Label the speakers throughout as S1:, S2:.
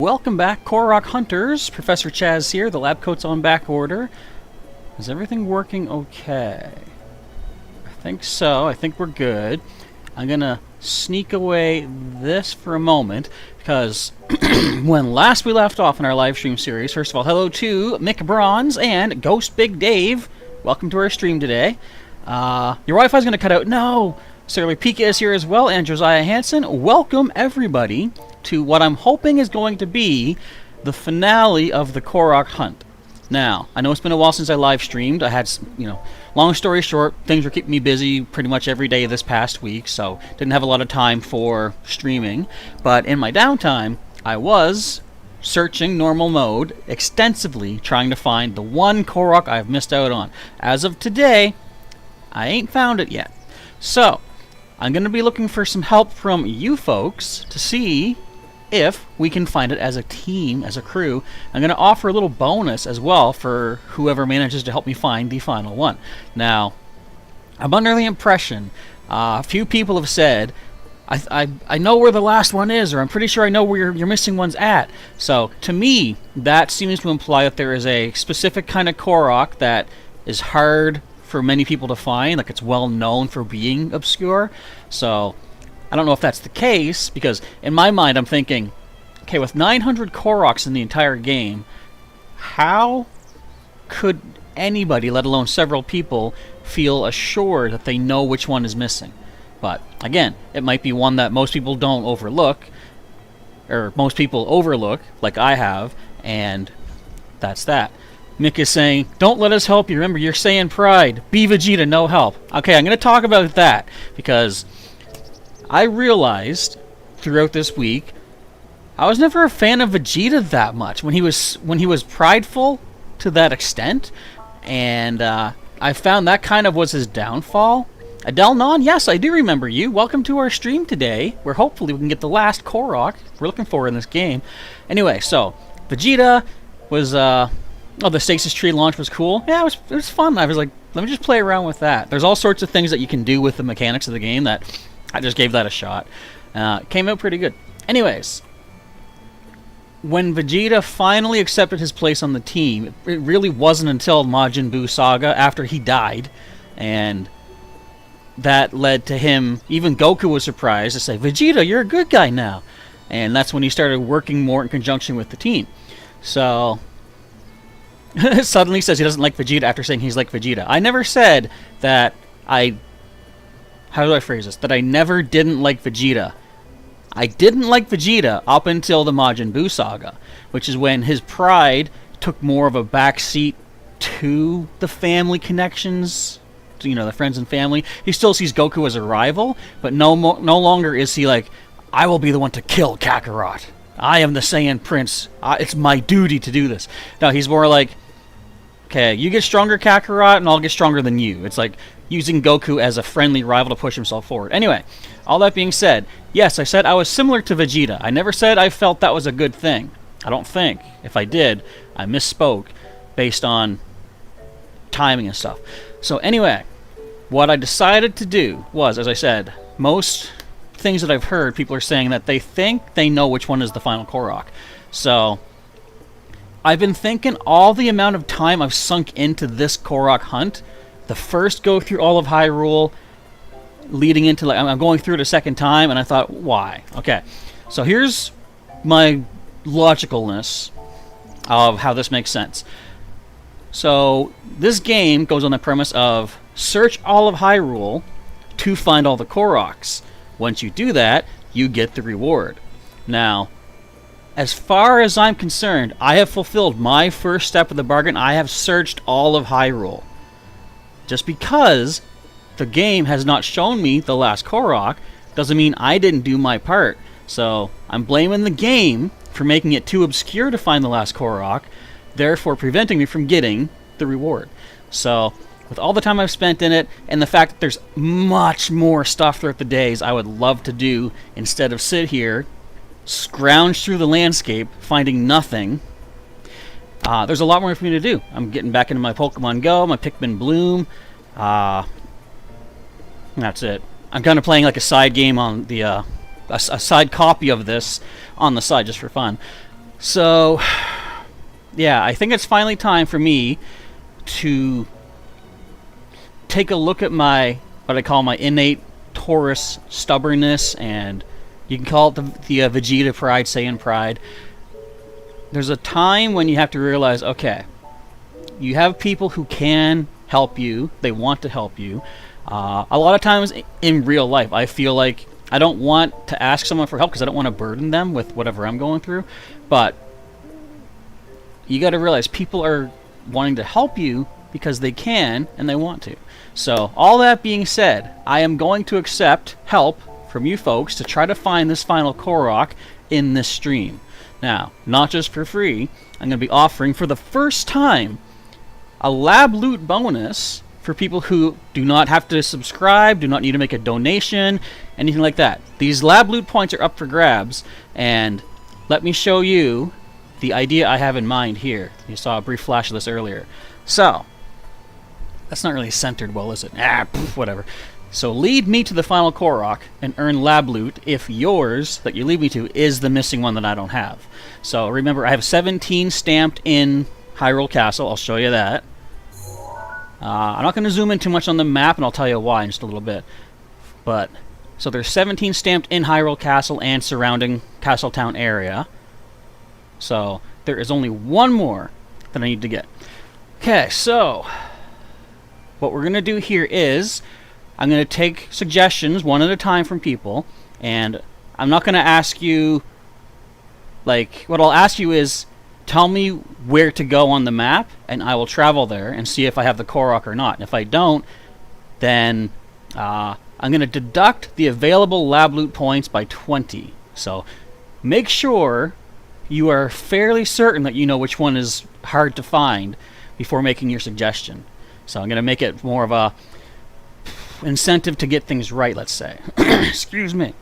S1: Welcome back, Korok Hunters. Professor Chaz here. The lab coat's on back order. Is everything working okay? I think so. I think we're good. I'm gonna sneak away this for a moment because when last we left off in our live stream series, first of all, hello to Mick Bronze and Ghost Big Dave. Welcome to our stream today. Your Wi-Fi's gonna cut out. No! Surly Pika is here as well, and Josiah Hansen. Welcome everybody to what I'm hoping is going to be the finale of the Korok hunt. Now, I know it's been a while since I live streamed. I had, long story short, things were keeping me busy pretty much every day this past week, so didn't have a lot of time for streaming. But in my downtime, I was searching normal mode extensively, trying to find the one Korok I've missed out on. As of today, I ain't found it yet. So, I'm going to be looking for some help from you folks to see if we can find it as a team, as a crew. I'm going to offer a little bonus as well for whoever manages to help me find the final one. Now, I'm under the impression, a few people have said, I know where the last one is, or I'm pretty sure I know where your missing one's at. So, to me, that seems to imply that there is a specific kind of Korok that is hard for many people to find, like it's well known for being obscure. So, I don't know if that's the case, because in my mind I'm thinking, okay, with 900 Koroks in the entire game, how could anybody, let alone several people, feel assured that they know which one is missing? But, again, it might be one that most people don't overlook, or most people overlook, like I have, and that's that. Mick is saying, don't let us help you. Remember, you're saying pride. Be Vegeta, no help. Okay, I'm going to talk about that, because I realized throughout this week I was never a fan of Vegeta that much when he was prideful to that extent, and I found that kind of was his downfall. Adelnon, yes, I do remember you. Welcome to our stream today, where hopefully we can get the last Korok we're looking for in this game. Anyway, so Vegeta was the Stasis Tree launch was cool. Yeah, it was fun. I was like, let me just play around with that. There's all sorts of things that you can do with the mechanics of the game that I just gave that a shot. Came out pretty good. Anyways, when Vegeta finally accepted his place on the team, it really wasn't until Majin Buu Saga, after he died, and that led to him, even Goku was surprised to say, Vegeta, you're a good guy now. And that's when he started working more in conjunction with the team. So, suddenly says he doesn't like Vegeta after saying he's like Vegeta. I never said that how do I phrase this? That I never didn't like Vegeta. I didn't like Vegeta up until the Majin Buu Saga, which is when his pride took more of a backseat to the family connections, to, the friends and family. He still sees Goku as a rival, but no longer is he like, I will be the one to kill Kakarot. I am the Saiyan Prince. It's my duty to do this. No, he's more like, okay, you get stronger, Kakarot, and I'll get stronger than you. It's like using Goku as a friendly rival to push himself forward. Anyway, all that being said, yes, I said I was similar to Vegeta. I never said I felt that was a good thing. I don't think. If I did, I misspoke based on timing and stuff. So anyway, what I decided to do was, as I said, most things that I've heard, people are saying that they think they know which one is the final Korok. So I've been thinking all the amount of time I've sunk into this Korok hunt, the first go through all of Hyrule, leading into, like, I'm going through it a second time, and I thought, why? Okay, so here's my logicalness of how this makes sense. So this game goes on the premise of search all of Hyrule to find all the Koroks. Once you do that, you get the reward. Now, as far as I'm concerned, I have fulfilled my first step of the bargain. I have searched all of Hyrule. Just because the game has not shown me the last Korok doesn't mean I didn't do my part. So I'm blaming the game for making it too obscure to find the last Korok, therefore preventing me from getting the reward. So with all the time I've spent in it, and the fact that there's much more stuff throughout the days I would love to do instead of sit here, scrounge through the landscape, finding nothing, there's a lot more for me to do. I'm getting back into my Pokemon Go, my Pikmin Bloom. That's it. I'm kind of playing like a side game on the a side copy of this on the side just for fun. So, yeah, I think it's finally time for me to take a look at my, what I call my innate Taurus stubbornness, and you can call it the Vegeta pride, Saiyan pride. There's a time when you have to realize, okay, you have people who can help you, they want to help you. A lot of times in real life, I feel like I don't want to ask someone for help because I don't want to burden them with whatever I'm going through. But you got to realize people are wanting to help you because they can and they want to. So all that being said, I am going to accept help from you folks to try to find this final Korok in this stream. Now, not just for free, I'm going to be offering for the first time a lab loot bonus for people who do not have to subscribe, do not need to make a donation, anything like that. These lab loot points are up for grabs, and let me show you the idea I have in mind here. You saw a brief flash of this earlier. So, that's not really centered well, is it? Whatever. So lead me to the final Korok and earn lab loot if yours that you lead me to is the missing one that I don't have. So remember, I have 17 stamped in Hyrule Castle. I'll show you that. I'm not going to zoom in too much on the map, and I'll tell you why in just a little bit. But so there's 17 stamped in Hyrule Castle and surrounding Castletown area. So there is only one more that I need to get. Okay, so what we're going to do here is I'm going to take suggestions one at a time from people, and I'm not going to ask you, like, what I'll ask you is tell me where to go on the map, and I will travel there and see if I have the Korok or not. And if I don't, then I'm going to deduct the available lab loot points by 20. So make sure you are fairly certain that you know which one is hard to find before making your suggestion. So I'm going to make it more of a incentive to get things right, let's say. Excuse me.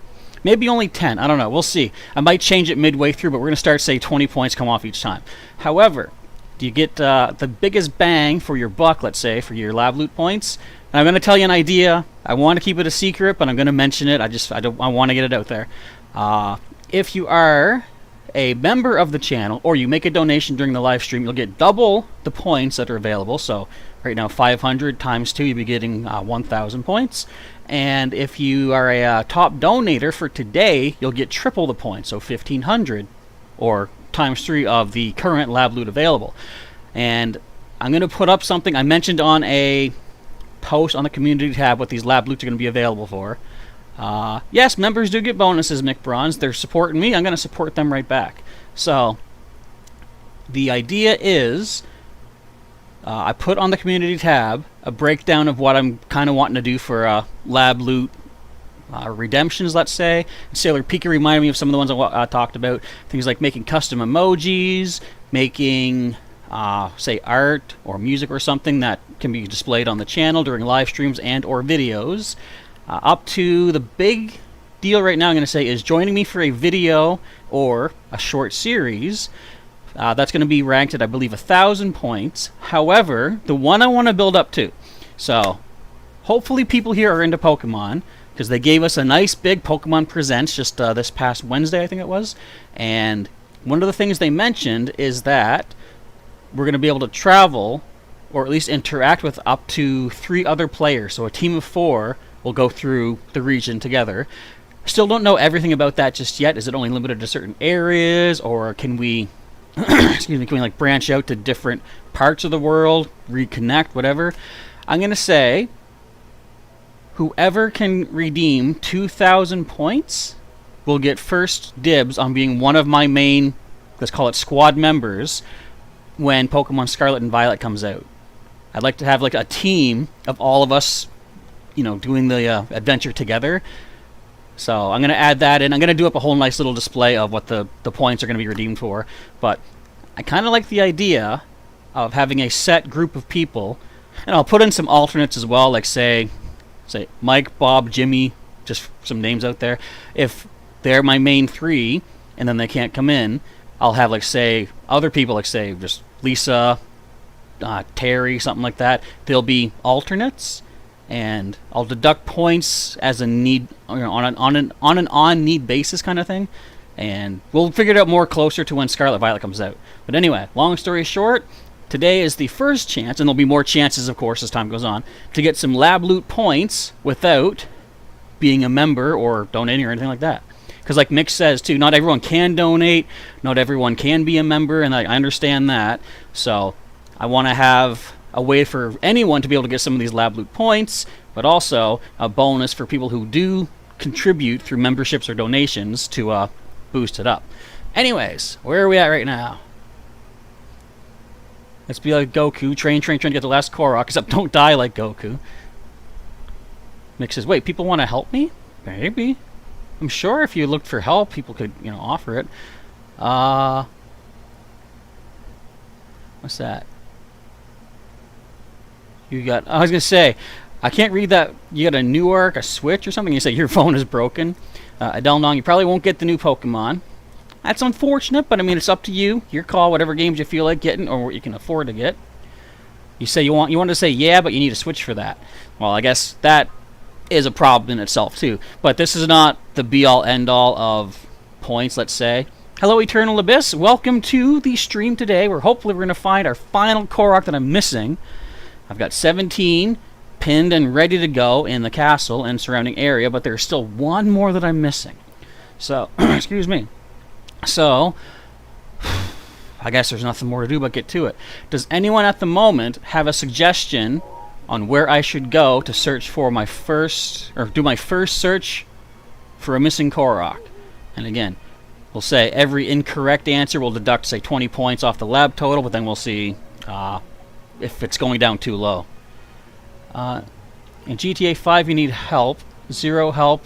S1: Maybe only 10. I don't know. We'll see. I might change it midway through, but we're going to start, say, 20 points come off each time. However, do you get the biggest bang for your buck, let's say, for your lab loot points? And I'm going to tell you an idea. I want to keep it a secret, but I'm going to mention it. I want to get it out there. If you are a member of the channel, or you make a donation during the live stream, you'll get double the points that are available. So right now, 500 times 2, you'll be getting 1,000 points. And if you are a top donator for today, you'll get triple the points, so 1,500, or times 3 of the current lab loot available. And I'm going to put up something I mentioned on a post on the community tab what these lab loots are going to be available for. Yes, members do get bonuses, Mick Bronze. They're supporting me. I'm going to support them right back. So the idea is I put on the community tab a breakdown of what I'm kind of wanting to do for lab loot redemptions, let's say. Sailor Pika reminded me of some of the ones I talked about. Things like making custom emojis, making, say, art or music or something that can be displayed on the channel during live streams and or videos. Up to the big deal right now, I'm going to say, is joining me for a video or a short series. That's going to be ranked at, I believe, 1,000 points. However, the one I want to build up to. So, hopefully people here are into Pokemon, because they gave us a nice big Pokemon Presents just this past Wednesday, I think it was. And one of the things they mentioned is that we're going to be able to travel, or at least interact with up to 3 other players. So a team of 4 will go through the region together. Still don't know everything about that just yet. Is it only limited to certain areas, or can we excuse me, can we like branch out to different parts of the world, reconnect, whatever? I'm going to say whoever can redeem 2,000 points will get first dibs on being one of my main, let's call it squad members, when Pokemon Scarlet and Violet comes out. I'd like to have like a team of all of us, you know, doing the adventure together. So I'm going to add that in. I'm going to do up a whole nice little display of what the points are going to be redeemed for. But I kind of like the idea of having a set group of people. And I'll put in some alternates as well, like say Mike, Bob, Jimmy, just some names out there. If they're my main 3 and then they can't come in, I'll have like say other people, like say just Lisa, Terry, something like that. They'll be alternates. And I'll deduct points as a need, you know, on an on-need basis kind of thing. And we'll figure it out more closer to when Scarlet Violet comes out. But anyway, long story short, today is the first chance, and there'll be more chances, of course, as time goes on, to get some lab loot points without being a member or donating or anything like that. Because like Mick says, too, not everyone can donate, not everyone can be a member, and I understand that. So I want to have a way for anyone to be able to get some of these lab loot points, but also a bonus for people who do contribute through memberships or donations to boost it up. Anyways, where are we at right now? Let's be like Goku, train to get the last Korok, except don't die like Goku. Mick says, wait, people want to help me? Maybe. I'm sure if you looked for help, people could, offer it. What's that? You got, I was going to say, I can't read that. You got a new arc, a switch or something. You say your phone is broken. Adelnong, you probably won't get the new Pokemon. That's unfortunate, but I mean, it's up to you. Your call, whatever games you feel like getting or what you can afford to get. You say you want to say yeah, but you need a Switch for that. Well, I guess that is a problem in itself too. But this is not the be-all end-all of points, let's say. Hello, Eternal Abyss. Welcome to the stream today, where hopefully we're going to find our final Korok that I'm missing. I've got 17 pinned and ready to go in the castle and surrounding area, but there's still one more that I'm missing. So, excuse me. So, I guess there's nothing more to do but get to it. Does anyone at the moment have a suggestion on where I should go to search for my first, or do my first search for a missing Korok? And again, we'll say every incorrect answer will deduct, say, 20 points off the lab total, but then we'll see if it's going down too low. In GTA 5, you need help. 0 help.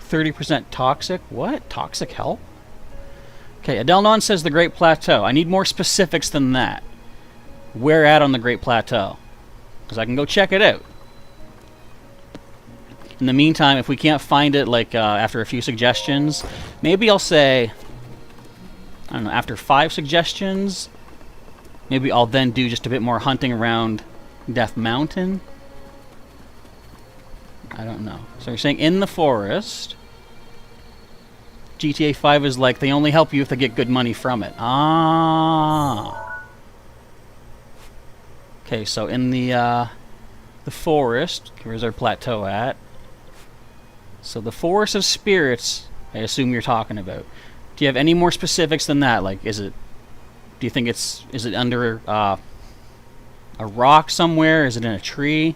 S1: 30% toxic. What? Toxic help? Okay, Adelnon says the Great Plateau. I need more specifics than that. Where at on the Great Plateau? Because I can go check it out. In the meantime, if we can't find it, like, after a few suggestions, maybe I'll say, I don't know, after 5 suggestions, maybe I'll then do just a bit more hunting around Death Mountain. I don't know. So you're saying in the forest. GTA 5 is like, they only help you if they get good money from it. Ah. Okay, so in the forest, where's our plateau at? So the Forest of Spirits, I assume you're talking about. Do you have any more specifics than that? Like, is it, do you think is it under a rock somewhere? Is it in a tree?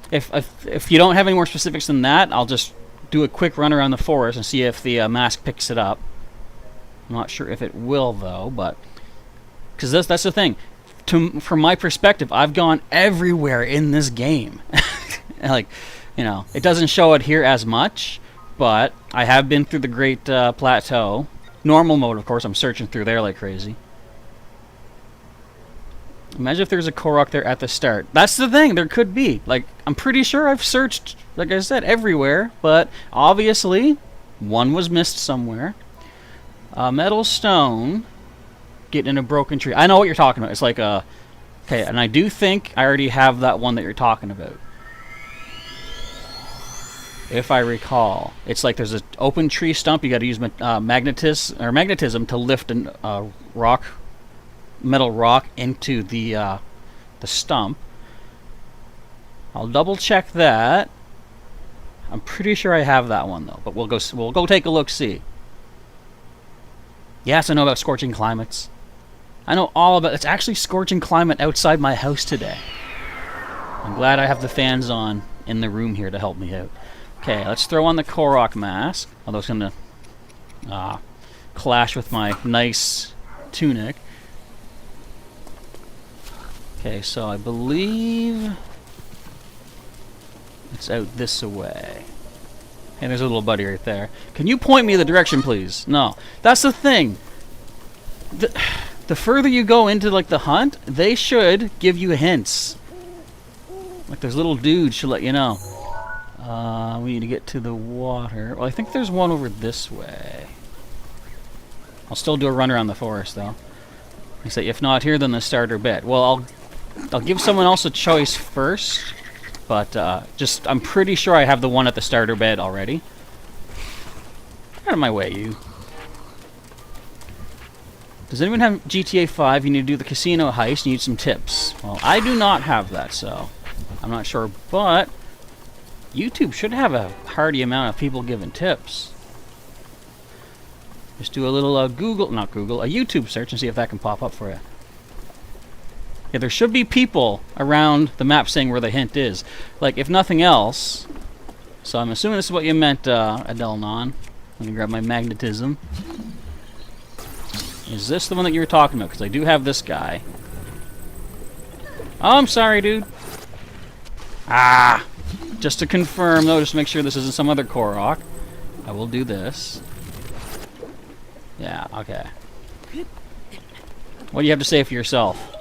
S1: If you don't have any more specifics than that, I'll just do a quick run around the forest and see if the mask picks it up. I'm not sure if it will, though, but because that's the thing. From my perspective, I've gone everywhere in this game. Like, it doesn't show it here as much, but I have been through the Great Plateau. Normal mode, of course. I'm searching through there like crazy. Imagine if there's a Korok there at the start. That's the thing. There could be. Like, I'm pretty sure I've searched, like I said, everywhere, but obviously one was missed somewhere. Metal Stone. Get in a broken tree. I know what you're talking about. It's like a... Okay, and I do think I already have that one that you're talking about. If I recall. It's like there's an open tree stump. You got to use magnetism to lift a metal rock into the stump. I'll double check that. I'm pretty sure I have that one though. But we'll go take a look. See. Yes, I know about scorching climates. I know all about... It's actually scorching climate outside my house today. I'm glad I have the fans on in the room here to help me out. Okay, let's throw on the Korok mask. Although it's going to clash with my nice tunic. Okay, so I believe it's out this way. Hey, there's a little buddy right there. Can you point me the direction, please? No. That's the thing. The further you go into, like, the hunt, they should give you hints. Like, there's little dudes should let you know. We need to get to the water. Well, I think there's one over this way. I'll still do a run around the forest, though. I say, if not here, then the starter bit. Well, I'll give someone else a choice first. But, I'm pretty sure I have the one at the starter bed already. of my way, you. Does anyone have GTA 5? You need to do the casino heist. You need some tips. Well, I do not have that, so I'm not sure. But YouTube should have a hearty amount of people giving tips. Just do a little a YouTube search and see if that can pop up for you. Yeah, there should be people around the map saying where the hint is. Like, if nothing else. So I'm assuming this is what you meant, Adelnon. Let me grab my magnetism. Is this the one that you were talking about? Because I do have this guy. Oh, I'm sorry, dude. Ah! Just to confirm, though, just to make sure this isn't some other Korok, I will do this. Yeah, okay. What do you have to say for yourself?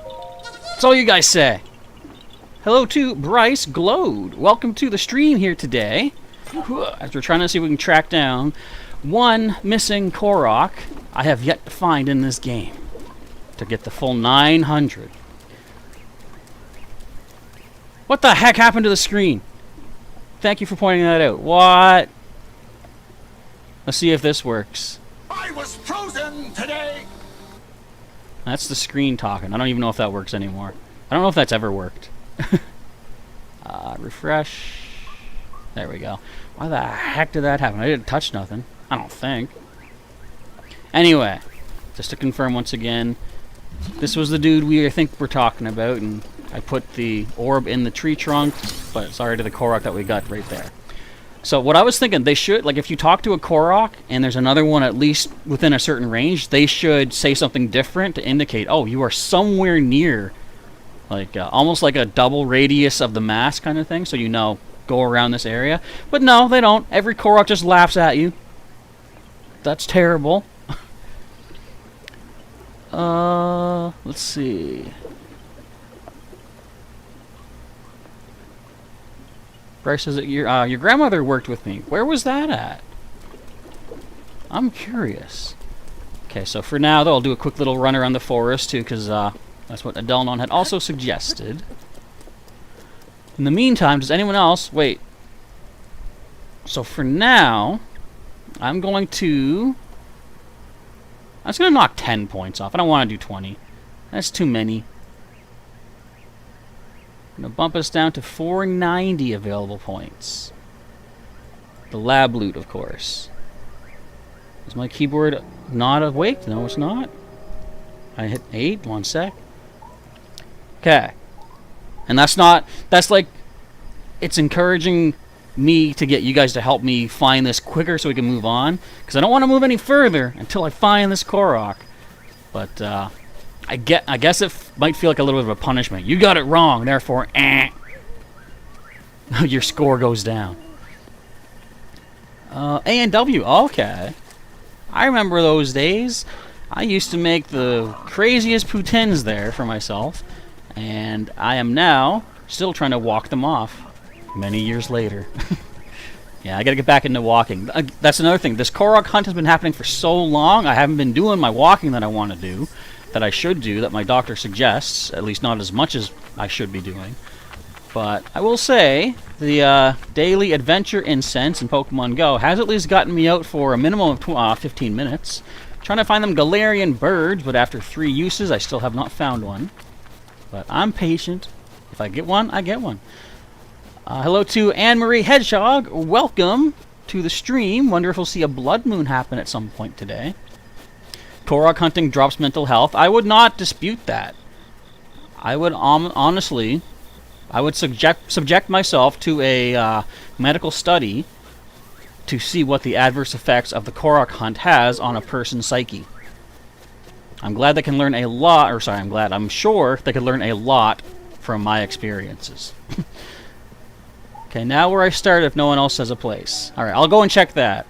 S1: That's all you guys say. Hello to Bryce Glode. Welcome to the stream here today. As we're trying to see if we can track down one missing Korok I have yet to find in this game to get the full 900. What the heck happened to the screen? Thank you for pointing that out. What? Let's see if this works.
S2: I was frozen today.
S1: That's the screen talking. I don't even know if that works anymore. I don't know if that's ever worked. Refresh. There we go. Why the heck did that happen? I didn't touch nothing. I don't think. Anyway, just to confirm once again, this was the dude I think we're talking about, and I put the orb in the tree trunk, but sorry to the Korok that we got right there. So what I was thinking, they should, like, if you talk to a Korok and there's another one at least within a certain range, they should say something different to indicate, oh, you are somewhere near, like, almost like a double radius of the mask kind of thing, so you know, go around this area. But no, they don't. Every Korok just laughs at you. That's terrible. Let's see. Bryce says that your grandmother worked with me. Where was that at? I'm curious. Okay, so for now, though, I'll do a quick little run around the forest, too, because that's what Adelnon had also suggested. In the meantime, does anyone else... Wait. So for now, I'm going to knock 10 points off. I don't want to do 20. That's too many. I'm going to bump us down to 490 available points. The lab loot, of course. Is my keyboard not awake? No, it's not. I hit 8. 1 sec. Okay. And that's like, it's encouraging me to get you guys to help me find this quicker so we can move on. Because I don't want to move any further until I find this Korok. But, I guess it might feel like a little bit of a punishment. You got it wrong, therefore, your score goes down. A&W, okay. I remember those days. I used to make the craziest poutines there for myself, and I am now still trying to walk them off many years later. Yeah, I gotta get back into walking. That's another thing. This Korok hunt has been happening for so long, I haven't been doing my walking that I want to do. That I should do, that my doctor suggests, at least not as much as I should be doing. But I will say, the daily adventure incense in Pokemon Go has at least gotten me out for a minimum of 15 minutes. Trying to find them Galarian birds, but after 3 uses, I still have not found one. But I'm patient. If I get one, I get one. Hello to Anne-Marie Hedgehog. Welcome to the stream. Wonder if we'll see a blood moon happen at some point today. Korok hunting drops mental health. I would not dispute that. I would honestly, I would subject myself to a medical study to see what the adverse effects of the Korok hunt has on a person's psyche. I'm glad they can learn a lot, or sorry, I'm sure they could learn a lot from my experiences. Okay, now where I start if no one else has a place. Alright, I'll go and check that.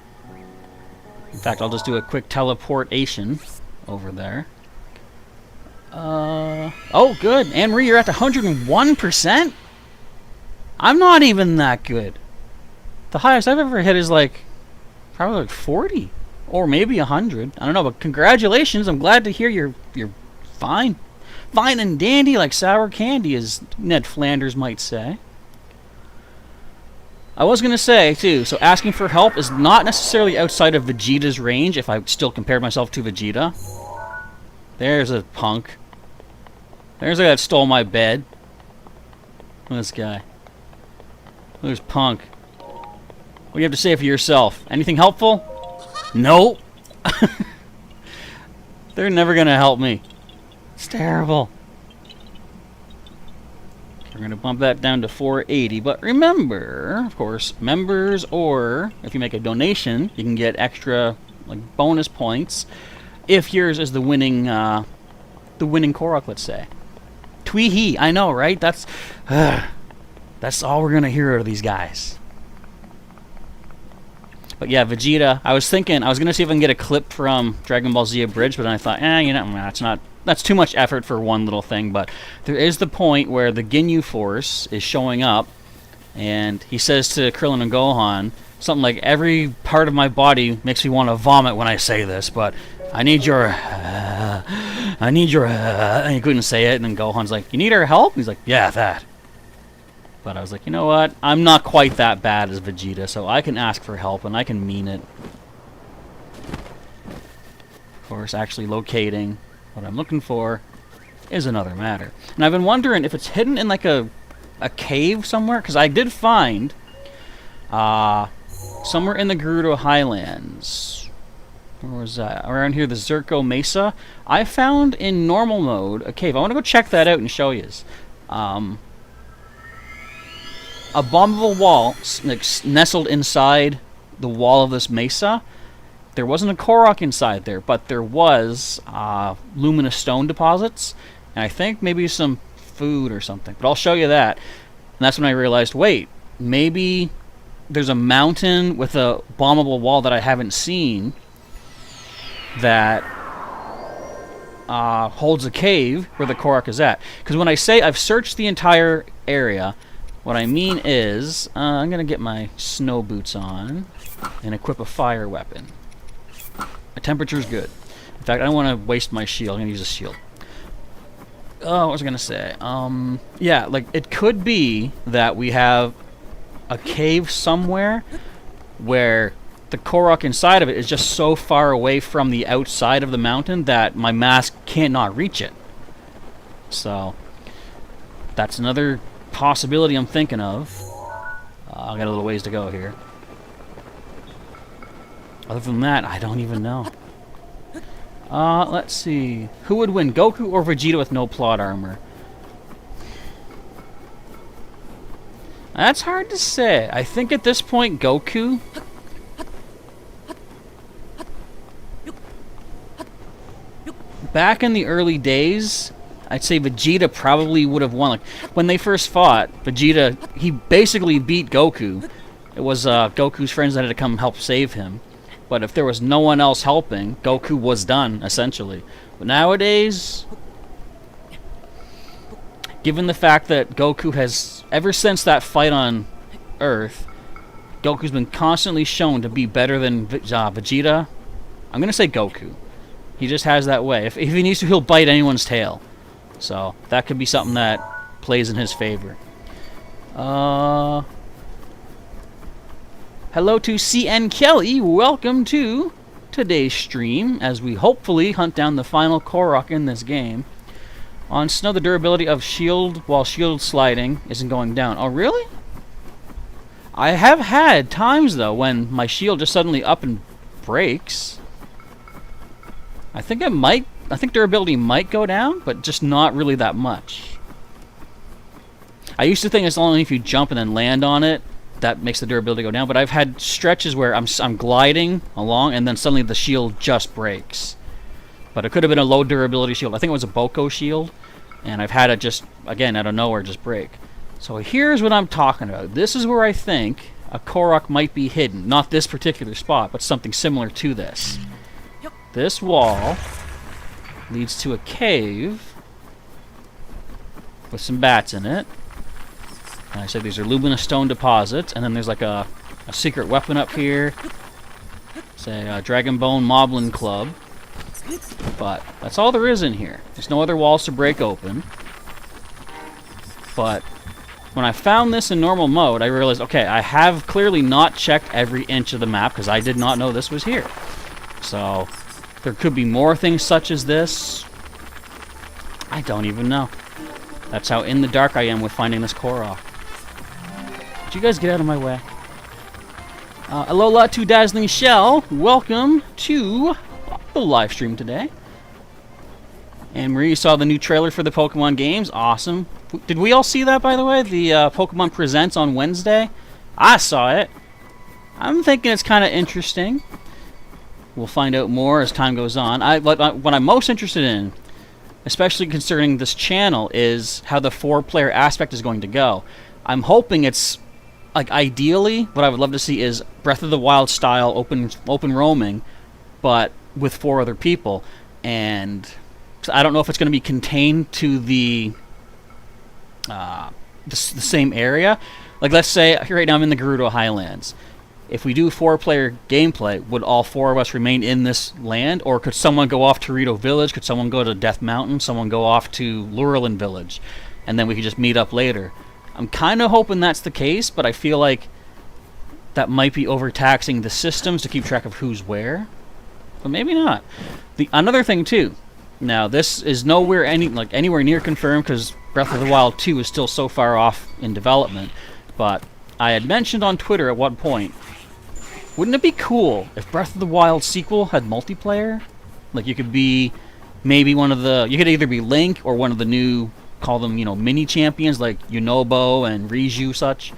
S1: In fact, I'll just do a quick teleportation over there. Oh, good. Anne-Marie, you're at 101%? I'm not even that good. The highest I've ever hit is like, probably like 40. Or maybe 100. I don't know, but congratulations. I'm glad to hear you're fine. Fine and dandy like sour candy, as Ned Flanders might say. I was going to say, too, so asking for help is not necessarily outside of Vegeta's range if I still compared myself to Vegeta. There's a punk. There's a guy that stole my bed. Look at this guy. There's Punk. What do you have to say for yourself? Anything helpful? Nope. They're never going to help me. It's terrible. We're going to bump that down to 480. But remember, of course, members or if you make a donation, you can get extra like bonus points if yours is the winning Korok, let's say. Twee-hee, I know, right? That's all we're going to hear out of these guys. But yeah, Vegeta, I was thinking, I was going to see if I can get a clip from Dragon Ball Z Abridged, but then I thought, you know, that's too much effort for one little thing. But there is the point where the Ginyu Force is showing up, and he says to Krillin and Gohan, something like, every part of my body makes me want to vomit when I say this, but I need your, and he couldn't say it, and then Gohan's like, you need our help? He's like, yeah, that. But I was like, you know what? I'm not quite that bad as Vegeta, so I can ask for help, and I can mean it. Of course, actually locating what I'm looking for is another matter. And I've been wondering if it's hidden in like a cave somewhere, because I did find somewhere in the Gerudo Highlands. Where was that? Around here, the Zerko Mesa. I found in normal mode a cave. I want to go check that out and show you. A bombable wall nestled inside the wall of this mesa. There wasn't a Korok inside there, but there was luminous stone deposits, and I think maybe some food or something. But I'll show you that. And that's when I realized, wait, maybe there's a mountain with a bombable wall that I haven't seen that holds a cave where the Korok is at. Because when I say I've searched the entire area, what I mean is, I'm going to get my snow boots on and equip a fire weapon. My temperature's good. In fact, I don't want to waste my shield. I'm going to use a shield. Oh, what was I going to say? Yeah, like, it could be that we have a cave somewhere where the Korok inside of it is just so far away from the outside of the mountain that my mask cannot reach it. So, that's another possibility I'm thinking of. I've got a little ways to go here. Other than that, I don't even know. Let's see. Who would win, Goku or Vegeta with no plot armor? That's hard to say. I think at this point, Goku. Back in the early days, I'd say Vegeta probably would have won. Like, when they first fought, Vegeta, he basically beat Goku. It was Goku's friends that had to come help save him. But if there was no one else helping, Goku was done, essentially. But nowadays, given the fact that Goku has, ever since that fight on Earth, Goku's been constantly shown to be better than Vegeta, I'm going to say Goku. He just has that way. If he needs to, he'll bite anyone's tail. So, that could be something that plays in his favor. Hello to CN Kelly. Welcome to today's stream, as we hopefully hunt down the final Korok in this game. On snow, the durability of shield while shield sliding isn't going down. Oh, really? I have had times, though, when my shield just suddenly up and breaks. I think durability might go down, but just not really that much. I used to think it's only if you jump and then land on it that makes the durability go down, but I've had stretches where I'm gliding along and then suddenly the shield just breaks. But it could have been a low durability shield. I think it was a Boko shield, and I've had it just, again, out of nowhere just break. So here's what I'm talking about. This is where I think a Korok might be hidden. Not this particular spot, but something similar to this. This wall leads to a cave with some bats in it. And I said these are luminous stone deposits, and then there's like a secret weapon up here. Say a Dragon Bone Moblin Club. But that's all there is in here. There's no other walls to break open. But when I found this in normal mode, I realized, okay, I have clearly not checked every inch of the map because I did not know this was here. So, there could be more things such as this. I don't even know. That's how in the dark I am with finding this Korok. Did you guys get out of my way? Alola to Dazzling Shell. Welcome to the live stream today. And Marie saw the new trailer for the Pokemon games. Awesome. Did we all see that, by the way? The Pokemon Presents on Wednesday? I saw it. I'm thinking it's kind of interesting. We'll find out more as time goes on. What I'm most interested in, especially concerning this channel, is how the 4-player aspect is going to go. I'm hoping it's, like, ideally, what I would love to see is Breath of the Wild style open roaming, but with 4 other people. And I don't know if it's going to be contained to the same area. Like, let's say, here right now I'm in the Gerudo Highlands. If we do 4-player gameplay, would all 4 of us remain in this land? Or could someone go off to Rito Village? Could someone go to Death Mountain? Someone go off to Lurelin Village? And then we could just meet up later. I'm kind of hoping that's the case, but I feel like that might be overtaxing the systems to keep track of who's where. But maybe not. Another thing, too. Now, this is nowhere anywhere near confirmed because Breath of the Wild 2 is still so far off in development. But I had mentioned on Twitter at one point, wouldn't it be cool if Breath of the Wild sequel had multiplayer? Like, you could be maybe you could either be Link or one of the new, call them, mini champions like Yunobo and Riju such.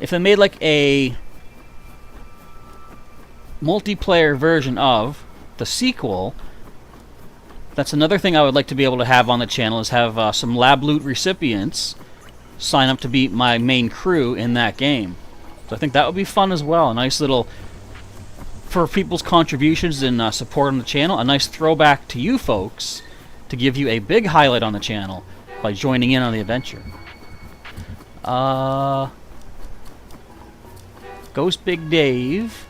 S1: If they made like a multiplayer version of the sequel, that's another thing I would like to be able to have on the channel, is have some lab loot recipients sign up to be my main crew in that game. So I think that would be fun as well. A nice little, for people's contributions and support on the channel, a nice throwback to you folks to give you a big highlight on the channel by joining in on the adventure. Ghost Big Dave.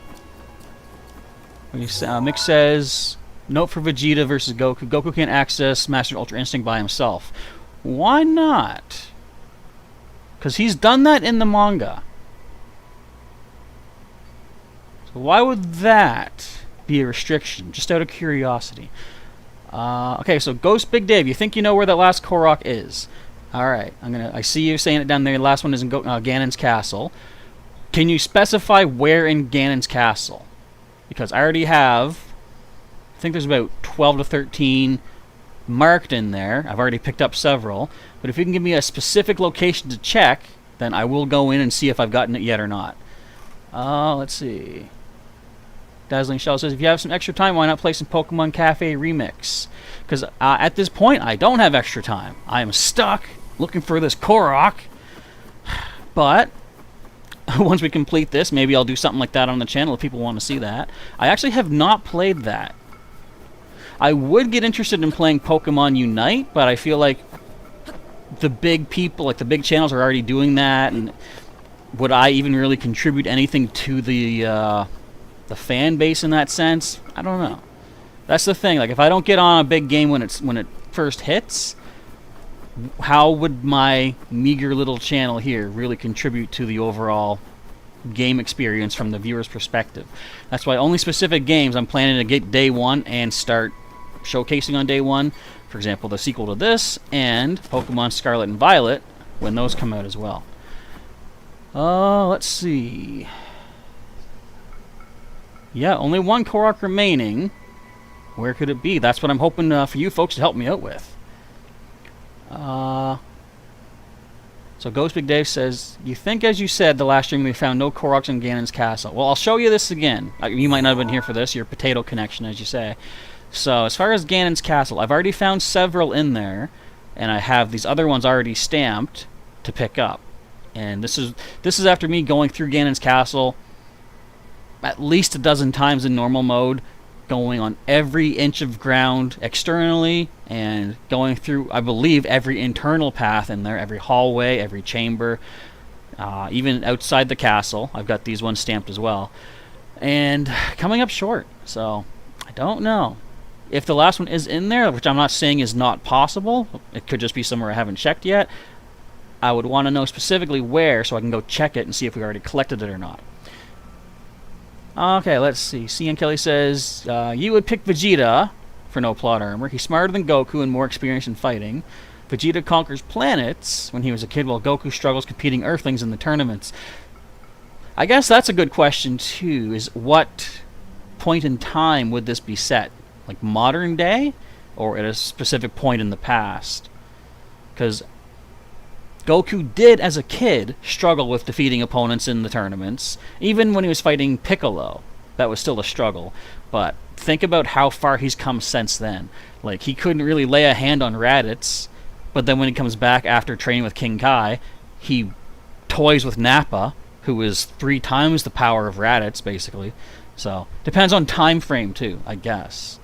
S1: Mick says, note for Vegeta versus Goku. Goku can't access Master Ultra Instinct by himself. Why not? Because he's done that in the manga. So why would that be a restriction? Just out of curiosity. Okay, so Ghost Big Dave, you think you know where that last Korok is? Alright, I see you saying it down there. The last one is in Ganon's Castle. Can you specify where in Ganon's Castle? Because I already have, I think there's about 12 to 13 marked in there. I've already picked up several. But if you can give me a specific location to check, then I will go in and see if I've gotten it yet or not. Let's see. Dazzling Shell says, if you have some extra time, why not play some Pokemon Cafe Remix? Because at this point, I don't have extra time. I am stuck looking for this Korok. But once we complete this, maybe I'll do something like that on the channel if people want to see that. I actually have not played that. I would get interested in playing Pokemon Unite, but I feel like the big people, like the big channels, are already doing that, and would I even really contribute anything to the fan base in that sense? I don't know. That's the thing. Like, if I don't get on a big game when it first hits, how would my meager little channel here really contribute to the overall game experience from the viewer's perspective? That's why only specific games I'm planning to get day one and start showcasing on day one. For example, the sequel to this and Pokemon Scarlet and Violet when those come out as well. Let's see. Yeah, only one Korok remaining. Where could it be? That's what I'm hoping for you folks to help me out with. So Ghost Big Dave says, you think, as you said the last stream, we found no Koroks in Ganon's Castle. Well, I'll show you this again. You might not have been here for this, your potato connection, as you say. So, as far as Ganon's Castle, I've already found several in there, and I have these other ones already stamped to pick up. And this is after me going through Ganon's Castle at least a dozen times in normal mode, going on every inch of ground externally, and going through, I believe, every internal path in there, every hallway, every chamber, even outside the castle. I've got these ones stamped as well. And coming up short, so I don't know. If the last one is in there, which I'm not saying is not possible, it could just be somewhere I haven't checked yet, I would want to know specifically where so I can go check it and see if we already collected it or not. Okay, let's see. CN Kelly says, you would pick Vegeta for no plot armor. He's smarter than Goku and more experienced in fighting. Vegeta conquers planets when he was a kid, while Goku struggles competing Earthlings in the tournaments. I guess that's a good question, too, is what point in time would this be set? Like modern day? Or at a specific point in the past? Because Goku did, as a kid, struggle with defeating opponents in the tournaments. Even when he was fighting Piccolo, that was still a struggle. But think about how far he's come since then. Like, he couldn't really lay a hand on Raditz, but then when he comes back after training with King Kai, he toys with Nappa, who is 3 times the power of Raditz, basically. So, depends on time frame, too, I guess.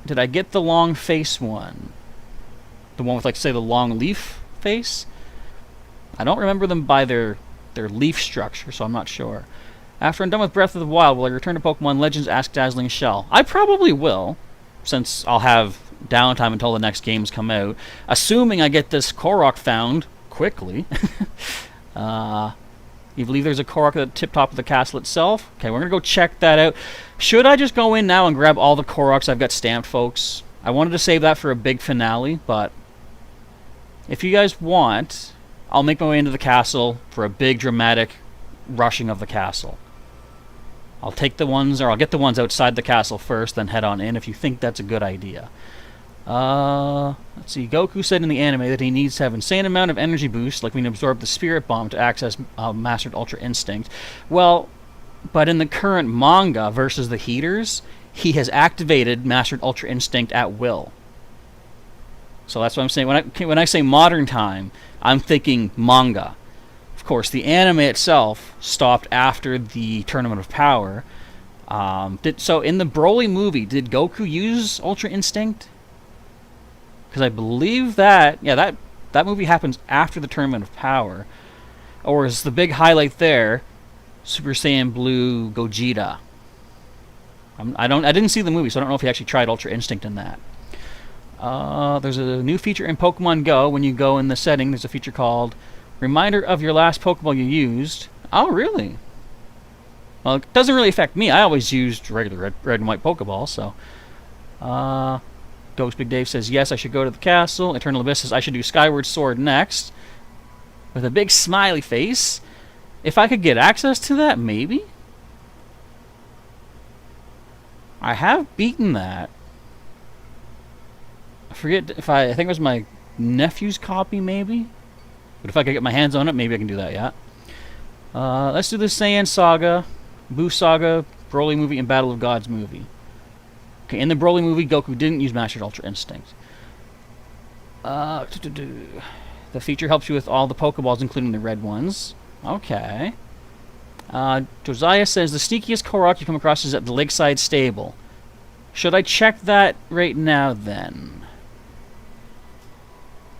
S1: Did I get the long face one? The one with, like, say, the long leaf face? I don't remember them by their leaf structure, so I'm not sure. After I'm done with Breath of the Wild, will I return to Pokemon Legends Ask Dazzling Shell? I probably will, since I'll have downtime until the next games come out. Assuming I get this Korok found quickly. You believe there's a Korok at the tip-top of the castle itself? Okay, we're going to go check that out. Should I just go in now and grab all the Koroks I've got stamped, folks? I wanted to save that for a big finale, but if you guys want, I'll make my way into the castle for a big, dramatic rushing of the castle. I'll take the ones, or I'll get the ones outside the castle first, then head on in if you think that's a good idea. Let's see. Goku said in the anime that he needs to have an insane amount of energy boost, like when he absorbed the Spirit Bomb to access Mastered Ultra Instinct. Well, but in the current manga versus the Heaters, he has activated Mastered Ultra Instinct at will. So that's what I'm saying. When I say modern time, I'm thinking manga. Of course, the anime itself stopped after the Tournament of Power. So in the Broly movie, did Goku use Ultra Instinct? Because I believe that, yeah, that movie happens after the Tournament of Power. Or is the big highlight there Super Saiyan Blue Gogeta? I didn't see the movie, so I don't know if he actually tried Ultra Instinct in that. There's a new feature in Pokemon Go. When you go in the setting, there's a feature called Reminder of your last Pokeball you used. Oh, really? Well, it doesn't really affect me. I always used regular red and white Pokeballs, so. Ghost Big Dave says, yes, I should go to the castle. Eternal Abyss says, I should do Skyward Sword next. With a big smiley face. If I could get access to that, maybe? I have beaten that. I forget if I think it was my nephew's copy, maybe? But if I could get my hands on it, maybe I can do that, yeah. Let's do the Saiyan Saga, Boo Saga, Broly movie, and Battle of Gods movie. Okay, in the Broly movie, Goku didn't use Mastered Ultra Instinct. The feature helps you with all the Pokeballs, including the red ones. Okay. Josiah says, the sneakiest Korok you come across is at the Lakeside Stable. Should I check that right now, then?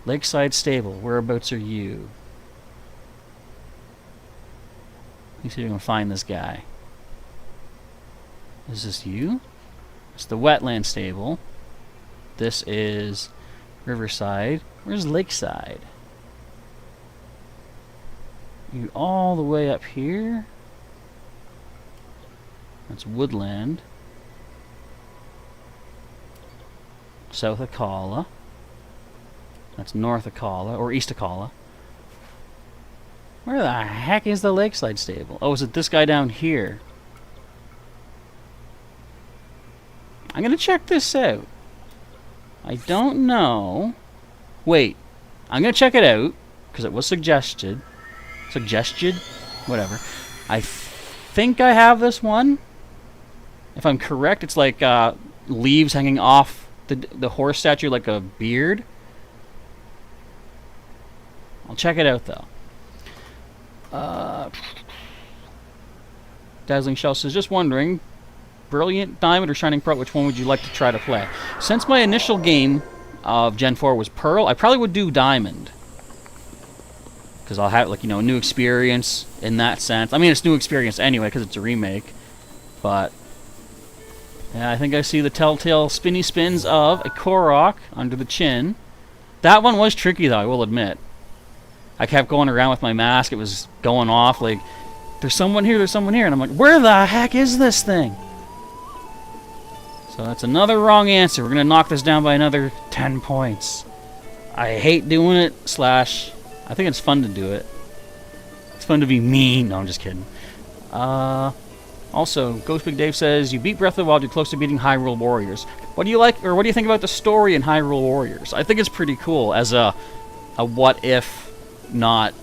S1: Lakeside Stable, whereabouts are you? Let me see if I can find this guy. Is this you? It's the Wetland Stable. This is Riverside. Where's Lakeside? You all the way up here? That's Woodland. South Akala. That's North Akala, or East Akala. Where the heck is the Lakeside Stable? Oh, is it this guy down here? I'm gonna check this out. I don't know. Wait. I'm gonna check it out, because it was suggested. Whatever. I think I have this one. If I'm correct, it's like leaves hanging off the horse statue like a beard. I'll check it out, though. Dazzling Shell says, just wondering, Brilliant, Diamond, or Shining Pearl, which one would you like to try to play? Since my initial game of Gen 4 was Pearl, I probably would do Diamond. Because I'll have, like, you know, new experience in that sense. I mean, it's new experience anyway, because it's a remake. But Yeah, I think I see the telltale spinny spins of a Korok under the chin. That one was tricky, though, I will admit. I kept going around with my mask. It was going off like, there's someone here, there's someone here. And I'm like, where the heck is this thing? So that's another wrong answer. We're going to knock this down by another 10 points. I hate doing it, / I think it's fun to do it. It's fun to be mean. No, I'm just kidding. Also, Ghost Big Dave says, you beat Breath of the Wild, you're close to beating Hyrule Warriors. What do you like, or what do you think about the story in Hyrule Warriors? I think it's pretty cool as a what if not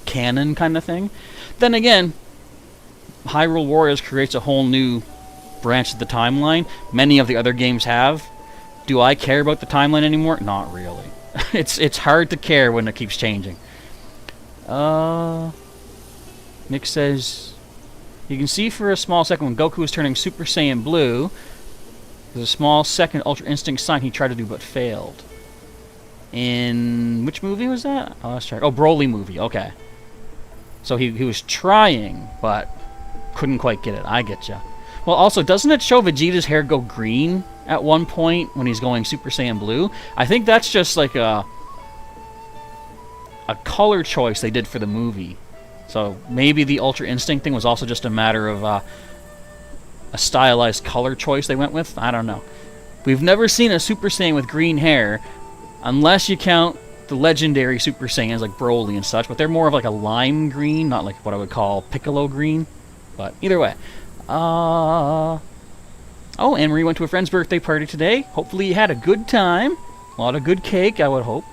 S1: canon kind of thing. Then again, Hyrule Warriors creates a whole new branch of the timeline. Many of the other games have. Do I care about the timeline anymore? Not really. It's hard to care when it keeps changing. Nick says, you can see for a small second when Goku was turning Super Saiyan Blue, there's a small second Ultra Instinct sign he tried to do but failed. In which movie was that? Oh, let's try. Oh, Broly movie. Okay. So he was trying, but couldn't quite get it. I get ya. Well, also, doesn't it show Vegeta's hair go green at one point when he's going Super Saiyan Blue? I think that's just like a color choice they did for the movie. So maybe the Ultra Instinct thing was also just a matter of a stylized color choice they went with. I don't know. We've never seen a Super Saiyan with green hair, unless you count the legendary Super Saiyans like Broly and such, but they're more of like a lime green, not like what I would call Piccolo green. But either way. Oh, Anne-Marie went to a friend's birthday party today. Hopefully you had a good time. A lot of good cake, I would hope.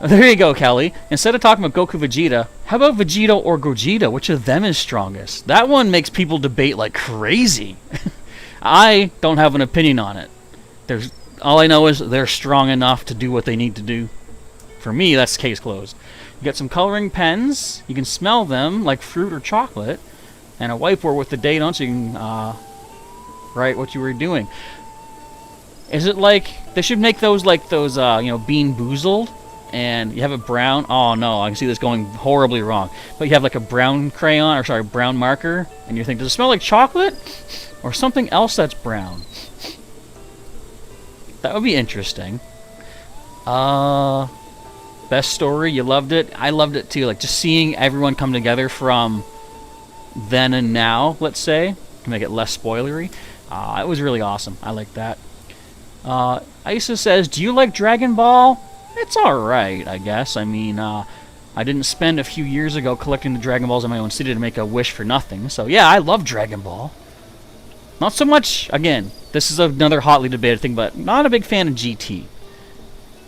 S1: There you go, Kelly. Instead of talking about Goku Vegeta, how about Vegeta or Gogeta? Which of them is strongest? That one makes people debate like crazy. I don't have an opinion on it. All I know is they're strong enough to do what they need to do. For me, that's case closed. You got some coloring pens. You can smell them like fruit or chocolate. And a whiteboard with the date on so you can write what you were doing. Is it like... They should make those like those, Bean Boozled. And you have a brown... Oh, no, I can see this going horribly wrong. But you have like a brown crayon, or sorry, brown marker. And you're thinking, does it smell like chocolate? Or something else that's brown? That would be interesting. Best story, you loved it? I loved it too. Like, just seeing everyone come together from then and now, let's say, to make it less spoilery. It was really awesome. I like that. Isa says, do you like Dragon Ball? It's alright, I guess. I mean, I didn't spend a few years ago collecting the Dragon Balls in my own city to make a wish for nothing. So, yeah, I love Dragon Ball. Not so much, again, this is another hotly debated thing, but not a big fan of GT.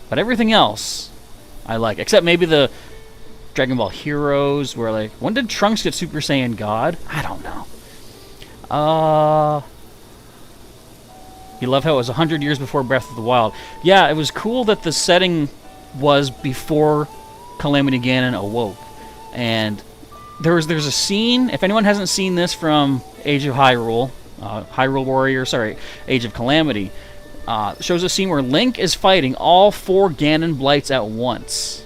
S1: But everything else, I like. Except maybe the Dragon Ball Heroes, where, like, when did Trunks get Super Saiyan God? I don't know. You love how it was 100 years before Breath of the Wild. Yeah, it was cool that the setting was before Calamity Ganon awoke. And there's a scene, if anyone hasn't seen this from Age of Hyrule, Hyrule Warrior, sorry, Age of Calamity, shows a scene where Link is fighting all 4 Ganon Blights at once.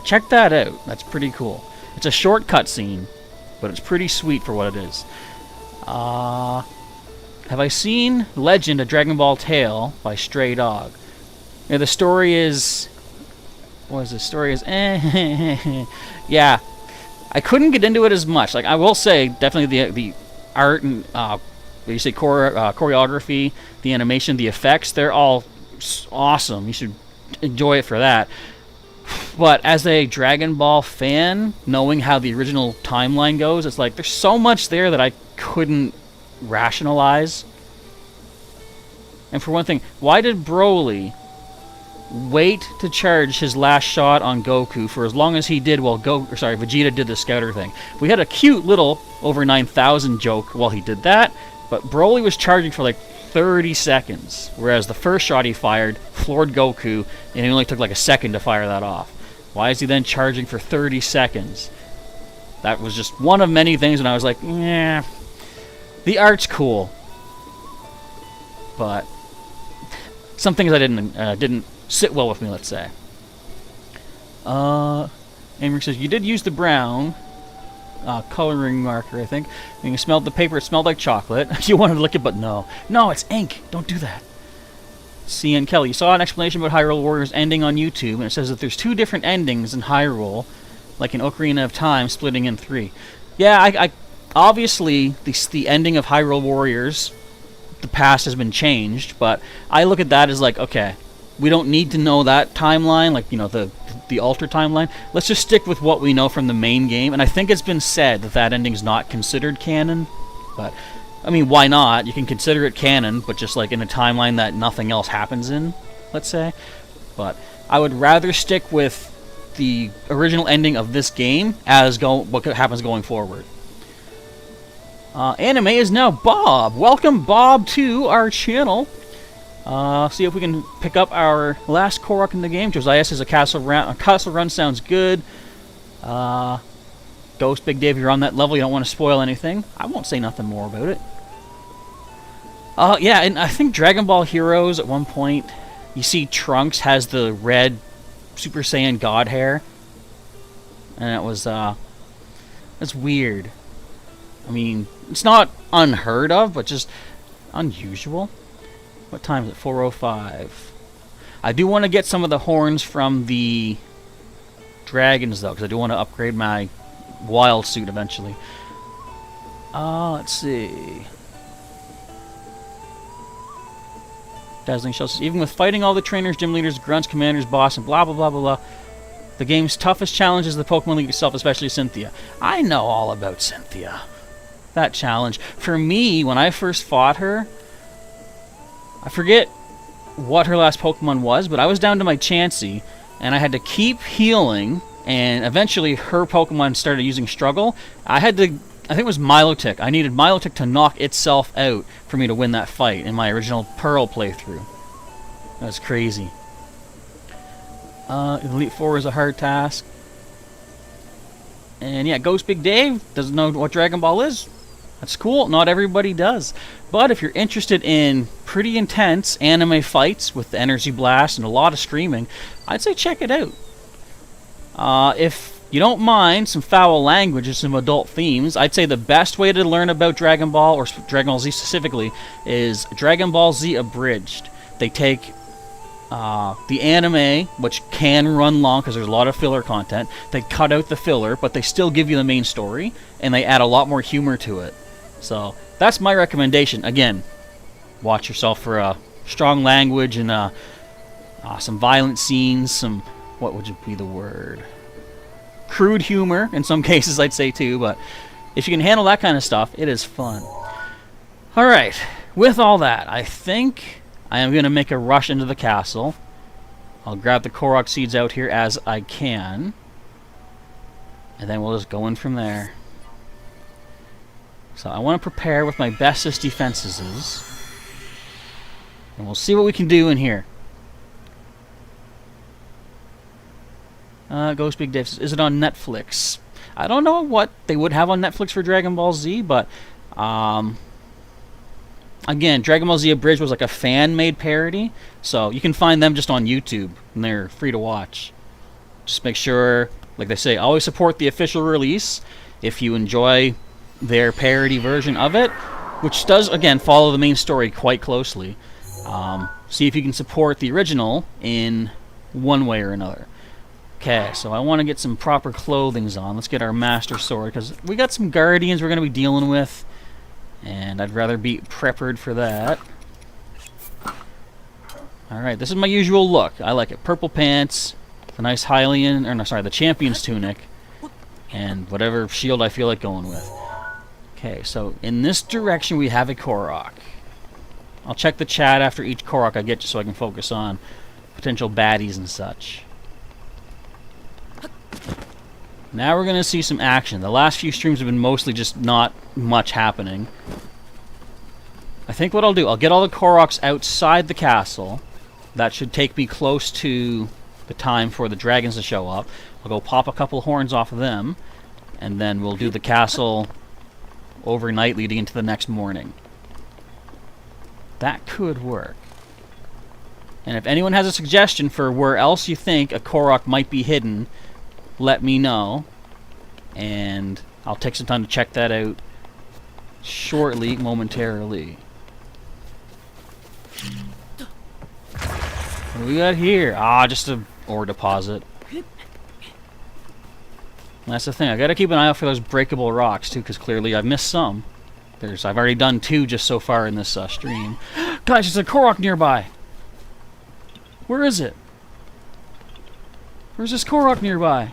S1: Check that out. That's pretty cool. It's a short cutscene, but it's pretty sweet for what it is. Have I seen Legend of Dragon Ball Tale by Stray Dog? Yeah, the story is... What is the story is... Yeah. I couldn't get into it as much. Like, I will say, definitely the art and... you say choreography, the animation, the effects, they're all awesome. You should enjoy it for that. But as a Dragon Ball fan, knowing how the original timeline goes, it's like, there's so much there that I couldn't rationalize. And for one thing, why did Broly wait to charge his last shot on Goku for as long as he did while Vegeta did the scouter thing? We had a cute little over 9,000 joke while he did that, but Broly was charging for like 30 seconds, whereas the first shot he fired floored Goku, and it only took like a second to fire that off. Why is he then charging for 30 seconds? That was just one of many things, and I was like, yeah. The art's cool, but some things I didn't sit well with me, let's say. Amory says, you did use the brown coloring marker, I think. And you smelled the paper, it smelled like chocolate. You wanted to lick it, but no. No, it's ink! Don't do that. CN Kelly, you saw an explanation about Hyrule Warriors ending on YouTube, and it says that there's 2 different endings in Hyrule, like in Ocarina of Time, splitting in 3. Yeah, I obviously, the ending of Hyrule Warriors, the past has been changed, but I look at that as like, okay, we don't need to know that timeline, like, you know, the alter timeline. Let's just stick with what we know from the main game, and I think it's been said that that ending's not considered canon, but I mean, why not? You can consider it canon, but just like in a timeline that nothing else happens in, let's say. But I would rather stick with the original ending of this game as what happens going forward. Anime is now Bob. Welcome, Bob, to our channel. See if we can pick up our last Korok in the game. Josiah says a castle run sounds good. Ghost Big Dave, you're on that level. You don't want to spoil anything. I won't say nothing more about it. Yeah, and I think Dragon Ball Heroes at one point, you see Trunks has the red Super Saiyan God hair, and it was that's weird. I mean, it's not unheard of, but just unusual. What time is it? 4:05. I do want to get some of the horns from the dragons though, because I do want to upgrade my wild suit eventually. Let's see. Dazzling Shell says, even with fighting all the trainers, gym leaders, grunts, commanders, boss, and blah blah blah blah blah, the game's toughest challenge is the Pokemon League itself, especially Cynthia. I know all about Cynthia. That challenge. For me, when I first fought her, I forget what her last Pokemon was, but I was down to my Chansey, and I had to keep healing, and eventually her Pokemon started using Struggle. I think it was Milotic. I needed Milotic to knock itself out for me to win that fight in my original Pearl playthrough. That was crazy. Elite Four is a hard task. And yeah, Ghost Big Dave doesn't know what Dragon Ball is. That's cool. Not everybody does. But if you're interested in pretty intense anime fights with the energy blast and a lot of screaming, I'd say check it out. If you don't mind some foul language and some adult themes, I'd say the best way to learn about Dragon Ball, or Dragon Ball Z specifically, is Dragon Ball Z Abridged. They take the anime, which can run long because there's a lot of filler content. They cut out the filler, but they still give you the main story, and they add a lot more humor to it. So that's my recommendation. Again, watch yourself for strong language and some violent scenes, some, what would be the word? Crude humor in some cases, I'd say too, but if you can handle that kind of stuff, it is fun. Alright, with all that, I think I am going to make a rush into the castle. I'll grab the Korok seeds out here as I can, and then we'll just go in from there. So I want to prepare with my bestest defenses, and we'll see what we can do in here. Ghost Big Dave says, is it on Netflix? I don't know what they would have on Netflix for Dragon Ball Z, but again, Dragon Ball Z Abridged was like a fan-made parody, so you can find them just on YouTube, and they're free to watch. Just make sure, like they say, always support the official release if you enjoy their parody version of it, which does, again, follow the main story quite closely. See if you can support the original in one way or another. Okay, so I want to get some proper clothings on. Let's get our Master Sword, because we got some Guardians we're going to be dealing with, and I'd rather be prepared for that. Alright, this is my usual look. I like it. Purple pants, the nice Hylian, or no, sorry, the Champion's tunic, and whatever shield I feel like going with. Okay, so in this direction we have a Korok. I'll check the chat after each Korok I get just so I can focus on potential baddies and such. Now we're going to see some action. The last few streams have been mostly just not much happening. I think what I'll do, I'll get all the Koroks outside the castle. That should take me close to the time for the dragons to show up. I'll go pop a couple horns off of them, and then we'll do the castle overnight leading into the next morning. That could work. And if anyone has a suggestion for where else you think a Korok might be hidden, let me know, and I'll take some time to check that out shortly, momentarily. What do we got here? Ah, just a ore deposit. That's the thing. I gotta keep an eye out for those breakable rocks too, because clearly I've missed some. I've already done 2 just so far in this stream. Guys, there's a Korok nearby. Where is it? Where's this Korok nearby?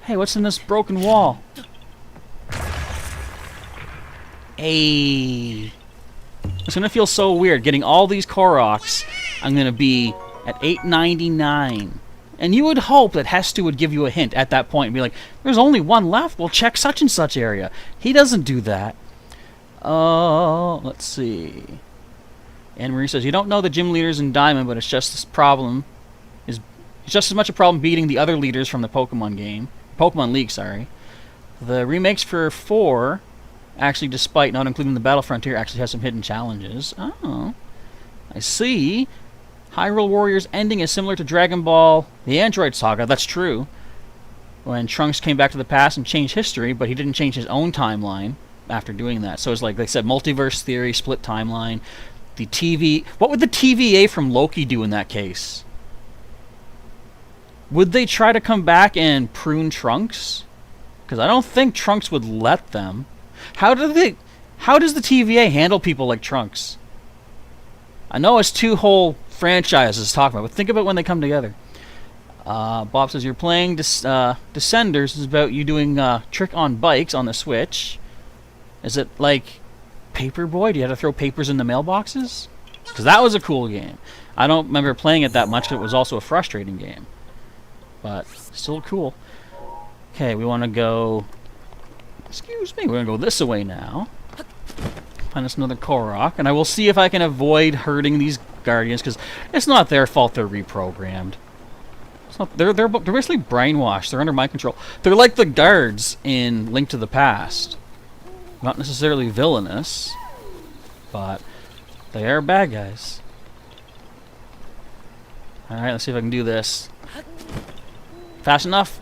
S1: Hey, what's in this broken wall? Hey. It's gonna feel so weird getting all these Koroks. I'm gonna be at 899. And you would hope that Hestu would give you a hint at that point and be like, there's only one left, we'll check such and such area. He doesn't do that. Let's see. Anne Marie says, you don't know the gym leaders in Diamond, but it's just this problem. It's just as much a problem beating the other leaders from the Pokemon game. Pokemon League, sorry. The remakes for 4, actually, despite not including the Battle Frontier, actually has some hidden challenges. Oh. I see. Hyrule Warriors ending is similar to Dragon Ball, the Android Saga. That's true. When Trunks came back to the past and changed history, but he didn't change his own timeline after doing that. So it's like they said, multiverse theory, split timeline. The TV... What would the TVA from Loki do in that case? Would they try to come back and prune Trunks? Because I don't think Trunks would let them. How does the TVA handle people like Trunks? I know it's 2 whole franchises talking about, but think about when they come together. Bob says, you're playing Descenders is about you doing Trick on Bikes on the Switch. Is it like Paperboy? Do you have to throw papers in the mailboxes? Because that was a cool game. I don't remember playing it that much because it was also a frustrating game. But still cool. Okay, we want to go... Excuse me, we're going to go this way now. Find us another Korok, and I will see if I can avoid hurting these Guardians, because it's not their fault they're reprogrammed. It's not, they're basically brainwashed. They're under my control. They're like the guards in Link to the Past. Not necessarily villainous, but they are bad guys. Alright, let's see if I can do this. Fast enough?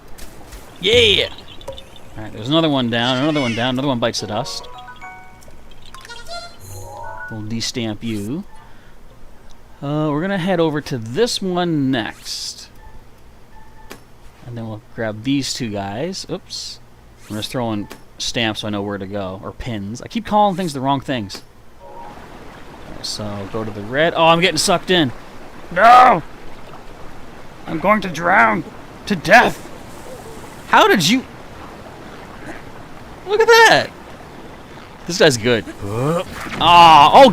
S1: Yeah! Alright, there's another one down, another one bites the dust. We'll destamp you. We're gonna head over to this one next. And then we'll grab these 2 guys. Oops. I'm just throwing stamps so I know where to go. Or pins. I keep calling things the wrong things. Right, so go to the red. Oh, I'm getting sucked in. No! I'm going to drown to death. How did you... Look at that! This guy's good. Oh,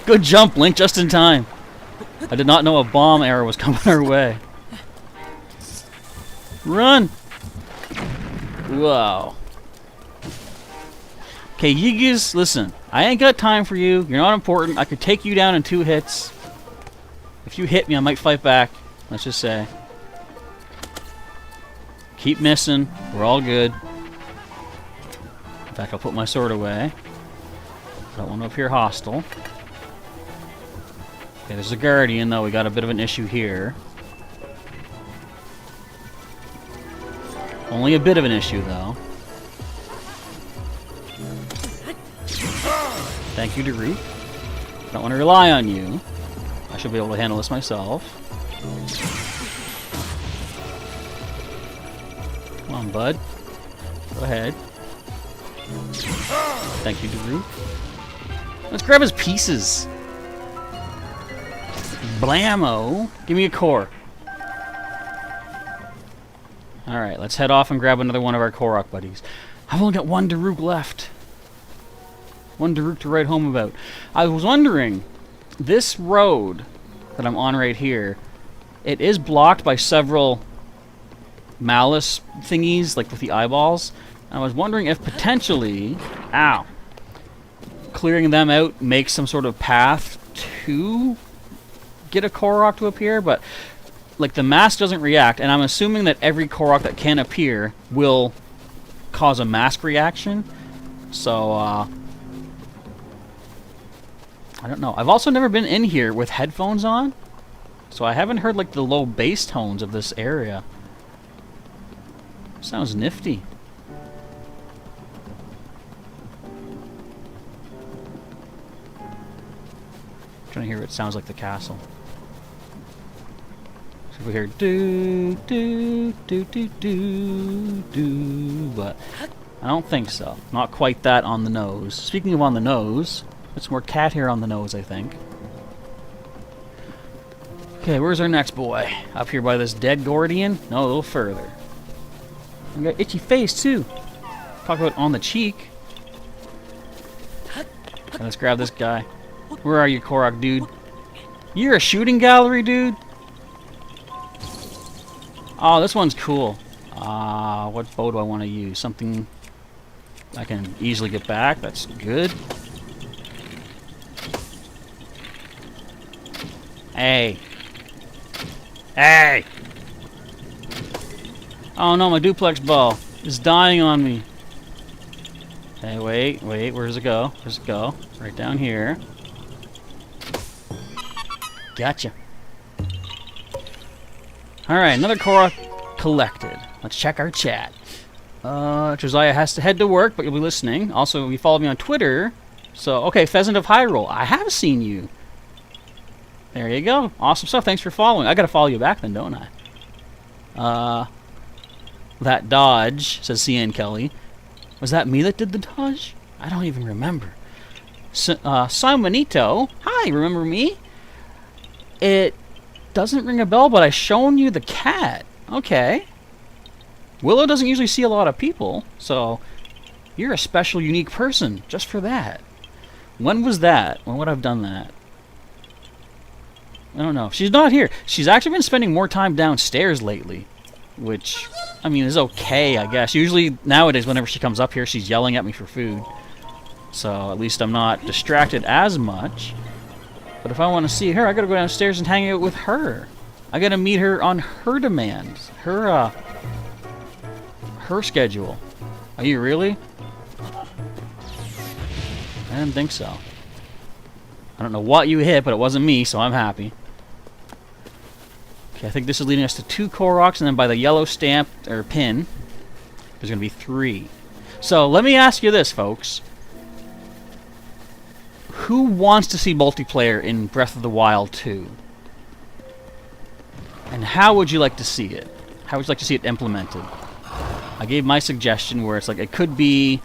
S1: good jump, Link, just in time. I did not know a bomb arrow was coming our way. Run! Whoa. Okay, Yigis, listen. I ain't got time for you. You're not important. I could take you down in 2 hits. If you hit me, I might fight back. Let's just say. Keep missing. We're all good. In fact, I'll put my sword away. Don't want to appear hostile. Okay, there's a Guardian, though. We got a bit of an issue here. Only a bit of an issue, though. Thank you, Daruk. I don't want to rely on you. I should be able to handle this myself. Come on, bud. Go ahead. Thank you, Daruk. Let's grab his pieces. Blammo! Give me a core. Alright, let's head off and grab another one of our Korok buddies. I've only got 1 Daruk left. 1 Daruk to write home about. I was wondering, this road that I'm on right here, it is blocked by several malice thingies, like with the eyeballs. I was wondering if potentially, clearing them out makes some sort of path to get a Korok to appear, but like the mask doesn't react, and I'm assuming that every Korok that can appear will cause a mask reaction. So, I don't know. I've also never been in here with headphones on, so I haven't heard like the low bass tones of this area. Sounds nifty. Trying to hear what it sounds like the castle. So we hear do do do do do do, but I don't think so. Not quite that on the nose. Speaking of on the nose, it's more cat hair on the nose, I think. Okay, where's our next boy? Up here by this dead Gordian? No, a little further. I got itchy face too. Talk about on the cheek. Okay, let's grab this guy. Where are you, Korok, dude? You're a shooting gallery, dude? Oh, this one's cool. What bow do I want to use? Something I can easily get back. That's good. Hey. Hey! Oh no, my duplex bow is dying on me. Hey, wait, where does it go? Where's it go? Right down here. Gotcha. Alright, another Korok collected. Let's check our chat. Josiah has to head to work, but you'll be listening. Also, you followed me on Twitter. So, okay, Pheasant of Hyrule. I have seen you. There you go. Awesome stuff. Thanks for following. I gotta follow you back then, don't I? That dodge, says CN Kelly. Was that me that did the dodge? I don't even remember. Simonito. Hi, remember me? It doesn't ring a bell, but I've shown you the cat. Okay. Willow doesn't usually see a lot of people, so you're a special, unique person just for that. When was that? When would I have done that? I don't know. She's not here. She's actually been spending more time downstairs lately, which, I mean, is okay, I guess. Usually, nowadays, whenever she comes up here, she's yelling at me for food. So, at least I'm not distracted as much. But if I want to see her, I gotta go downstairs and hang out with her. I gotta meet her on her demands. Her schedule. Are you really? I didn't think so. I don't know what you hit, but it wasn't me, so I'm happy. Okay, I think this is leading us to 2 Koroks, and then by the yellow stamp, or pin, there's gonna be 3. So, let me ask you this, folks. Who wants to see multiplayer in Breath of the Wild 2? And how would you like to see it? How would you like to see it implemented? I gave my suggestion where it's like it could be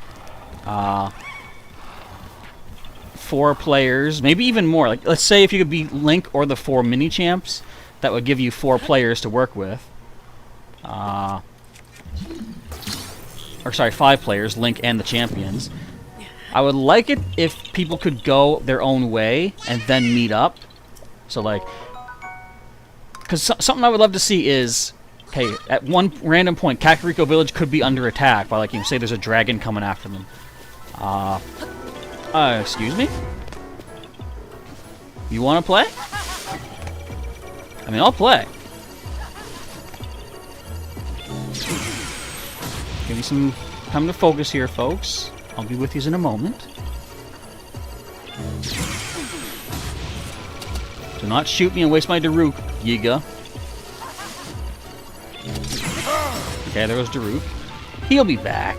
S1: 4 players, maybe even more. Like, let's say if you could be Link or the 4 mini champs, that would give you 4 players to work with. Or sorry, 5 players, Link and the champions. I would like it if people could go their own way and then meet up. So, like, because something I would love to see is, hey, at one random point, Kakariko Village could be under attack by, like, you know, say there's a dragon coming after them. Excuse me? You want to play? I mean, I'll play. Give me some time to focus here, folks. I'll be with you in a moment. Do not shoot me and waste my Daruk, Yiga. Okay, there goes Daruk. He'll be back.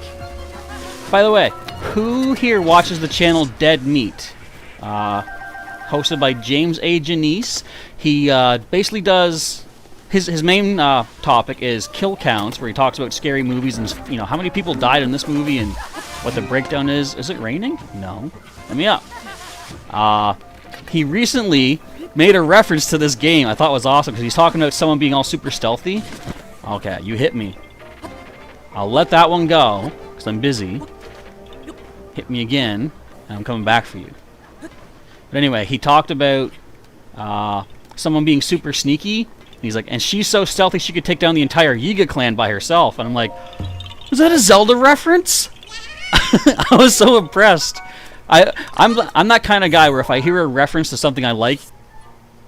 S1: By the way, who here watches the channel Dead Meat? Hosted by James A. Janice. He basically does... His main topic is kill counts, where he talks about scary movies and, you know, how many people died in this movie and what the breakdown is. Is it raining? No. Let me up. He recently made a reference to this game I thought was awesome, because he's talking about someone being all super stealthy. Okay, you hit me. I'll let that one go, because I'm busy. Hit me again, and I'm coming back for you. But anyway, he talked about someone being super sneaky. And he's like, and she's so stealthy she could take down the entire Yiga clan by herself. And I'm like, was that a Zelda reference? I was so impressed. I'm that kind of guy where if I hear a reference to something I like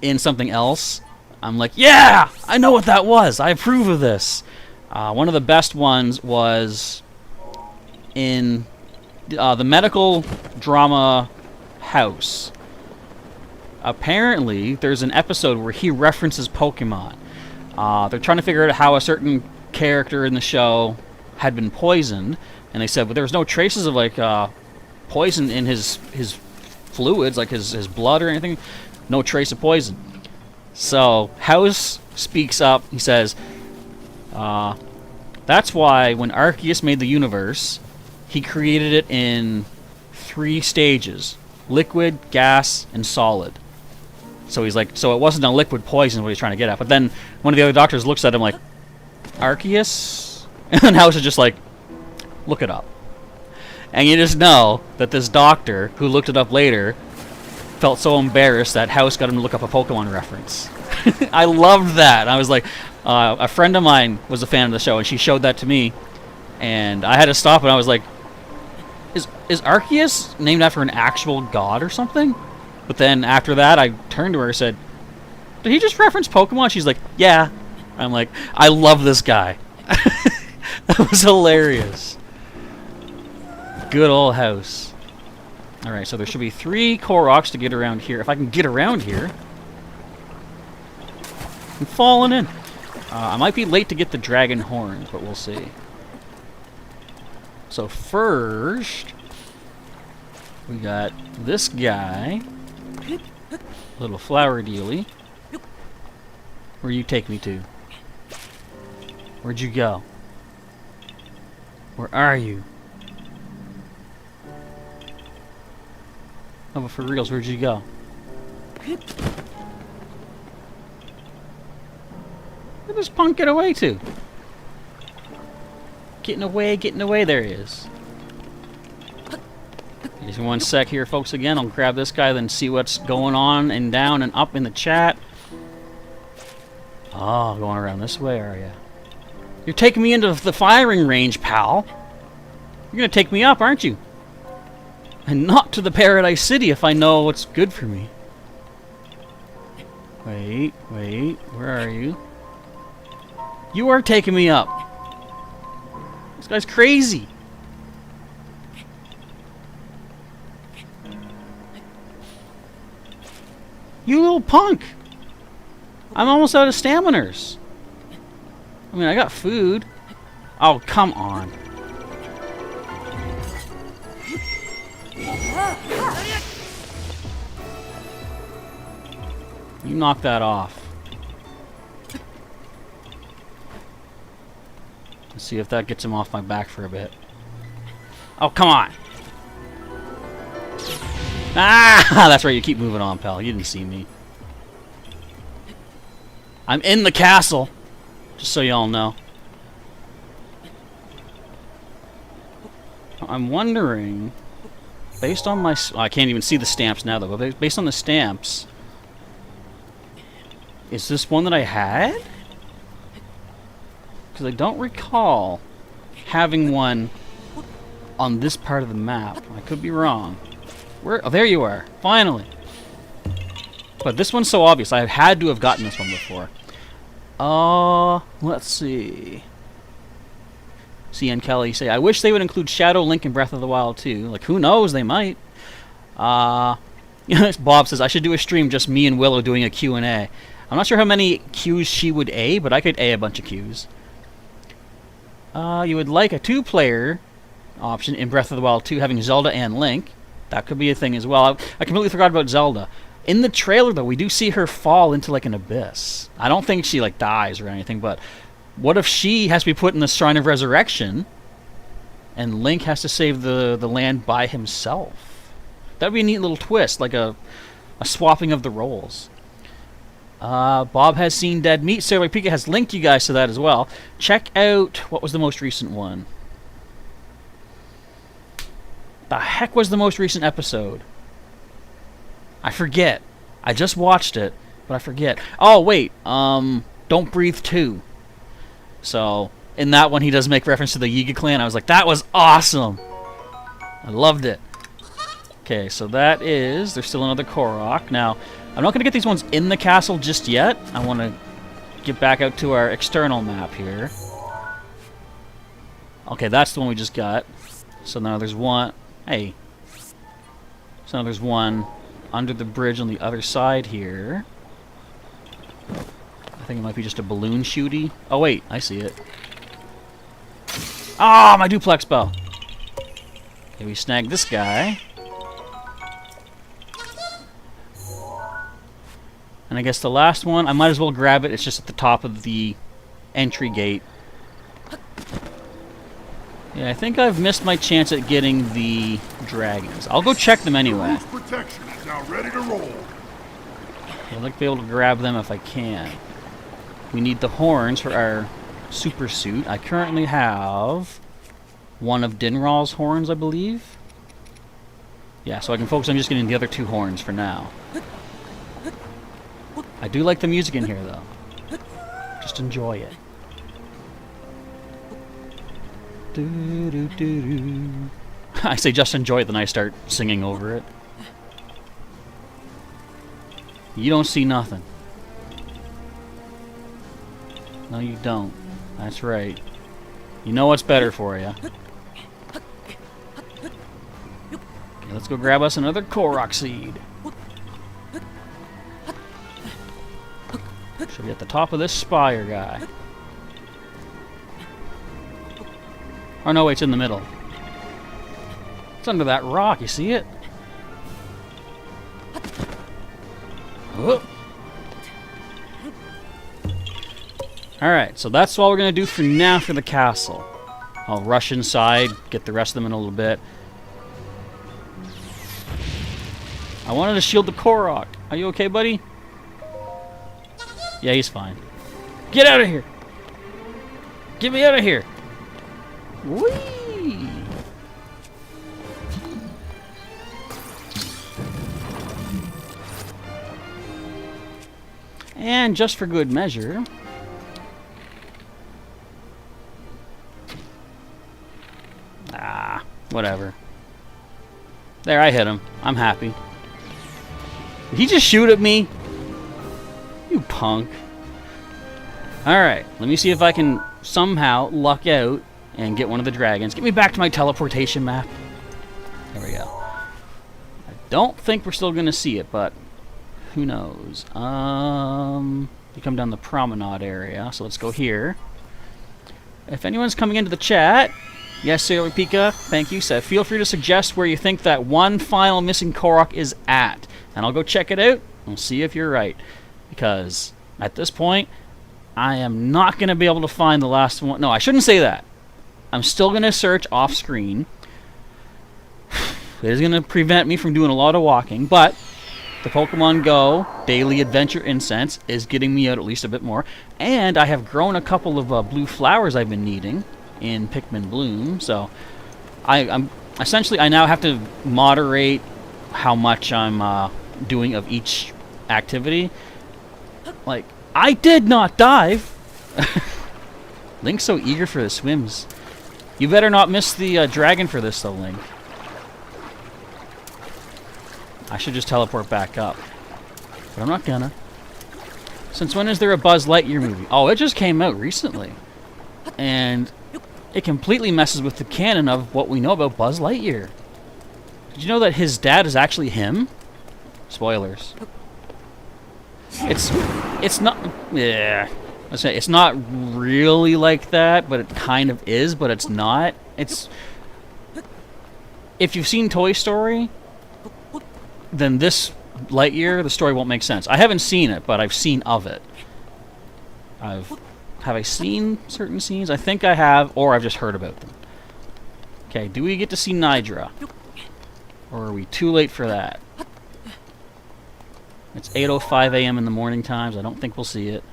S1: in something else, I'm like, yeah, I know what that was. I approve of this. One of the best ones was in the medical drama House. Apparently, there's an episode where he references Pokemon. They're trying to figure out how a certain character in the show had been poisoned, and they said, but there was no traces of like poison in his fluids, like his blood or anything. No trace of poison. So House speaks up. He says, that's why when Arceus made the universe, he created it in 3 stages: liquid, gas, and solid. So he's like, so it wasn't a liquid poison what he's trying to get at. But then one of the other doctors looks at him like, Arceus? And House is just like, look it up. And you just know that this doctor, who looked it up later, felt so embarrassed that House got him to look up a Pokemon reference. I loved that. I was like, a friend of mine was a fan of the show, and she showed that to me. And I had to stop, and I was like, is Arceus named after an actual god or something? But then after that, I turned to her and said, did he just reference Pokemon? She's like, yeah. I'm like, I love this guy. That was hilarious. Good old House. Alright, so there should be 3 Koroks to get around here. If I can get around here. I'm falling in. I might be late to get the dragon horns, but we'll see. So first, we got this guy. Little flower dealy. Where you take me to? Where'd you go? Where are you? Oh, but for reals, where'd you go? Where'd this punk get away to? Getting away, there he is. Just 1 sec here, folks, again. I'll grab this guy, then see what's going on and down and up in the chat. Oh, going around this way, are you? You're taking me into the firing range, pal. You're gonna take me up, aren't you? And not to the Paradise City if I know what's good for me. Wait, where are you? You are taking me up. This guy's crazy. You little punk. I'm almost out of staminers. I mean, I got food. Oh, come on. You knock that off. Let's see if that gets him off my back for a bit. Oh, come on. Ah, that's right. You keep moving on, pal. You didn't see me. I'm in the castle. Just so y'all know. I'm wondering, based on my... Oh, I can't even see the stamps now, though. But based on the stamps, is this one that I had? Because I don't recall having one on this part of the map. I could be wrong. Where? Oh, there you are. Finally. But this one's so obvious. I had to have gotten this one before. Let's see. CN Kelly say, I wish they would include Shadow Link in Breath of the Wild too. Like, who knows? They might. Bob says, I should do a stream just me and Willow doing a Q&A. I'm not sure how many Qs she would A, but I could A a bunch of Qs. You would like a 2-player option in Breath of the Wild 2, having Zelda and Link. That could be a thing as well. I completely forgot about Zelda. In the trailer, though, we do see her fall into, like, an abyss. I don't think she, like, dies or anything, but what if she has to be put in the Shrine of Resurrection and Link has to save the land by himself? That would be a neat little twist, like a swapping of the roles. Bob has seen Dead Meat. Sarah Pika has linked you guys to that as well. Check out, what was the most recent one? The heck was the most recent episode? I forget. I just watched it, but I forget. Oh, wait. Don't Breathe 2. So, in that one, he does make reference to the Yiga clan. I was like, that was awesome. I loved it. Okay, so that is... There's still another Korok. Now, I'm not going to get these ones in the castle just yet. I want to get back out to our external map here. Okay, that's the one we just got. So now there's one... Hey. So now there's one under the bridge on the other side here. I think it might be just a balloon shooty. Oh, wait. I see it. Ah, my duplex bow. Okay, we snagged this guy. And I guess the last one, I might as well grab it. It's just at the top of the entry gate. Yeah, I think I've missed my chance at getting the dragons. I'll go check them anyway.
S2: Protection is now ready to roll.
S1: I'd like to be able to grab them if I can. We need the horns for our super suit. I currently have one of Dinral's horns, I believe. Yeah, so I can focus on just getting the other 2 horns for now. I do like the music in here, though. Just enjoy it. I say just enjoy it, then I start singing over it. You don't see nothing. No, you don't. That's right. You know what's better for you. Okay, let's go grab us another Korok seed. Should be at the top of this spire guy. Oh no, wait, it's in the middle. It's under that rock, you see it? Whoop. Alright, so that's all we're going to do for now for the castle. I'll rush inside, get the rest of them in a little bit. I wanted to shield the Korok. Are you okay, buddy? Yeah, he's fine. Get out of here! Get me out of here! Whee! And just for good measure... whatever. There, I hit him. I'm happy. Did he just shoot at me? You punk. Alright, let me see if I can somehow luck out and get one of the dragons. Get me back to my teleportation map. There we go. I don't think we're still going to see it, but who knows. You come down the promenade area, so let's go here. If anyone's coming into the chat... Yes, Sailor Pika, thank you. So feel free to suggest where you think that one final missing Korok is at. And I'll go check it out. We'll see if you're right. Because at this point, I am not going to be able to find the last one. No, I shouldn't say that. I'm still going to search off screen. It is going to prevent me from doing a lot of walking. But the Pokemon Go Daily Adventure Incense is getting me out at least a bit more. And I have grown a couple of blue flowers I've been needing in Pikmin Bloom, so I'm essentially I now have to moderate how much I'm doing of each activity. Like, I did not dive. Link's so eager for the swims. You better not miss the dragon for this though, Link. I should just teleport back up, but I'm not gonna. Since when is there a Buzz Lightyear movie? Oh, it just came out recently, and it completely messes with the canon of what we know about Buzz Lightyear. Did you know that his dad is actually him? Spoilers. It's not... Yeah. Let's say it's not really like that, but it kind of is, but it's not. It's... If you've seen Toy Story, then this Lightyear, the story won't make sense. I haven't seen it, but I've seen of it. Have I seen certain scenes? I think I have, or I've just heard about them. Okay, do we get to see Nidra? Or are we too late for that? It's 8:05 a.m. in the morning times. I don't think we'll see it.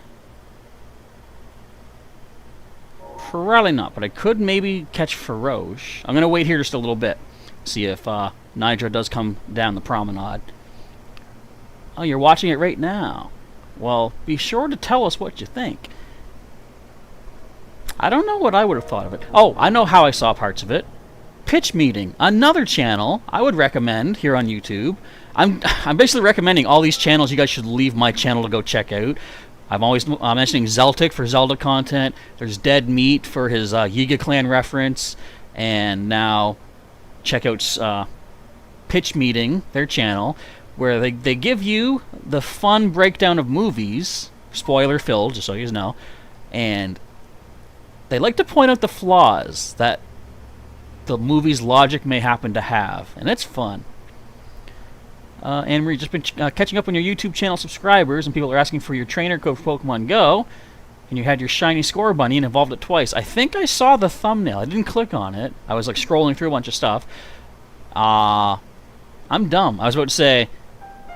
S1: Probably not, but I could maybe catch Feroche. I'm going to wait here just a little bit. See if Nidra does come down the promenade. Oh, you're watching it right now. Well, be sure to tell us what you think. I don't know what I would have thought of it. Oh, I know how I saw parts of it. Pitch Meeting, another channel I would recommend here on YouTube. I'm basically recommending all these channels you guys should leave my channel to go check out. I'm always mentioning Zeltic for Zelda content. There's Dead Meat for his Yiga Clan reference. And now check out Pitch Meeting, their channel, where they give you the fun breakdown of movies, spoiler-filled, just so you know, and they like to point out the flaws that the movie's logic may happen to have, and it's fun. Anne-Marie, just been catching up on your YouTube channel subscribers, and people are asking for your trainer code for Pokemon Go, and you had your shiny score bunny and evolved it twice. I think I saw the thumbnail. I didn't click on it. I was like scrolling through a bunch of stuff. I'm dumb. I was about to say,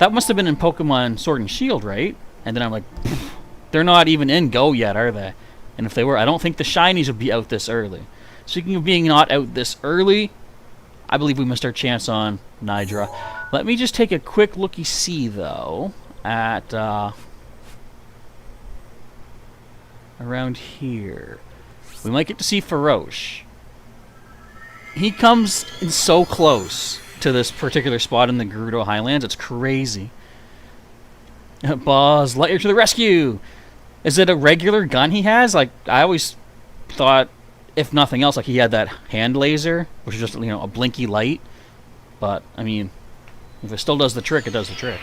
S1: that must have been in Pokemon Sword and Shield, right? And then I'm like, they're not even in Go yet, are they? And if they were, I don't think the shinies would be out this early. Speaking of being not out this early, I believe we missed our chance on Nidra. Let me just take a quick looky-see, though, at around here. We might get to see Feroche. He comes in so close to this particular spot in the Gerudo Highlands. It's crazy. Buzz Lightyear to the rescue! Is it a regular gun he has? Like, I always thought, if nothing else, like he had that hand laser, which is just, you know, a blinky light. But, I mean, if it still does the trick, it does the trick.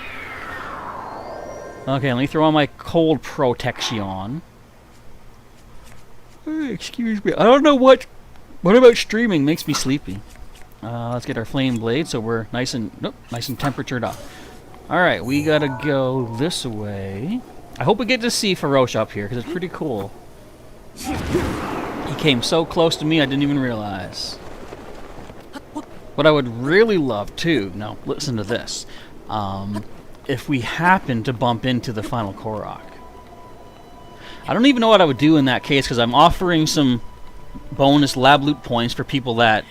S1: Okay, let me throw on my cold protection. Excuse me. I don't know what about streaming makes me sleepy. Let's get our flame blade so we're nice and temperatured up. Alright, we gotta go this way. I hope we get to see Feroche up here, because it's pretty cool. He came so close to me, I didn't even realize. What I would really love, too, now, listen to this. If we happen to bump into the final Korok. I don't even know what I would do in that case, because I'm offering some bonus lab loot points for people that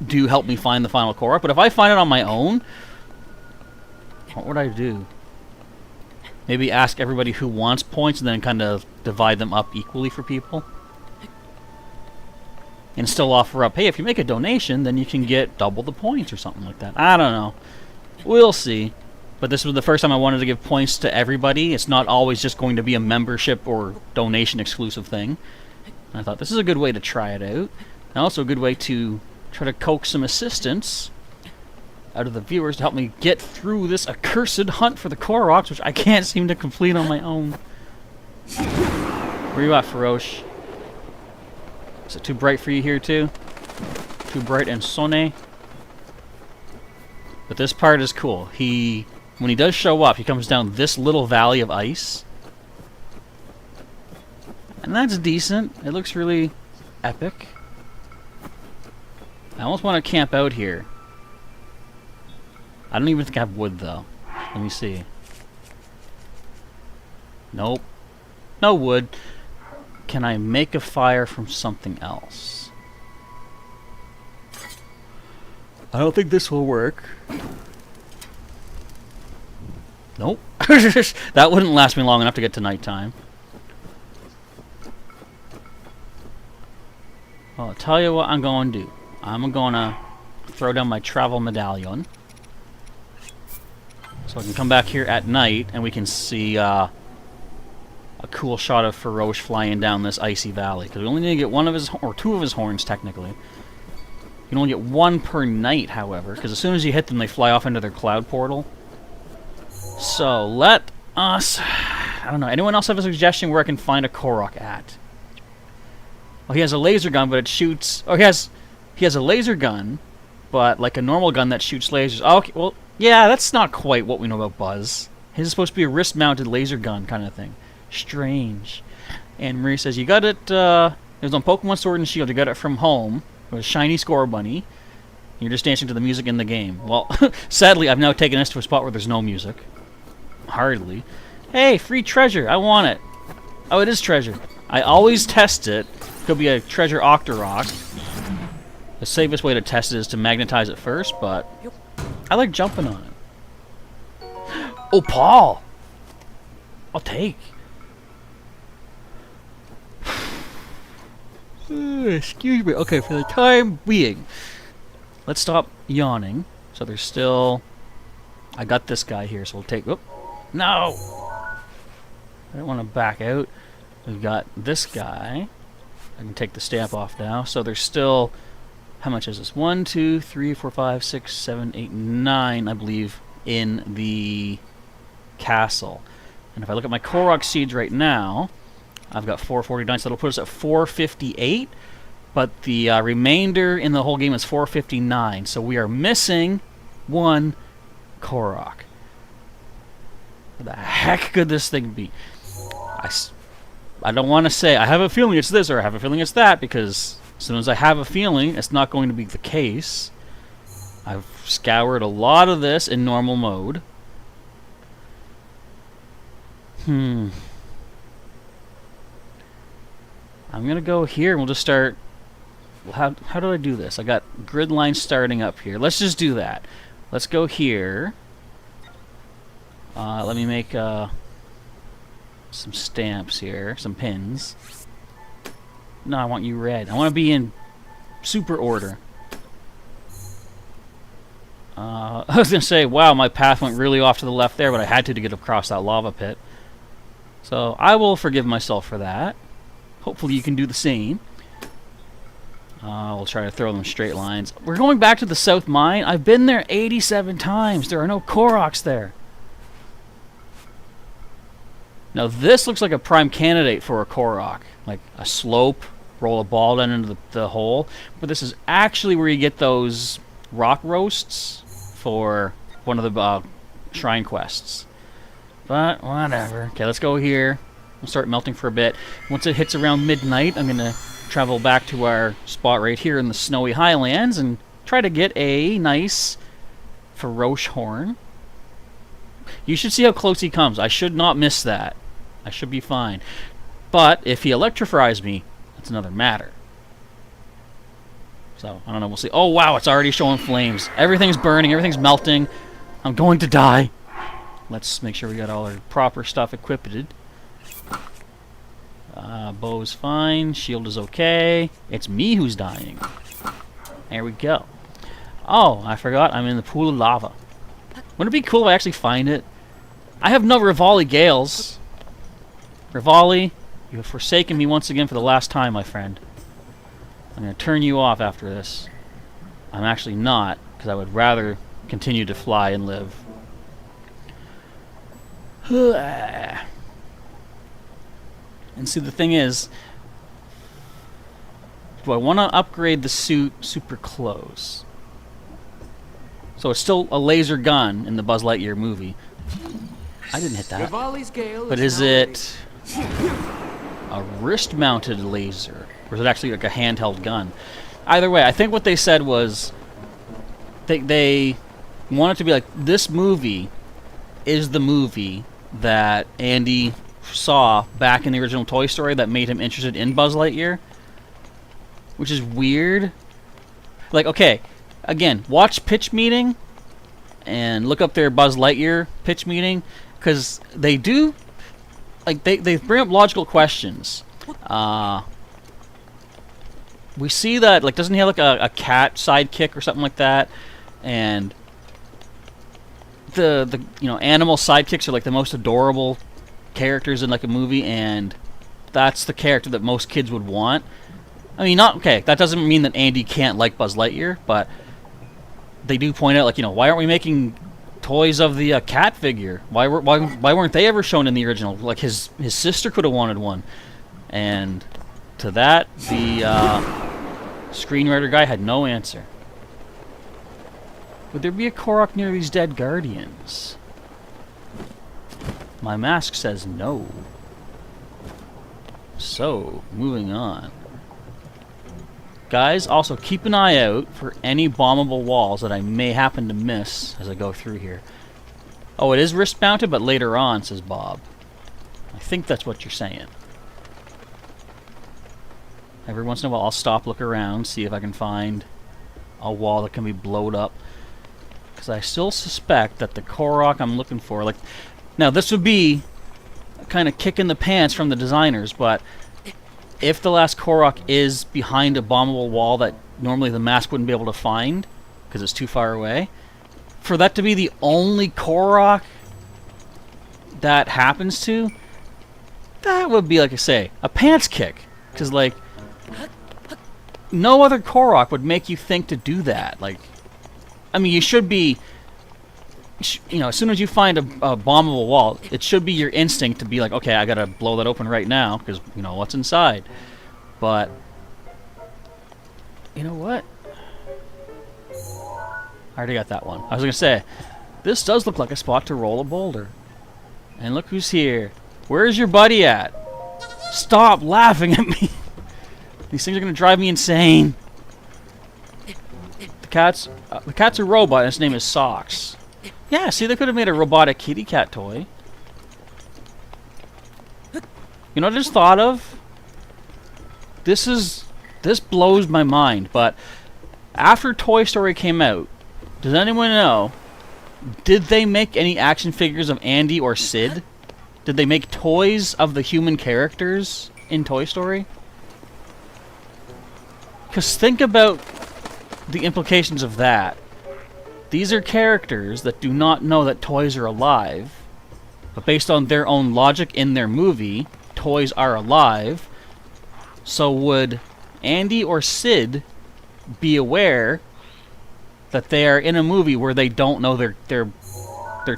S1: do help me find the final Korok. But if I find it on my own, what would I do? Maybe ask everybody who wants points and then kind of divide them up equally for people. And still offer up, hey, if you make a donation, then you can get double the points or something like that. I don't know. We'll see. But this was the first time I wanted to give points to everybody. It's not always just going to be a membership or donation exclusive thing. And I thought this is a good way to try it out. And also a good way to try to coax some assistance out of the viewers to help me get through this accursed hunt for the Koroks, which I can't seem to complete on my own. Where you at, Feroche? Is it too bright for you here, too? Too bright and sunny? But this part is cool. When he does show up, he comes down this little valley of ice. And that's decent. It looks really epic. I almost want to camp out here. I don't even think I have wood, though. Let me see. Nope. No wood. Can I make a fire from something else? I don't think this will work. Nope. That wouldn't last me long enough to get to nighttime. Well, I'll tell you what I'm going to do. I'm going to throw down my travel medallion. So I can come back here at night and we can see a cool shot of Feroche flying down this icy valley. Because we only need to get one of his, or two of his horns technically. You can only get one per night, however, because as soon as you hit them, they fly off into their cloud portal. So let us, I don't know, anyone else have a suggestion where I can find a Korok at? Well, he has a laser gun, but it shoots, oh, he has a laser gun, but like a normal gun that shoots lasers. Oh, okay, well, yeah, that's not quite what we know about Buzz. His is supposed to be a wrist-mounted laser gun kind of thing. Strange. And Marie says, you got it, it was on Pokemon Sword and Shield, you got it from home. It was a shiny score bunny. You're just dancing to the music in the game. Well, sadly, I've now taken us to a spot where there's no music. Hardly. Hey, free treasure, I want it. Oh, it is treasure. I always test it. Could be a treasure Octorok. The safest way to test it is to magnetize it first, but I like jumping on it. Oh, Paul! I'll take. Excuse me. Okay, for the time being, let's stop yawning. So there's still... I got this guy here, so we'll take... Whoop. No! I don't want to back out. We've got this guy. I can take the stamp off now. So there's still... How much is this? 1, 2, 3, 4, 5, 6, 7, 8, 9, I believe, in the castle. And if I look at my Korok seeds right now, I've got 449, so that'll put us at 458. But the remainder in the whole game is 459. So we are missing one Korok. What the heck could this thing be? I don't want to say I have a feeling it's this or I have a feeling it's that, because as soon as I have a feeling, it's not going to be the case. I've scoured a lot of this in normal mode. I'm going to go here and we'll just start... How do I do this? I got grid lines starting up here. Let's just do that. Let's go here. Let me make some stamps here, some pins. No, I want you red. I want to be in super order. I was going to say, wow, my path went really off to the left there, but I had to get across that lava pit. So I will forgive myself for that. Hopefully you can do the same. We'll try to throw them straight lines. We're going back to the South Mine. I've been there 87 times. There are no Koroks there. Now this looks like a prime candidate for a Korok. Like a slope, roll a ball down into the hole. But this is actually where you get those rock roasts for one of the shrine quests. But whatever. Okay, let's go here. We'll start melting for a bit. Once it hits around midnight, I'm going to travel back to our spot right here in the snowy highlands and try to get a nice Feroce horn. You should see how close he comes. I should not miss that. I should be fine. But if he electrifies me, that's another matter. So, I don't know. We'll see. Oh, wow. It's already showing flames. Everything's burning. Everything's melting. I'm going to die. Let's make sure we got all our proper stuff equipped. Bow's fine. Shield is okay. It's me who's dying. There we go. Oh, I forgot. I'm in the pool of lava. Wouldn't it be cool if I actually find it? I have no Rivali Gales. Rivali, you have forsaken me once again for the last time, my friend. I'm going to turn you off after this. I'm actually not, because I would rather continue to fly and live. And see, the thing is, do I want to upgrade the suit super close? So it's still a laser gun in the Buzz Lightyear movie. I didn't hit that. But is it a wrist-mounted laser? Or is it actually like a handheld gun? Either way, I think what they said was they want it to be like, this movie is the movie that Andy saw back in the original Toy Story that made him interested in Buzz Lightyear. Which is weird. Like, okay, again, watch Pitch Meeting and look up their Buzz Lightyear Pitch Meeting, because they do, like, they bring up logical questions. We see that, like, doesn't he have like a cat sidekick or something like that? And the you know, animal sidekicks are like the most adorable characters in like a movie, and that's the character that most kids would want. I mean, not okay. That doesn't mean that Andy can't like Buzz Lightyear, but they do point out, like, you know, why aren't we making toys of the cat figure? Why weren't they ever shown in the original? Like his sister could have wanted one, and to that the screenwriter guy had no answer. Would there be a Korok near these dead guardians? My mask says no. So, moving on. Guys, also keep an eye out for any bombable walls that I may happen to miss as I go through here. Oh, it is wrist-mounted, but later on, says Bob. I think that's what you're saying. Every once in a while, I'll stop, look around, see if I can find a wall that can be blowed up. Because I still suspect that the Korok I'm looking for, like... Now, this would be a kind of kick in the pants from the designers, but if the last Korok is behind a bombable wall that normally the mask wouldn't be able to find, because it's too far away, for that to be the only Korok that happens to, that would be, like I say, a pants kick. Because, like, no other Korok would make you think to do that. Like, I mean, you should be you know, as soon as you find a bombable wall, it should be your instinct to be like, okay, I gotta blow that open right now, because, you know, what's inside. But, you know what? I already got that one. I was gonna say, this does look like a spot to roll a boulder. And look who's here. Where's your buddy at? Stop laughing at me. These things are gonna drive me insane. The cat's a robot, and his name is Socks. Yeah, see, they could have made a robotic kitty cat toy. You know what I just thought of? This blows my mind, but after Toy Story came out, does anyone know, did they make any action figures of Andy or Sid? Did they make toys of the human characters in Toy Story? Because think about the implications of that. These are characters that do not know that toys are alive, but based on their own logic in their movie, toys are alive. So would Andy or Sid be aware that they are in a movie where they don't know their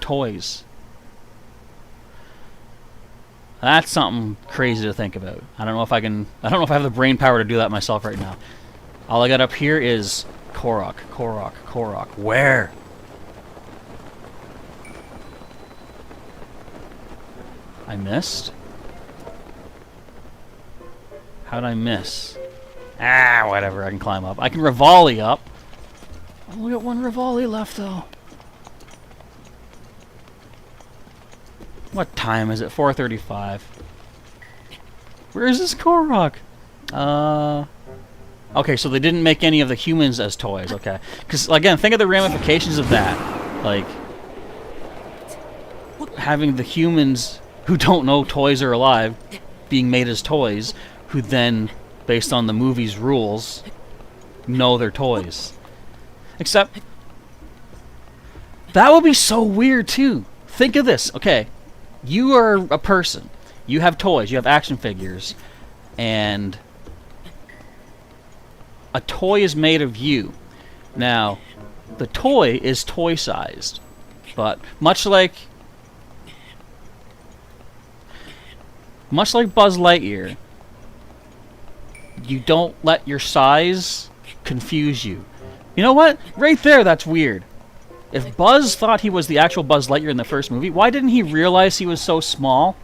S1: toys? That's something crazy to think about. I don't know if I have the brain power to do that myself right now. All I got up here is Korok, Korok, Korok. Where? I missed? How'd I miss? Ah, whatever, I can climb up. I can Rivali up. I only got one Rivali left, though. What time is it? 4:35. Where is this Korok? Okay, so they didn't make any of the humans as toys, okay. Because, again, think of the ramifications of that. Like, having the humans who don't know toys are alive being made as toys, who then, based on the movie's rules, know they're toys. Except, that would be so weird, too. Think of this. Okay, you are a person. You have toys. You have action figures. And a toy is made of you. Now, the toy is toy-sized. But much like Buzz Lightyear, you don't let your size confuse you. You know what? Right there, that's weird. If Buzz thought he was the actual Buzz Lightyear in the first movie, why didn't he realize he was so small?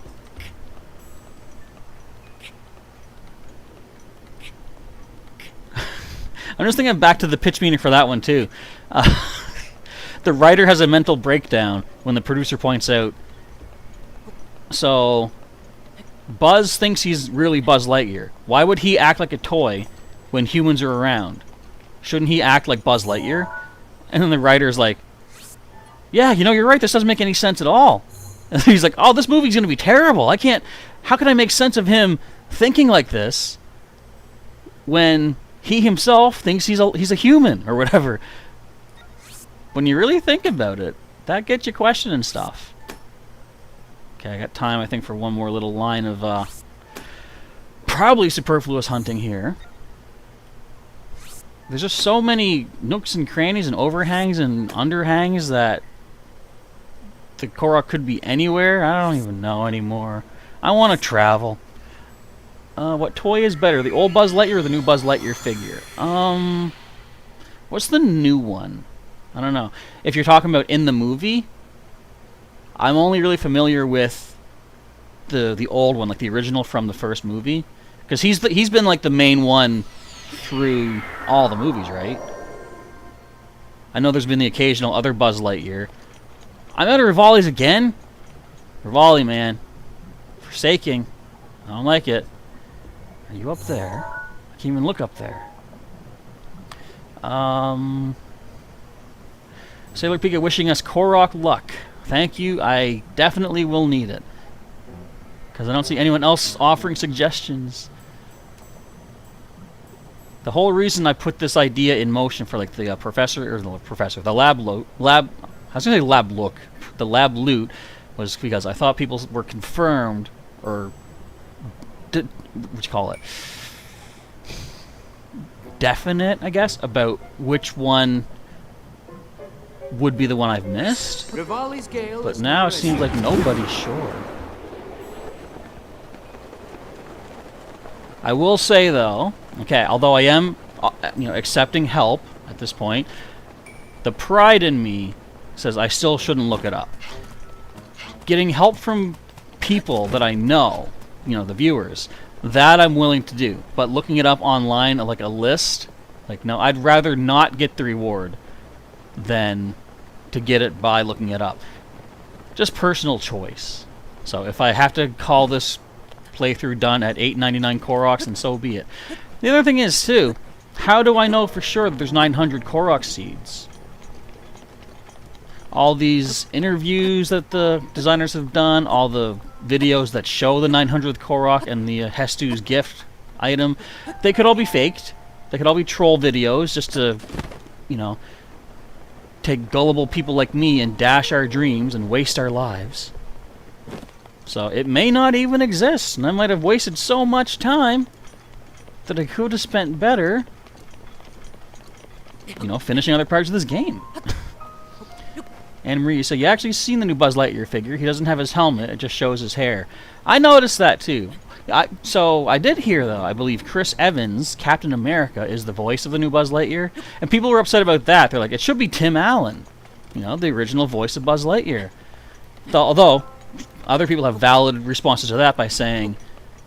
S1: I'm just thinking back to the pitch meeting for that one, too. The writer has a mental breakdown when the producer points out, so Buzz thinks he's really Buzz Lightyear. Why would he act like a toy when humans are around? Shouldn't he act like Buzz Lightyear? And then the writer's like, yeah, you know, you're right, this doesn't make any sense at all. And he's like, oh, this movie's going to be terrible. How can I make sense of him thinking like this when he himself thinks he's a human or whatever? When you really think about it, that gets you questioning stuff. Okay, I got time, I think, for one more little line of probably superfluous hunting here. There's just so many nooks and crannies and overhangs and underhangs that the Korok could be anywhere. I don't even know anymore. I want to travel. What toy is better, the old Buzz Lightyear or the new Buzz Lightyear figure? What's the new one? I don't know. If you're talking about in the movie, I'm only really familiar with the old one, like the original from the first movie, because he's been like the main one through all the movies, right? I know there's been the occasional other Buzz Lightyear. I'm out of Rivali's again. Rivali, man, forsaking. I don't like it. Are you up there? I can't even look up there. Sailor Pika wishing us Korok luck. Thank you. I definitely will need it, because I don't see anyone else offering suggestions. The whole reason I put this idea in motion for like the the lab loot was because I thought people were confirmed, or what you call it, definite, I guess, about which one would be the one I've missed.
S3: Rivali's Gale
S1: But
S3: is
S1: now it
S3: ready.
S1: seems like nobody's sure. I will say though, okay, although I am, accepting help at this point, the pride in me says I still shouldn't look it up. Getting help from people that I know, the viewers, that I'm willing to do. But looking it up online, like a list, like no, I'd rather not get the reward than to get it by looking it up. Just personal choice. So if I have to call this playthrough done at 899 Koroks, then so be it. The other thing is too, how do I know for sure that there's 900 Korok seeds? All these interviews that the designers have done, all the videos that show the 900th Korok and the Hestu's gift item, they could all be faked. They could all be troll videos just to, take gullible people like me and dash our dreams and waste our lives. So it may not even exist, and I might have wasted so much time that I could have spent better, finishing other parts of this game. Anne Marie, so you actually seen the new Buzz Lightyear figure. He doesn't have his helmet, it just shows his hair. I noticed that too. So I did hear, though, I believe Chris Evans, Captain America, is the voice of the new Buzz Lightyear. And people were upset about that. They're like, it should be Tim Allen, the original voice of Buzz Lightyear. Although, other people have valid responses to that by saying,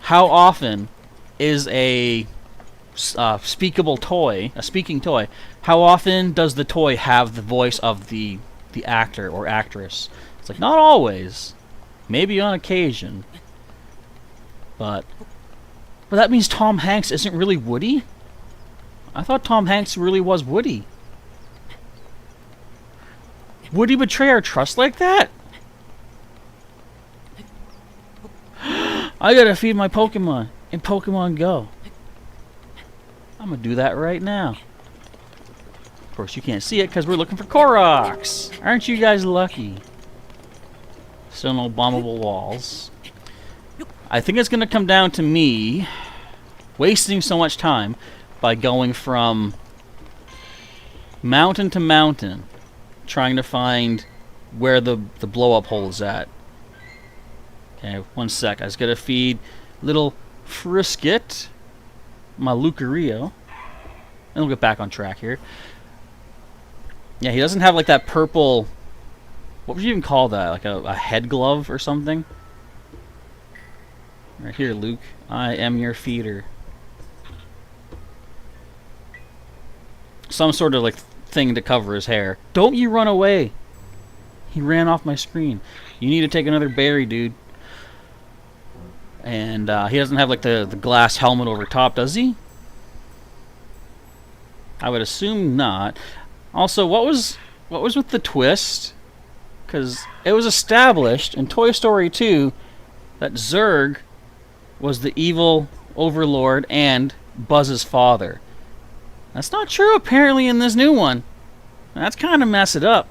S1: how often is a speakable toy, a speaking toy, how often does the toy have the voice of the actor or actress? It's like, not always. Maybe on occasion. But that means Tom Hanks isn't really Woody? I thought Tom Hanks really was Woody. Would he betray our trust like that? I gotta feed my Pokemon in Pokemon Go. I'm gonna do that right now. Of course, you can't see it because we're looking for Koroks. Aren't you guys lucky? Still no bombable walls. I think it's going to come down to me wasting so much time by going from mountain to mountain trying to find where the blow-up hole is at. Okay, one sec. I just got to feed little Frisket, my Lucario, and we'll get back on track here. Yeah, he doesn't have like that purple... What would you even call that? Like a head glove or something? Right here, Luke. I am your feeder. Some sort of like thing to cover his hair. Don't you run away! He ran off my screen. You need to take another berry, dude. And he doesn't have like the glass helmet over top, does he? I would assume not. Also, what was with the twist? Because it was established in Toy Story 2 that Zurg was the evil overlord and Buzz's father. That's not true, apparently, in this new one. That's kind of mess it up.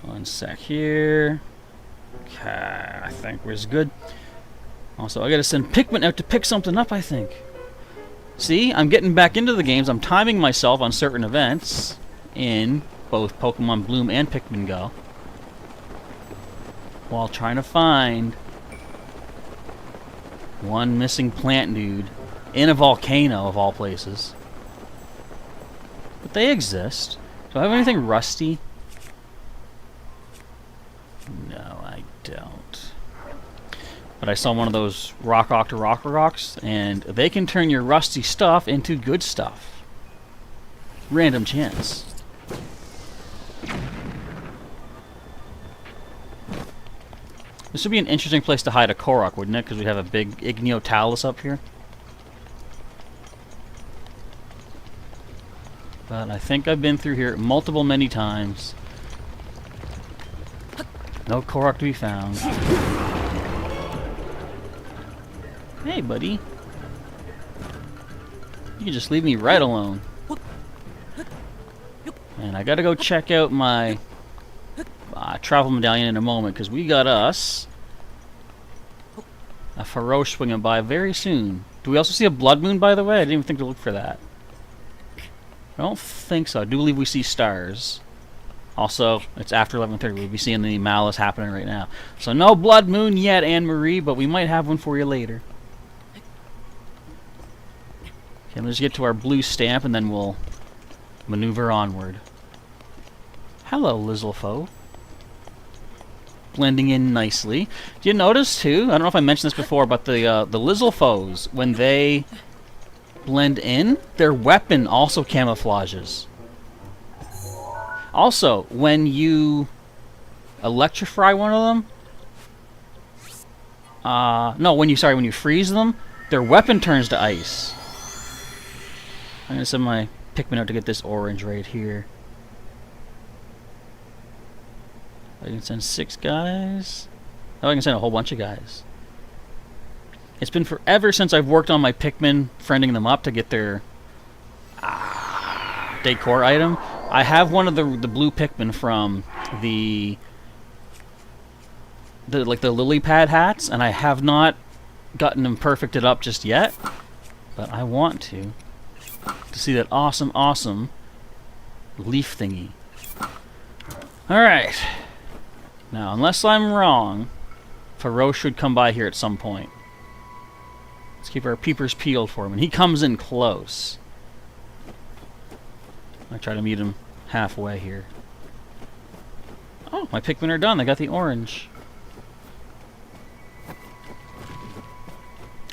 S1: One sec here. Okay, I think we're good. Also, I gotta send Pikmin out to pick something up, I think. See, I'm getting back into the games. I'm timing myself on certain events in both Pokemon Bloom and Pikmin Go, while trying to find one missing plant dude in a volcano, of all places. But they exist. Do I have anything rusty? No, I don't. But I saw one of those Rock Octorocks, and they can turn your rusty stuff into good stuff. Random chance. This would be an interesting place to hide a Korok, wouldn't it? Because we have a big Igneo up here. But I think I've been through here many times. No Korok to be found. Hey, buddy. You can just leave me right alone. And I gotta go check out my travel medallion in a moment, because we got us a Faroche swinging by very soon. Do we also see a Blood Moon, by the way? I didn't even think to look for that. I don't think so. I do believe we see stars. Also, it's after 11:30. We'll be seeing the malice happening right now. So no blood moon yet, Anne-Marie, but we might have one for you later. Okay, let's get to our blue stamp, and then we'll maneuver onward. Hello, Lizzlefo. Blending in nicely. Do you notice, too? I don't know if I mentioned this before, but the Lizzlefos, when they blend in, their weapon also camouflages. Also, when you electrify one of them, when you freeze them, their weapon turns to ice. I'm gonna send my Pikmin out to get this orange right here. I can send 6 guys. Oh, I can send a whole bunch of guys. It's been forever since I've worked on my Pikmin, friending them up to get their decor item. I have one of the blue Pikmin from the lily pad hats, and I have not gotten them perfected up just yet, but I want to see that awesome leaf thingy. Alright. Now, unless I'm wrong, Faroche should come by here at some point. Let's keep our peepers peeled for him, and he comes in close. I try to meet him halfway here. Oh, my Pikmin are done. They got the orange.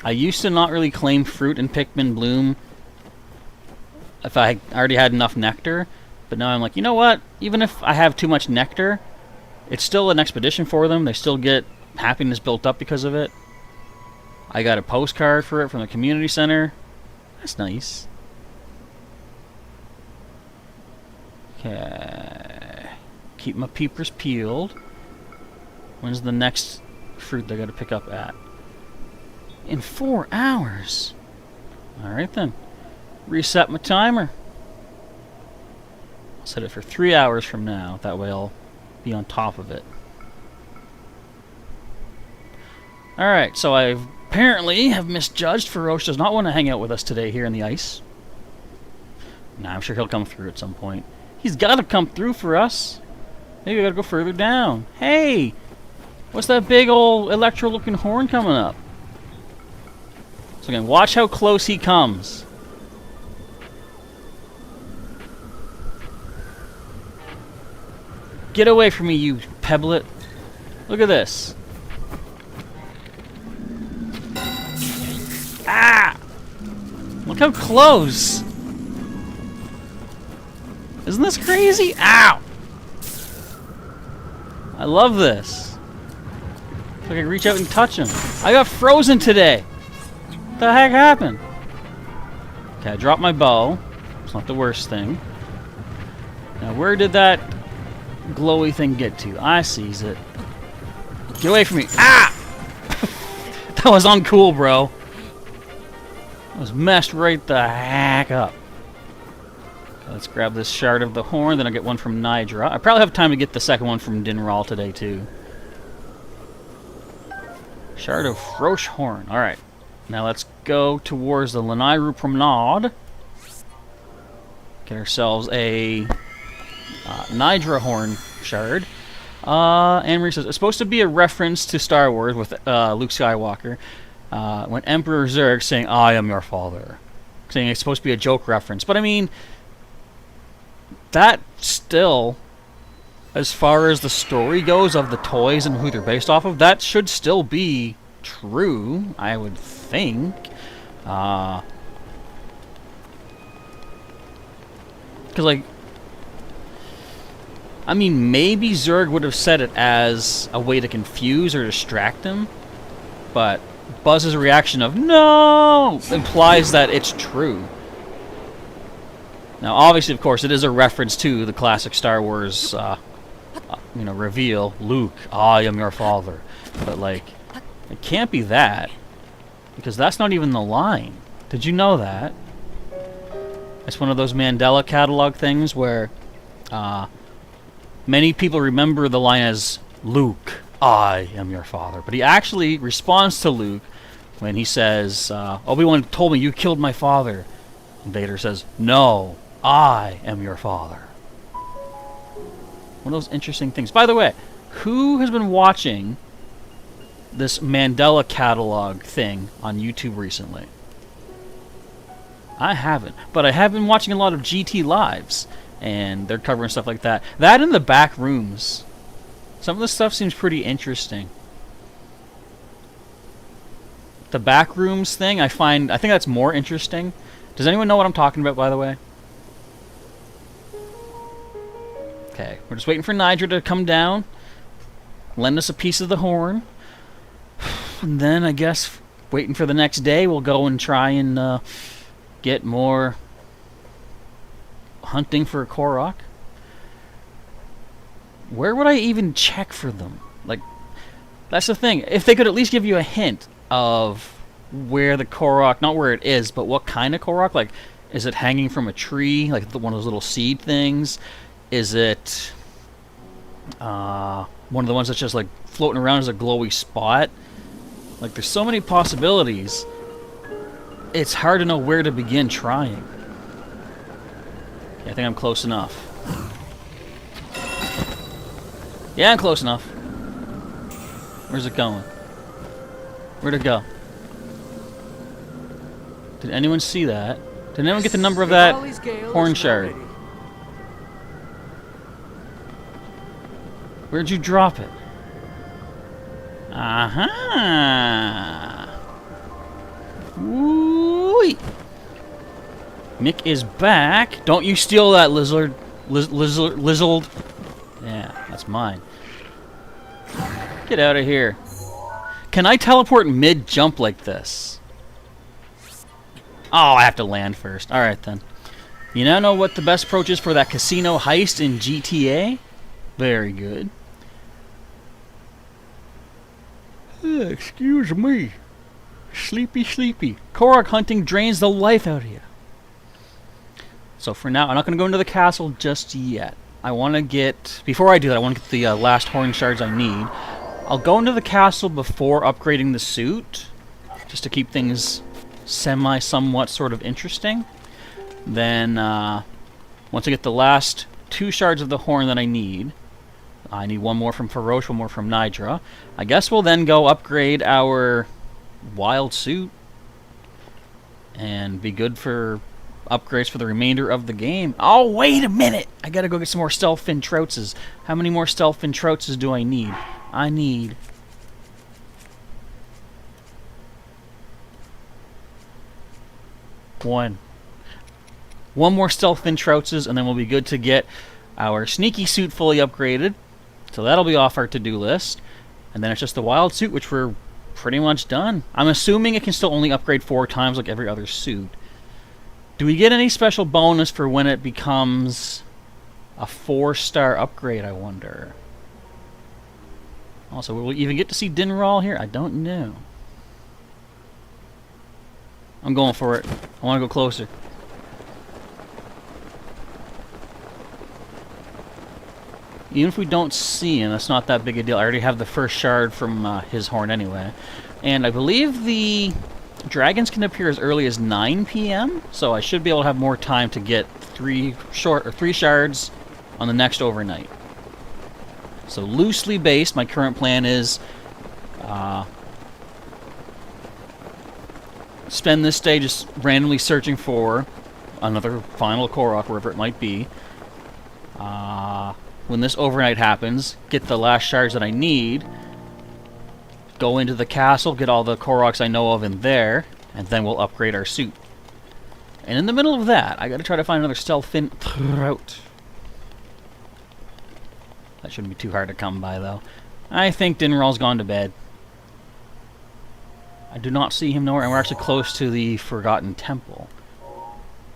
S1: I used to not really claim fruit in Pikmin Bloom if I already had enough nectar, but now I'm like, you know what? Even if I have too much nectar, it's still an expedition for them. They still get happiness built up because of it. I got a postcard for it from the community center. That's nice. Okay. Keep my peepers peeled. When's the next fruit they got to pick up at? In 4 hours. Alright then. Reset my timer. I'll set it for 3 hours from now. That way I'll be on top of it. Alright, so I apparently have misjudged. Faroche does not want to hang out with us today here in the ice. Nah, I'm sure he'll come through at some point. He's got to come through for us. Maybe we got to go further down. Hey! What's that big old electro-looking horn coming up? So again, watch how close he comes. Get away from me, you pebblet. Look at this. Ah! Look how close. Isn't this crazy? Ow! I love this. If I can reach out and touch him. I got frozen today. What the heck happened? Okay, I dropped my bow. It's not the worst thing. Now, where did that glowy thing get to? I sees it. Get away from me. Ah! That was uncool, bro. I was messed right the heck up. Let's grab this shard of the horn, then I'll get one from Nidra. I probably have time to get the second one from Dinral today, too. Shard of Frosh horn. Alright. Now let's go towards the Lanayru Promenade. Get ourselves a Nidra horn shard. Anne-Marie says, it's supposed to be a reference to Star Wars with Luke Skywalker. When Emperor Zurg saying, I am your father. Saying it's supposed to be a joke reference. But I mean, that still, as far as the story goes of the toys and who they're based off of, that should still be true, I would think. Because, like, I mean, maybe Zurg would have said it as a way to confuse or distract him, but Buzz's reaction of, no, implies that it's true. Now, obviously, of course, it is a reference to the classic Star Wars, reveal. Luke, I am your father. But, like, it can't be that, because that's not even the line. Did you know that? It's one of those Mandela catalog things where many people remember the line as, Luke, I am your father. But he actually responds to Luke when he says, Obi-Wan told me you killed my father. And Vader says, no, I am your father. One of those interesting things. By the way, who has been watching this Mandela catalog thing on YouTube recently? I haven't, but I have been watching a lot of GT Lives, and they're covering stuff like that. That in the back rooms. Some of the stuff seems pretty interesting. The back rooms thing, I think that's more interesting. Does anyone know what I'm talking about, by the way? Okay, we're just waiting for Nigel to come down, lend us a piece of the horn, and then I guess waiting for the next day, we'll go and try and get more hunting for a Korok. Where would I even check for them? Like, that's the thing. If they could at least give you a hint of where the Korok, not where it is, but what kind of Korok. Like, is it hanging from a tree, like one of those little seed things? Is it one of the ones that's just like floating around as a glowy spot? Like, there's so many possibilities. It's hard to know where to begin trying. Okay, I think I'm close enough. Yeah, I'm close enough. Where's it going? Where'd it go? Did anyone see that? Did anyone get the number of that horn shard? Where'd you drop it? Aha! Woo-wee! Mick is back. Don't you steal that lizard. Lizard. Yeah, that's mine. Get out of here. Can I teleport mid-jump like this? Oh, I have to land first. Alright then. You now know what the best approach is for that casino heist in GTA? Very good. Excuse me. Sleepy. Korok hunting drains the life out of you. So for now, I'm not going to go into the castle just yet. I want to get... Before I do that, I want to get the last horn shards I need. I'll go into the castle before upgrading the suit, just to keep things somewhat sort of interesting. Then, once I get the last 2 shards of the horn that I need one more from Farosh, one more from Nidra. I guess we'll then go upgrade our wild suit and be good for upgrades for the remainder of the game. Oh, wait a minute! I gotta go get some more stealth fin troutses. How many more stealth fin troutses do I need? I need... One more stealth fin troutses, and then we'll be good to get our sneaky suit fully upgraded. So that'll be off our to-do list. And then it's just the wild suit, which we're pretty much done. I'm assuming it can still only upgrade 4 times like every other suit. Do we get any special bonus for when it becomes a 4-star upgrade, I wonder? Also, will we even get to see Dinral here? I don't know. I'm going for it. I want to go closer. Even if we don't see him, that's not that big a deal. I already have the first shard from his horn anyway. And I believe the dragons can appear as early as 9 p.m. So I should be able to have more time to get 3 shards on the next overnight. So loosely based, my current plan is spend this day just randomly searching for another final Korok, wherever it might be. When this overnight happens, get the last shards that I need, go into the castle, get all the Koroks I know of in there, and then we'll upgrade our suit. And in the middle of that, I gotta try to find another stealth fin trout. That shouldn't be too hard to come by, though. I think Dinral's gone to bed. I do not see him nowhere, and we're actually close to the Forgotten Temple.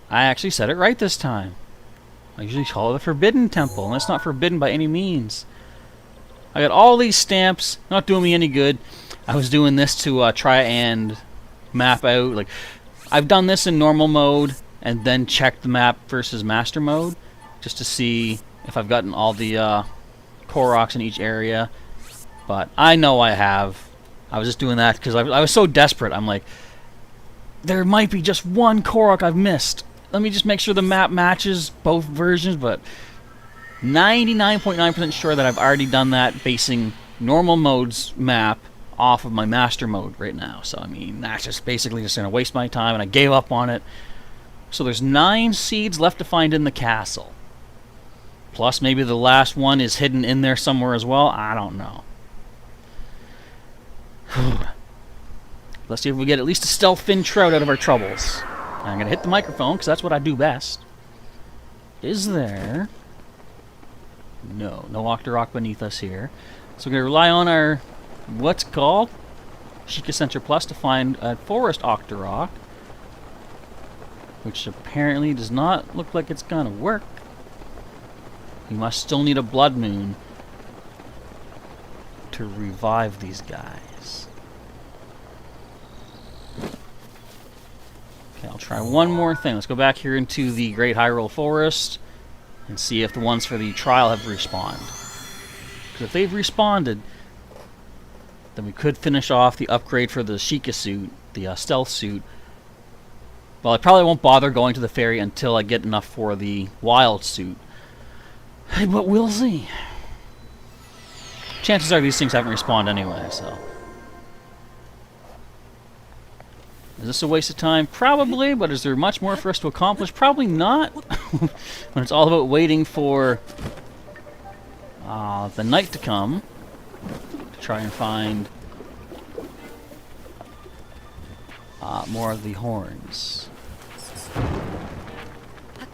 S1: I actually said it right this time. I usually call it the Forbidden Temple, and it's not forbidden by any means. I got all these stamps, not doing me any good. I was doing this to try and map out, like, I've done this in normal mode, and then checked the map versus master mode, just to see if I've gotten all the Koroks in each area. But I know I have. I was just doing that because I was so desperate. I'm like, there might be just one Korok I've missed. Let me just make sure the map matches both versions, but 99.9% sure that I've already done that basing normal mode's map off of my master mode right now. So, I mean, that's just basically just going to waste my time, and I gave up on it. So there's 9 seeds left to find in the castle. Plus, maybe the last one is hidden in there somewhere as well. I don't know. Let's see if we get at least a stealth fin trout out of our troubles. I'm going to hit the microphone, because that's what I do best. Is there... No Octorok beneath us here. So we're going to rely on our, what's called? Sheikah Center Plus to find a Forest Octorok. Which apparently does not look like it's going to work. We must still need a Blood Moon to revive these guys. Okay, I'll try one more thing. Let's go back here into the Great Hyrule Forest and see if the ones for the trial have respawned. Because if they've responded, then we could finish off the upgrade for the Sheikah suit, the stealth suit. Well, I probably won't bother going to the ferry until I get enough for the wild suit. But we'll see. Chances are these things haven't respawned anyway, so... Is this a waste of time? Probably, but is there much more for us to accomplish? Probably not. When it's all about waiting for the night to come to try and find more of the horns.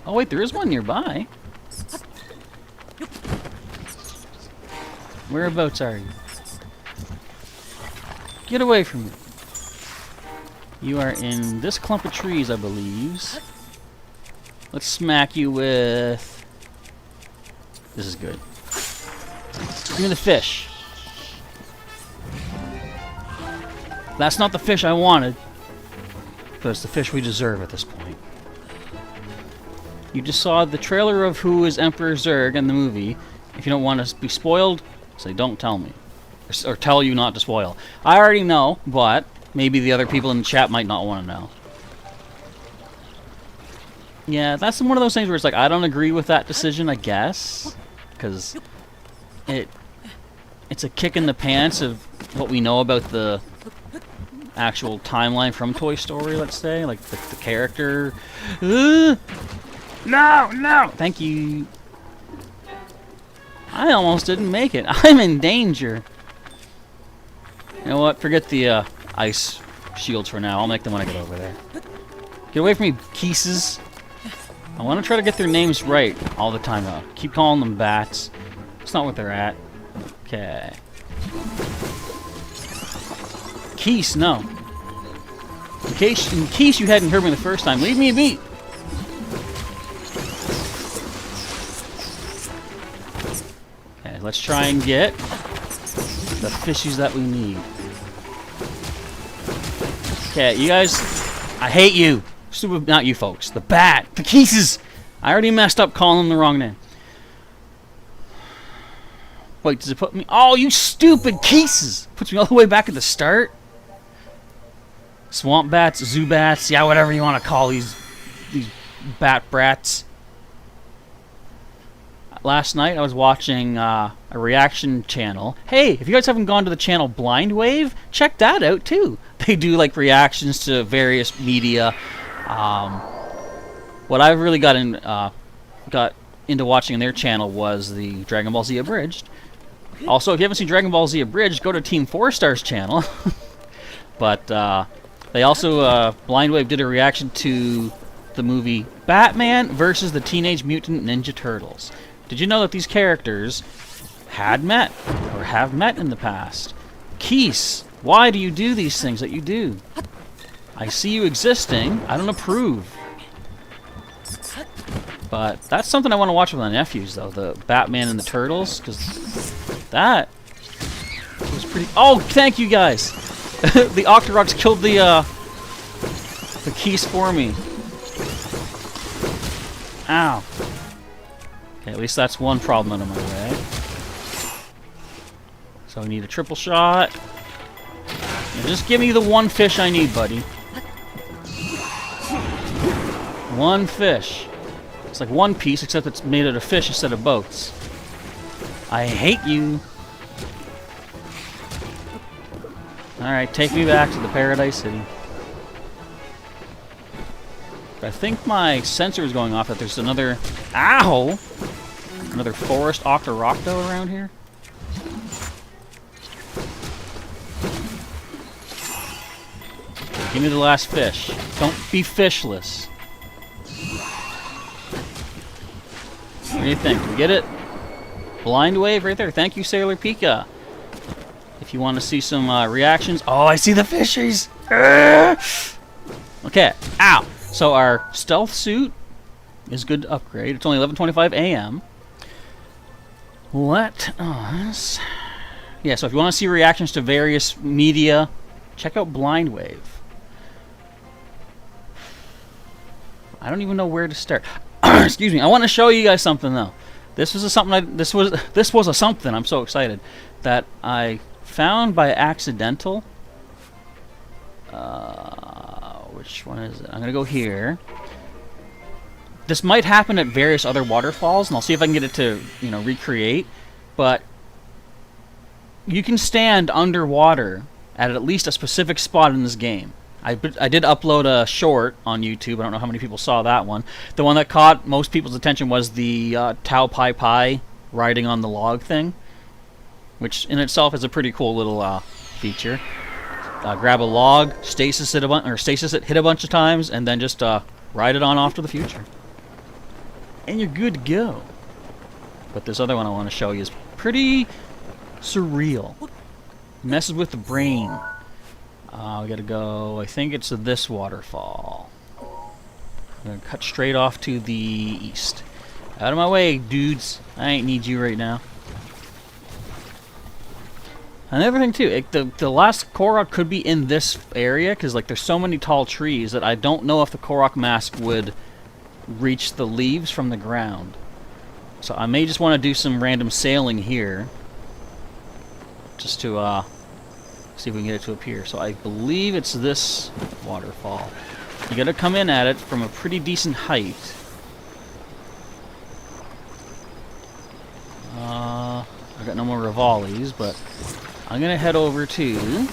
S1: Oh wait, there is one nearby. Whereabouts are you? Get away from me. You are in this clump of trees, I believe. Let's smack you with... This is good. Give me the fish. That's not the fish I wanted, but it's the fish we deserve at this point. You just saw the trailer of who is Emperor Zurg in the movie. If you don't want to be spoiled, say don't tell me. Or tell you not to spoil. I already know, but maybe the other people in the chat might not want to know. Yeah, that's one of those things where it's like, I don't agree with that decision, I guess. Because it's a kick in the pants of what we know about the actual timeline from Toy Story, let's say. Like, the character... No! Thank you. I almost didn't make it. I'm in danger. You know what? Forget the ice shields for now. I'll make them when I get over there. Get away from me, Keeses. I want to try to get their names right all the time, though. Keep calling them bats. It's not what they're at. Okay. Keese, no. In case you hadn't heard me the first time, leave me a beat. Okay, let's try and get the fishies that we need. Okay, you guys, I hate you. Stupid, not you folks. The bat, the Keeses. I already messed up calling them the wrong name. Wait, does it put me? Oh, you stupid Keeses! Puts me all the way back at the start. Swamp bats, Zubats, yeah, whatever you want to call these bat brats. Last night I was watching a reaction channel. Hey, if you guys haven't gone to the channel Blind Wave, check that out too. They do like reactions to various media. What I've really got into watching on their channel was the Dragon Ball Z Abridged. Also, if you haven't seen Dragon Ball Z Abridged, go to Team 4 Star's channel. But they also, Blind Wave did a reaction to the movie Batman versus the Teenage Mutant Ninja Turtles. Did you know that these characters had met, or have met in the past? Keese, why do you do these things that you do? I see you existing. I don't approve. But that's something I want to watch with my nephews, though. The Batman and the Turtles, because that was pretty... Oh, thank you, guys! The Octoroks killed the Keese for me. Ow. Okay, at least that's one problem out of my way. So we need a triple shot. Now just give me the one fish I need, buddy. One fish. It's like One Piece, except it's made out of fish instead of boats. I hate you. Alright, take me back to the Paradise City. I think my sensor is going off that there's another... Ow! Another forest octorocto around here. Give me the last fish. Don't be fishless. What do you think? Did we get it? Blind wave right there. Thank you, Sailor Pika. If you want to see some reactions... Oh, I see the fishies! Okay. Ow! So our stealth suit is good to upgrade. It's only 11:25 a.m. Let us... Yeah, so if you want to see reactions to various media, check out Blind Wave. I don't even know where to start. Excuse me. I want to show you guys something though. This was a something. This was a something. I'm so excited that I found by accidental. Which one is it? I'm gonna go here. This might happen at various other waterfalls, and I'll see if I can get it to, you know, recreate. But you can stand underwater at least a specific spot in this game. I did upload a short on YouTube. I don't know how many people saw that one. The one that caught most people's attention was the Tau Pai Pai riding on the log thing, which in itself is a pretty cool little feature. Grab a log, stasis it hit a bunch of times, and then just ride it on off to the future. And you're good to go. But this other one I want to show you is pretty surreal. Messes with the brain. We gotta go, I think it's this waterfall. I'm gonna cut straight off to the east. Out of my way, dudes. I ain't need you right now. Another thing too, the last Korok could be in this area, because like there's so many tall trees that I don't know if the Korok mask would reach the leaves from the ground. So I may just want to do some random sailing here, just to see if we can get it to appear. So I believe it's this waterfall. You gotta come in at it from a pretty decent height. I got no more Rivalis, but I'm gonna head over to...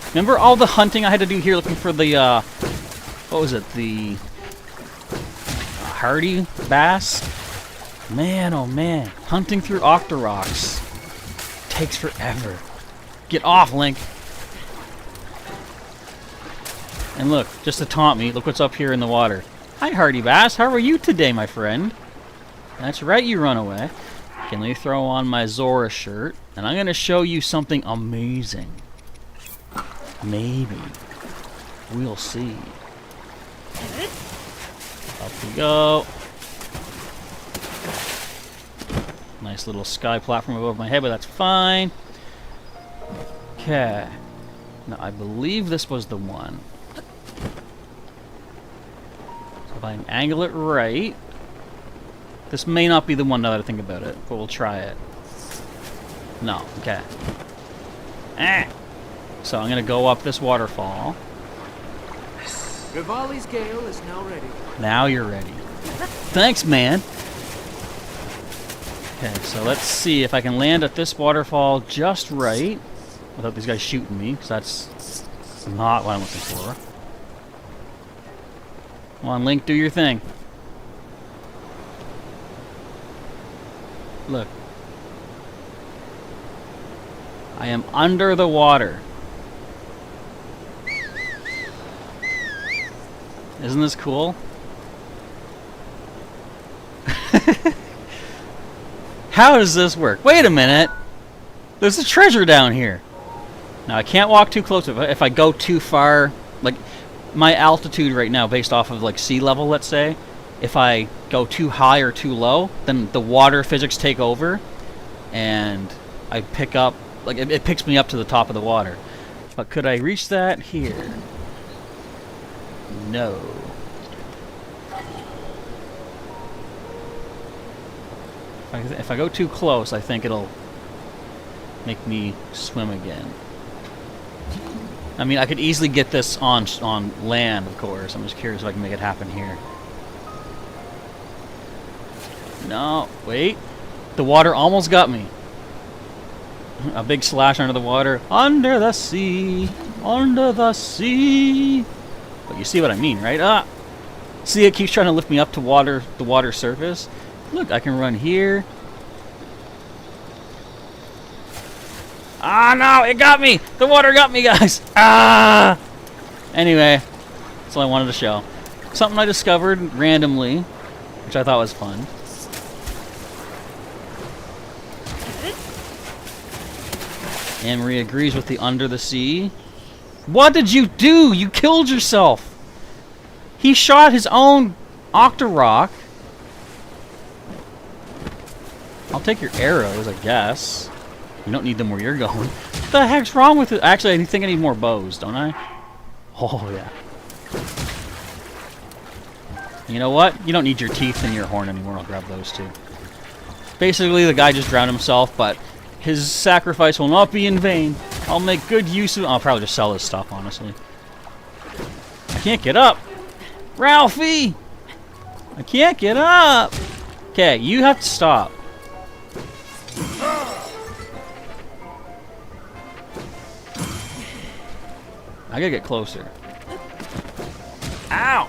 S1: Remember all the hunting I had to do here looking for the, what was it? The hardy bass? Man, oh man. Hunting through Octoroks takes forever. Get off, Link. And look, just to taunt me, look what's up here in the water. Hi, hardy bass. How are you today, my friend? That's right, you run away. Okay, let me throw on my Zora shirt, and I'm going to show you something amazing. Maybe. We'll see. Up we go. Nice little sky platform above my head, but that's fine. Okay. Now, I believe this was the one. So if I can angle it right... This may not be the one now that I think about it, but we'll try it. No, okay. So I'm gonna go up this waterfall.
S3: Rivali's gale is now ready.
S1: Now you're ready. Thanks, man. Okay, so let's see if I can land at this waterfall just right, without these guys shooting me, because that's not what I'm looking for. Come on, Link, do your thing. Look. I am under the water. Isn't this cool? How does this work? Wait a minute. There's a treasure down here. Now, I can't walk too close. If I go too far, like my altitude right now, based off of like sea level, let's say, if I go too high or too low, then the water physics take over, and I pick up, like it picks me up to the top of the water. But could I reach that here? No. If I go too close, I think it'll make me swim again. I mean, I could easily get this on land, of course. I'm just curious if I can make it happen here. No, wait. The water almost got me. A big slash under the water. Under the sea. Under the sea. But you see what I mean, right? Ah! See, it keeps trying to lift me up to the water surface. Look, I can run here. Ah, no, it got me! The water got me, guys! Ah! Anyway, that's all I wanted to show. Something I discovered randomly, which I thought was fun. Anne-Marie agrees with the under the sea. What did you do? You killed yourself! He shot his own Octorok. I'll take your arrows, I guess. You don't need them where you're going. What the heck's wrong with it? Actually, I think I need more bows, don't I? Oh, yeah. You know what? You don't need your teeth and your horn anymore. I'll grab those too. Basically, the guy just drowned himself, but his sacrifice will not be in vain. I'll make good use of it. I'll probably just sell his stuff, honestly. I can't get up. Ralphie! I can't get up! Okay, you have to stop. I gotta get closer. Ow!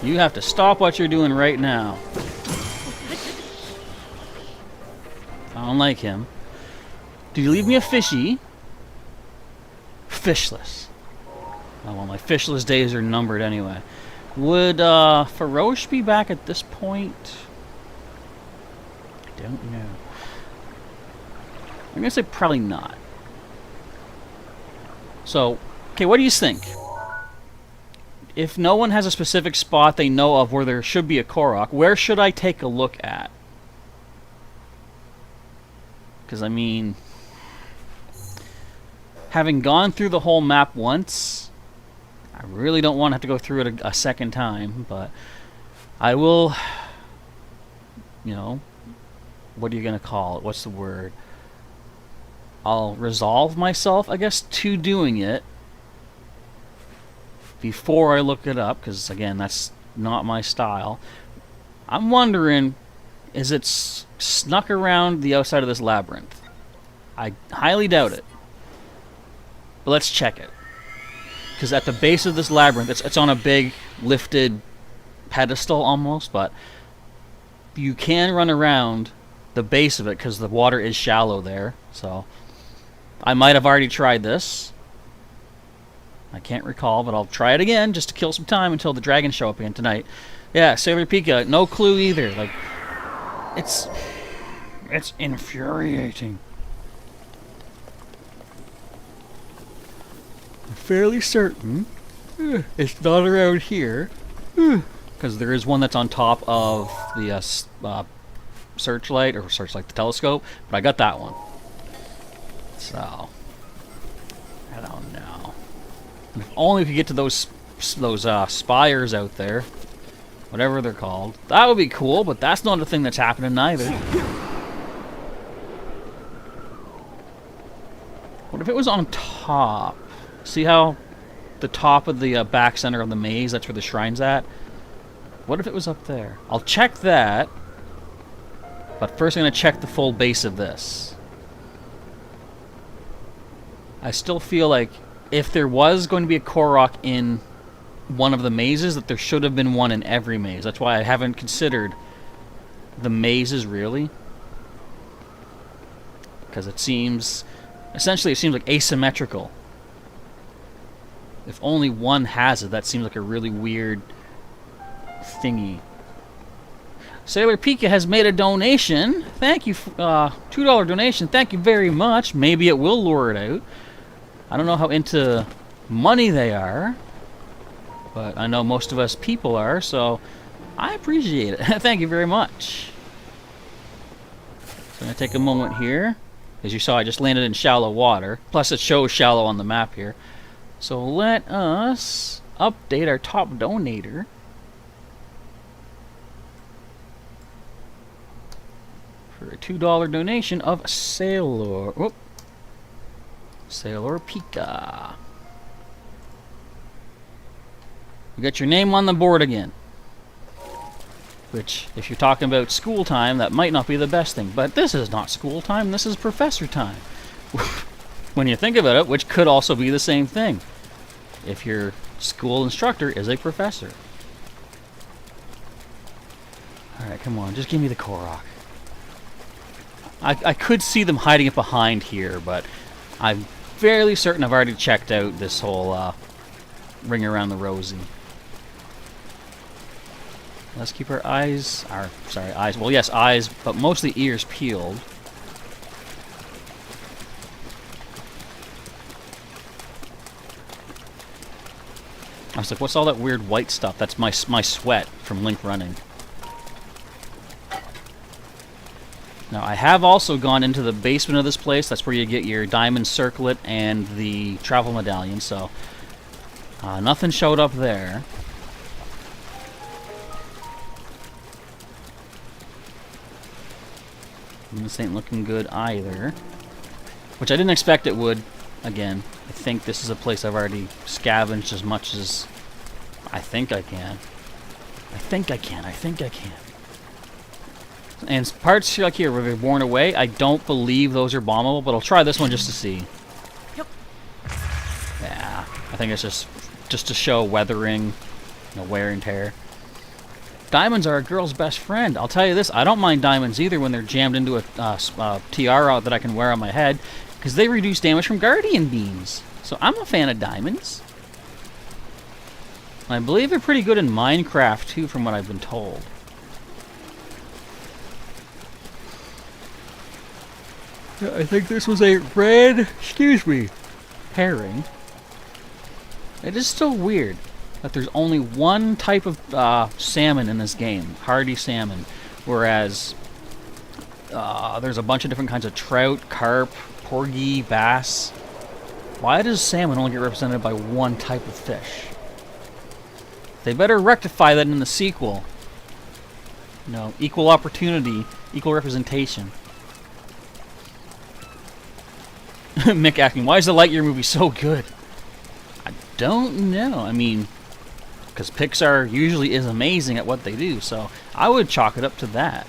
S1: You have to stop what you're doing right now. I don't like him. Did you leave me a fishy? Fishless. Oh, well, my fishless days are numbered anyway. Would Faroche be back at this point? I don't know. I'm gonna say probably not. So, okay, what do you think? If no one has a specific spot they know of where there should be a Korok, where should I take a look at? Because, I mean, having gone through the whole map once, I really don't want to have to go through it a second time, but I will, you know, what are you going to call it? What's the word? I'll resolve myself, I guess, to doing it before I look it up, because, again, that's not my style. I'm wondering, is it snuck around the outside of this labyrinth? I highly doubt it. But let's check it. Because at the base of this labyrinth, it's on a big lifted pedestal almost, but you can run around the base of it because the water is shallow there. So I might have already tried this. I can't recall, but I'll try it again just to kill some time until the dragons show up again tonight. Yeah, Sailor Pika, no clue either. Like, it's infuriating. I'm fairly certain it's not around here, because there is one that's on top of the searchlight, the telescope, but I got that one. So I don't know. If only we could get to those spires out there, whatever they're called. That would be cool, but that's not a thing that's happening either. What if it was on top? See how the top of the back center of the maze, that's where the shrine's at? What if it was up there? I'll check that, but first I'm going to check the full base of this. I still feel like if there was going to be a Korok in one of the mazes, that there should have been one in every maze. That's why I haven't considered the mazes, really. Because it seems... essentially, it seems like asymmetrical. If only one has it, that seems like a really weird thingy. Sailor Pika has made a donation. Thank you. $2 donation. Thank you very much. Maybe it will lure it out. I don't know how into money they are, but I know most of us people are, so I appreciate it. Thank you very much. So I'm going to take a moment here. As you saw, I just landed in shallow water. Plus, it shows shallow on the map here. So let us update our top donator. For a $2 donation of Sailor... Whoop. Sailor Pika. You got your name on the board again. Which, if you're talking about school time, that might not be the best thing. But this is not school time, this is professor time. When you think about it, which could also be the same thing. If your school instructor is a professor. Alright, come on, just give me the Korok. I could see them hiding it behind here, but I'm fairly certain I've already checked out this whole ring around the rosy. Let's keep our eyes, eyes, well yes, eyes, but mostly ears peeled. I was like, what's all that weird white stuff? That's my sweat from Link running. Now, I have also gone into the basement of this place. That's where you get your diamond circlet and the travel medallion, so nothing showed up there. And this ain't looking good either. Which I didn't expect it would. Again, I think this is a place I've already scavenged as much as I think I can. I think I can. And parts like here where they're worn away, I don't believe those are bombable, but I'll try this one just to see.
S3: Yep.
S1: Yeah, I think it's just to show weathering, wear and tear. Diamonds are a girl's best friend. I'll tell you this, I don't mind diamonds either when they're jammed into a tiara that I can wear on my head, because they reduce damage from guardian beams. So I'm a fan of diamonds. And I believe they're pretty good in Minecraft too, from what I've been told. I think this was a red, herring. It is still weird that there's only one type of salmon in this game, hardy salmon, whereas there's a bunch of different kinds of trout, carp, porgy, bass. Why does salmon only get represented by one type of fish? They better rectify that in the sequel. Equal opportunity, equal representation. Mick asking, why is the Lightyear movie so good? I don't know. I mean, because Pixar usually is amazing at what they do, so I would chalk it up to that.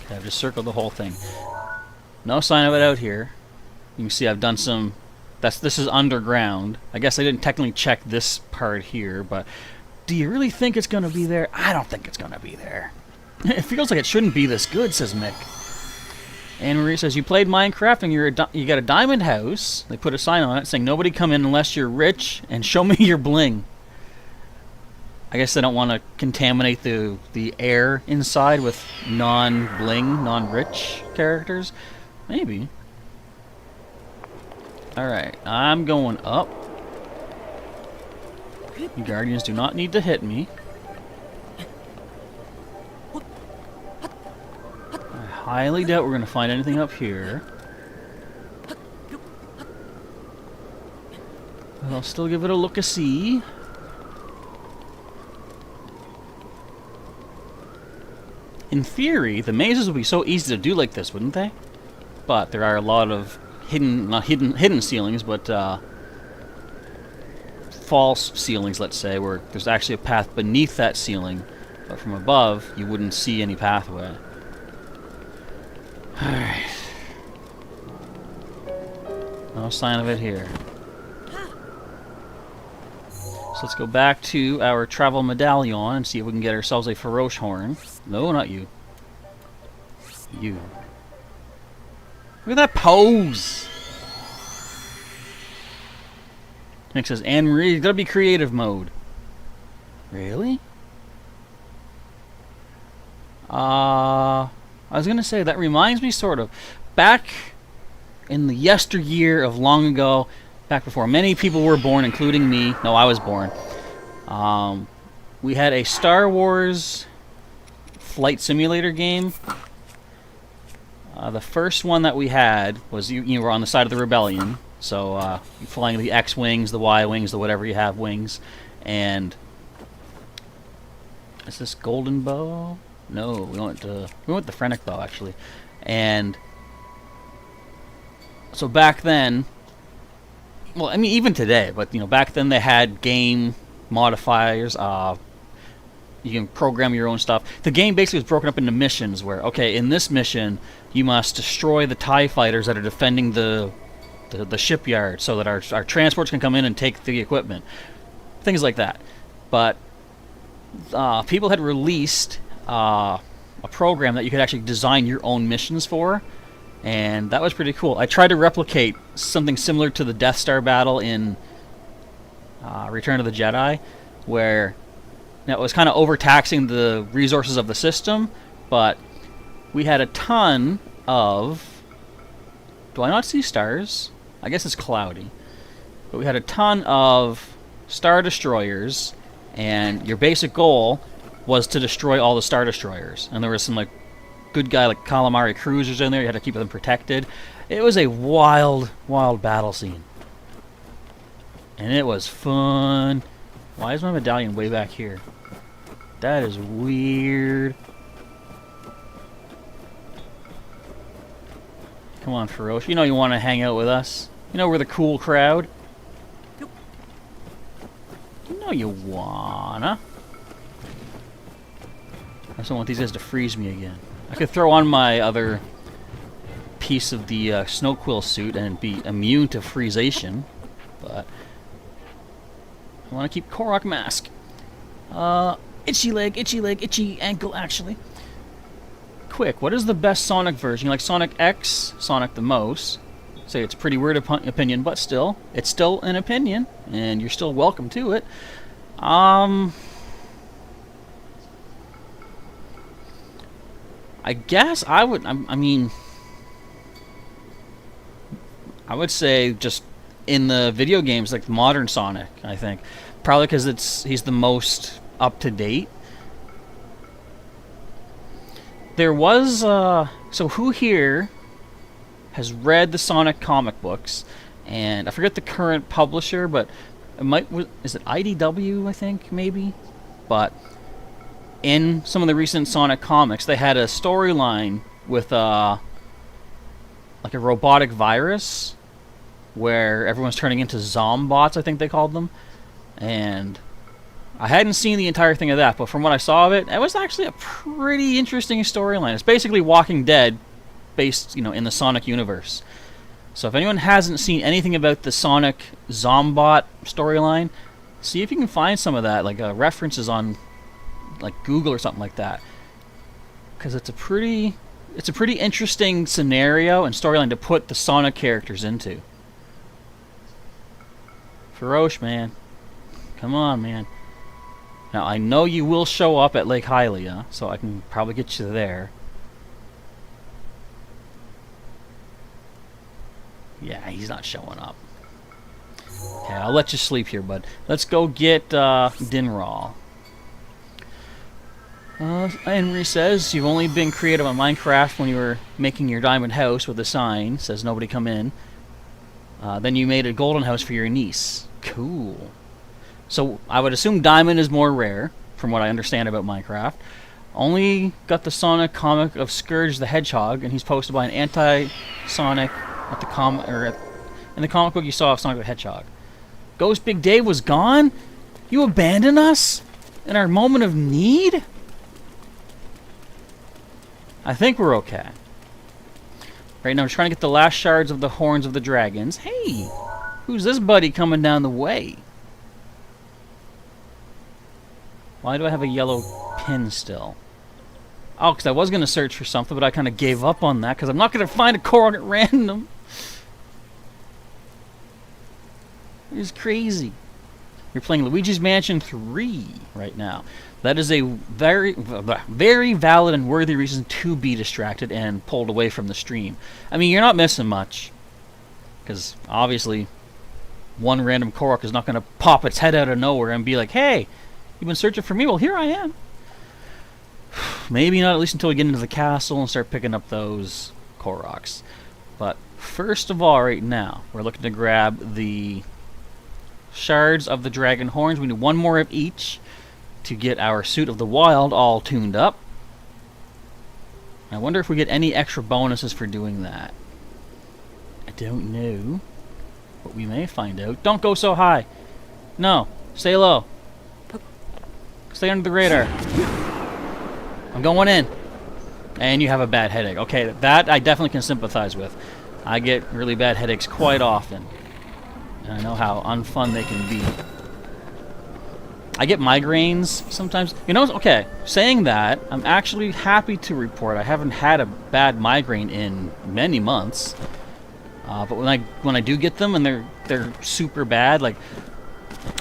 S1: Okay, I've just circled the whole thing. No sign of it out here. You can see I've done some... This is underground. I guess I didn't technically check this part here, but do you really think it's going to be there? I don't think it's going to be there. It feels like it shouldn't be this good, says Mick. And Marie says, you played Minecraft and you got a diamond house. They put a sign on it saying, nobody come in unless you're rich and show me your bling. I guess they don't want to contaminate the air inside with non-bling, non-rich characters. Maybe. Alright, I'm going up. You Guardians do not need to hit me. I highly doubt we're going to find anything up here. But I'll still give it a look-a-see. In theory, the mazes would be so easy to do like this, wouldn't they? But there are a lot of not hidden ceilings, but false ceilings, let's say, where there's actually a path beneath that ceiling, but from above you wouldn't see any pathway. Alright. No sign of it here. So let's go back to our travel medallion and see if we can get ourselves a Feroce horn. No, not you. You. Look at that pose! Nick says, Anne-Marie, you gotta be creative mode. Really? I was gonna say, that reminds me sort of, back in the yesteryear of long ago, back before many people were born, including me. No, I was born. We had a Star Wars flight simulator game. The first one that we had was you were on the side of the rebellion, so you're flying the X-wings, the Y-wings, the whatever you have wings, and is this Golden Bow? No, we went the Phrenic Bow actually, and so back then, well, I mean even today, but back then they had game modifiers. You can program your own stuff. The game basically was broken up into missions where, okay, in this mission, you must destroy the TIE fighters that are defending the shipyard so that our transports can come in and take the equipment. Things like that. But people had released a program that you could actually design your own missions for, and that was pretty cool. I tried to replicate something similar to the Death Star battle in Return of the Jedi, where it was kind of overtaxing the resources of the system, but we had a ton of... Do I not see stars? I guess it's cloudy. But we had a ton of Star Destroyers, and your basic goal was to destroy all the Star Destroyers. And there was some like good guy like Calamari cruisers in there. You had to keep them protected. It was a wild, wild battle scene. And it was fun. Why is my medallion way back here? That is weird. Come on, Feroce. You know you want to hang out with us. You know we're the cool crowd. You know you wanna. I just don't want these guys to freeze me again. I could throw on my other piece of the snow quill suit and be immune to freezation, but I want to keep Korok mask. Itchy leg, itchy ankle, actually. Quick, what is the best Sonic version? You like Sonic X, Sonic the most. Say it's a pretty weird opinion, but still, it's still an opinion, and you're still welcome to it. I guess I would. I mean, I would say just in the video games, like modern Sonic. I think probably because he's the most up to date. There was so who here has read the Sonic comic books, and I forget the current publisher, but is it IDW, I think, maybe? But in some of the recent Sonic comics, they had a storyline with like a robotic virus where everyone's turning into zombots, I think they called them. And I hadn't seen the entire thing of that, but from what I saw of it, it was actually a pretty interesting storyline. It's basically Walking Dead based, in the Sonic universe. So if anyone hasn't seen anything about the Sonic Zombot storyline, see if you can find some of that, like references on like Google or something like that, because it's a pretty interesting scenario and storyline to put the Sonic characters into. Feroce, man, come on, man. Now I know you will show up at Lake Hylia, so I can probably get you there. Yeah, he's not showing up. Okay, I'll let you sleep here, bud. Let's go get Dinral. Henry says, you've only been creative on Minecraft when you were making your diamond house with a sign, says nobody come in. Then you made a golden house for your niece. Cool. So I would assume diamond is more rare, from what I understand about Minecraft. Only got the Sonic comic of Scourge the Hedgehog, and he's posted by an anti-Sonic at the in the comic book you saw of Sonic the Hedgehog. Ghost Big Dave was gone? You abandoned us? In our moment of need? I think we're okay. Right now we're trying to get the last shards of the horns of the dragons. Hey! Who's this buddy coming down the way? Why do I have a yellow pin still? Oh, because I was going to search for something, but I kind of gave up on that because I'm not going to find a Korok at random. It's crazy. You're playing Luigi's Mansion 3 right now. That is a very, very valid and worthy reason to be distracted and pulled away from the stream. I mean, you're not missing much. Because, obviously, one random Korok is not going to pop its head out of nowhere and be like, hey, you've been searching for me? Well, here I am. Maybe not at least until we get into the castle and start picking up those Koroks. But first of all, right now, we're looking to grab the shards of the dragon horns. We need one more of each to get our Suit of the Wild all tuned up. I wonder if we get any extra bonuses for doing that. I don't know, but we may find out. Don't go so high. No, stay low. Stay under the radar. I'm going in. And you have a bad headache. Okay, that I definitely can sympathize with. I get really bad headaches quite often. And I know how unfun they can be. I get migraines sometimes. You know, okay, saying that, I'm actually happy to report I haven't had a bad migraine in many months. But when I do get them and they're super bad, like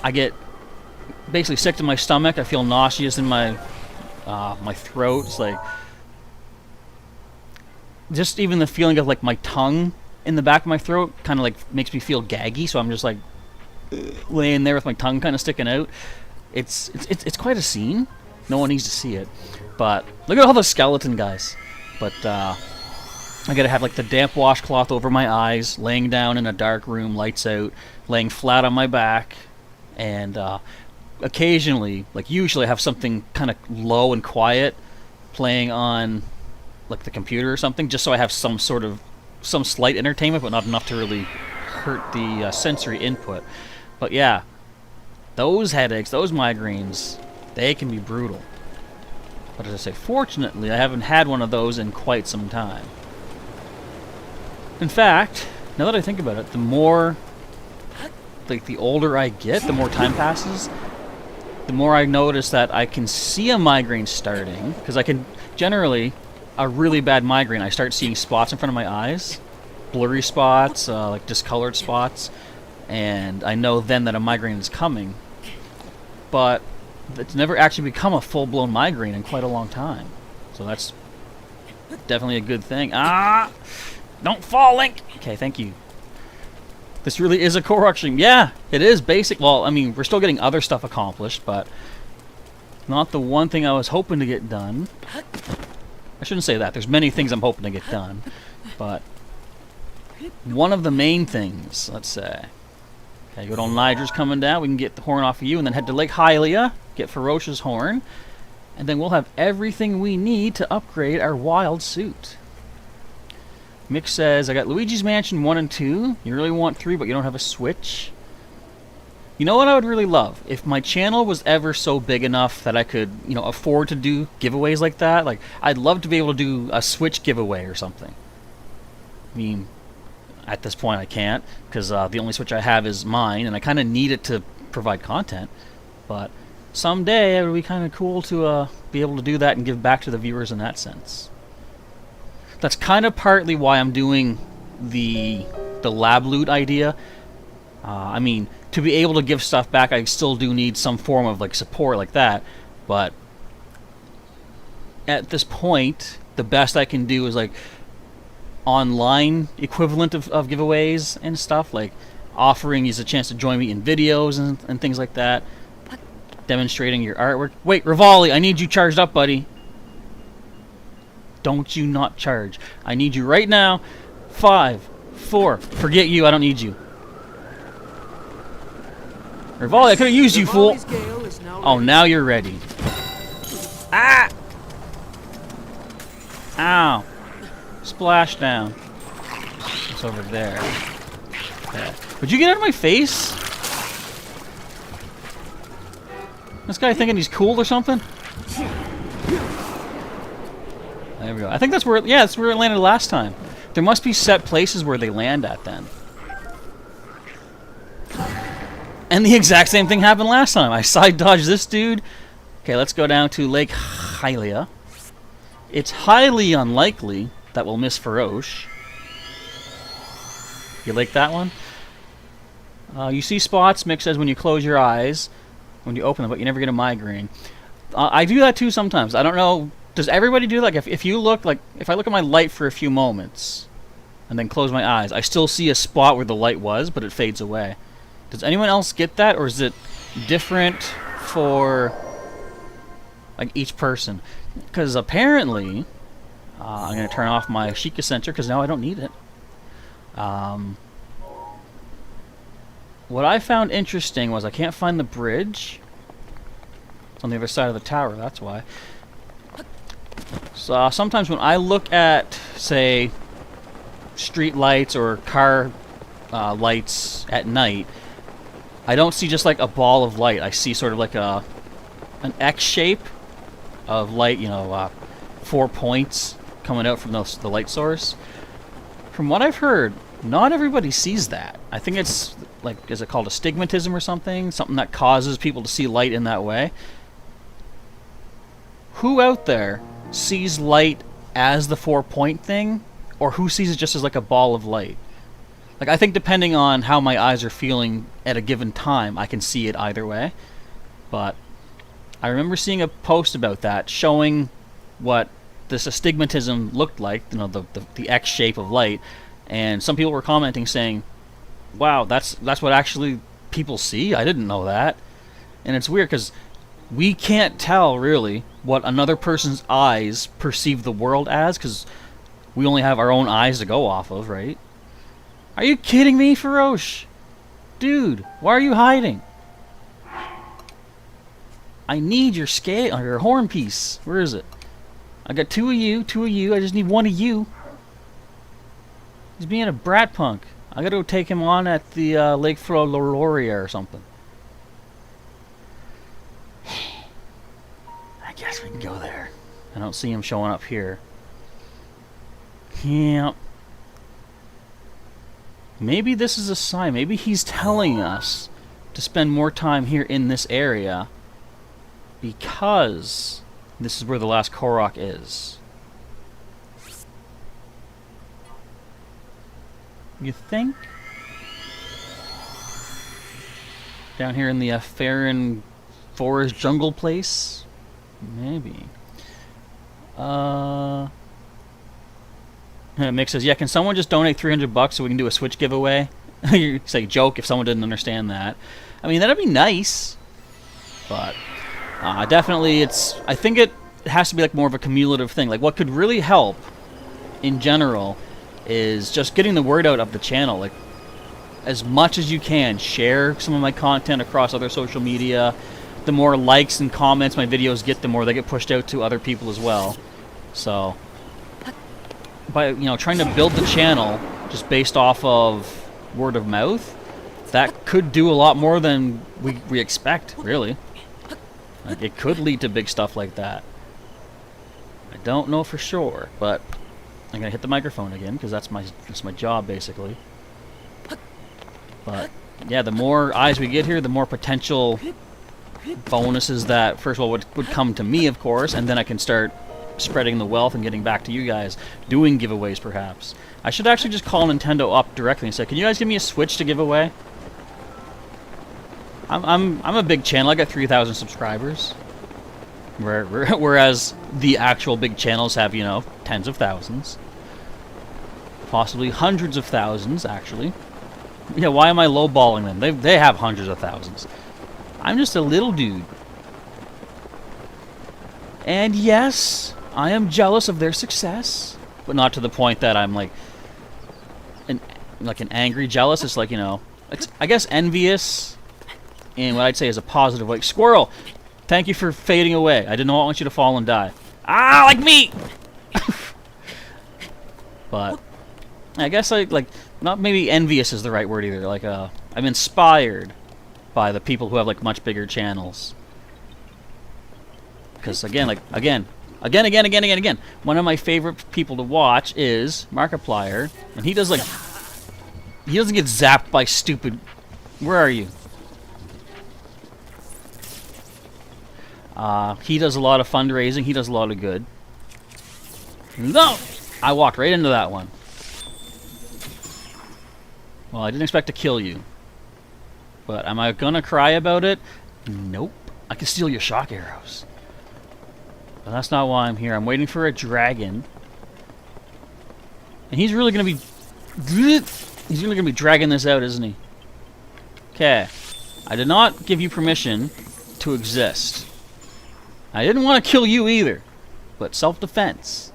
S1: I get basically sick to my stomach. I feel nauseous in my my throat. It's like just even the feeling of like my tongue in the back of my throat kind of like makes me feel gaggy. So I'm just like laying there with my tongue kind of sticking out. It's quite a scene. No one needs to see it. But look at all those skeleton guys. But I gotta have like the damp washcloth over my eyes, laying down in a dark room, lights out, laying flat on my back, and occasionally, like usually, I have something kind of low and quiet playing on like the computer or something, just so I have some slight entertainment, but not enough to really hurt the sensory input. But yeah. Those headaches, those migraines, they can be brutal. But as I say, fortunately, I haven't had one of those in quite some time. In fact, now that I think about it, the more, like, the older I get, the more time passes, the more I notice that I can see a migraine starting, because I can, generally, a really bad migraine, I start seeing spots in front of my eyes, blurry spots, like discolored spots, and I know then that a migraine is coming. But it's never actually become a full-blown migraine in quite a long time. So that's definitely a good thing. Ah! Don't fall, Link! Okay, thank you. This really is a correction. Yeah, it is basic. Well, I mean, we're still getting other stuff accomplished, but not the one thing I was hoping to get done. I shouldn't say that. There's many things I'm hoping to get done. But one of the main things, let's say. Okay, good old Niger's coming down. We can get the horn off of you and then head to Lake Hylia, get Ferocious horn, and then we'll have everything we need to upgrade our wild suit. Mick says, I got Luigi's Mansion 1 and 2. You really want 3, but you don't have a Switch? You know what I would really love? If my channel was ever so big enough that I could, you know, afford to do giveaways like that, like, I'd love to be able to do a Switch giveaway or something. I mean, at this point I can't, because the only Switch I have is mine, and I kind of need it to provide content. But someday it would be kind of cool to be able to do that and give back to the viewers in that sense. That's kind of partly why I'm doing the lab loot idea. I mean, to be able to give stuff back, I still do need some form of like support like that. But at this point, the best I can do is like online equivalent of giveaways and stuff, like offering you a chance to join me in videos and things like that, demonstrating your artwork. Wait, Rivali, I need you charged up, buddy. Don't you not charge. I need you right now. 5, 4, forget you, I don't need you. Rivali, I could have used you, fool. Oh, now you're ready. Ah! Ow. Splashdown. It's over there. Okay. Would you get out of my face? This guy thinking he's cool or something? There we go. I think that's where, yeah, that's where it landed last time. There must be set places where they land at then. And the exact same thing happened last time. I side dodged this dude. Okay, let's go down to Lake Hylia. It's highly unlikely that we'll miss Feroce. You like that one? You see spots, Mick says, when you close your eyes, when you open them, but you never get a migraine. I do that too sometimes. I don't know. Does everybody do that? Like if you look, like if I look at my light for a few moments and then close my eyes, I still see a spot where the light was, but it fades away. Does anyone else get that, or is it different for like each person? Because apparently, I'm going to turn off my Sheikah sensor because now I don't need it. What I found interesting was I can't find the bridge. It's on the other side of the tower, that's why. So sometimes when I look at, say, street lights or car lights at night, I don't see just like a ball of light. I see sort of like an an X shape of light, 4 points coming out from the light source. From what I've heard, not everybody sees that. I think it's, like, is it called astigmatism or something? Something that causes people to see light in that way. Who out there sees light as the 4-point thing, or who sees it just as like a ball of light? Like, I think depending on how my eyes are feeling at a given time, I can see it either way. But I remember seeing a post about that, showing what this astigmatism looked like, the X shape of light, and some people were commenting saying, wow, that's what actually people see? I didn't know that. And it's weird because we can't tell really what another person's eyes perceive the world as, because we only have our own eyes to go off of, right? Are you kidding me, Faroche? Dude, why are you hiding? I need your scale, or your horn piece. Where is it? I got two of you. I just need one of you. He's being a brat punk. I gotta go take him on at the Lake Flororia or something. I guess we can go there. I don't see him showing up here. Yeah. Maybe this is a sign. Maybe he's telling us to spend more time here in this area because this is where the last Korok is. You think? Down here in the Farron Forest Jungle place? Maybe. Mick says, yeah, can someone just donate $300 so we can do a Switch giveaway? It's like a joke if someone didn't understand that. I mean, that'd be nice. But definitely I think it has to be like more of a cumulative thing. Like, what could really help in general is just getting the word out of the channel. Like, as much as you can, share some of my content across other social media. The more likes and comments my videos get, the more they get pushed out to other people as well. So, by trying to build the channel just based off of word of mouth, that could do a lot more than we expect, really. Like, it could lead to big stuff like that. I don't know for sure, but I'm gonna hit the microphone again because that's my job basically. But yeah, the more eyes we get here, the more potential bonuses that first of all would come to me, of course, and then I can start spreading the wealth and getting back to you guys, doing giveaways perhaps. I should actually just call Nintendo up directly and say, can you guys give me a Switch to give away? I'm a big channel. I got 3,000 subscribers, whereas the actual big channels have tens of thousands, possibly hundreds of thousands actually. Yeah, why am I lowballing them? They have hundreds of thousands. I'm just a little dude. And yes, I am jealous of their success, but not to the point that I'm like an angry jealous. It's like, it's, I guess, envious in what I'd say is a positive way. Squirrel, thank you for fading away. I did not want you to fall and die. Ah, like me! But I guess not maybe envious is the right word either. Like, I'm inspired by the people who have like much bigger channels. Because again, one of my favorite people to watch is Markiplier, and he doesn't get zapped by stupid. Where are you? He does a lot of fundraising. He does a lot of good. No, I walked right into that one. Well, I didn't expect to kill you, but am I gonna cry about it? Nope. I can steal your shock arrows. But that's not why I'm here. I'm waiting for a dragon. And he's really going to be dragging this out, isn't he? Okay. I did not give you permission to exist. I didn't want to kill you either. But self-defense.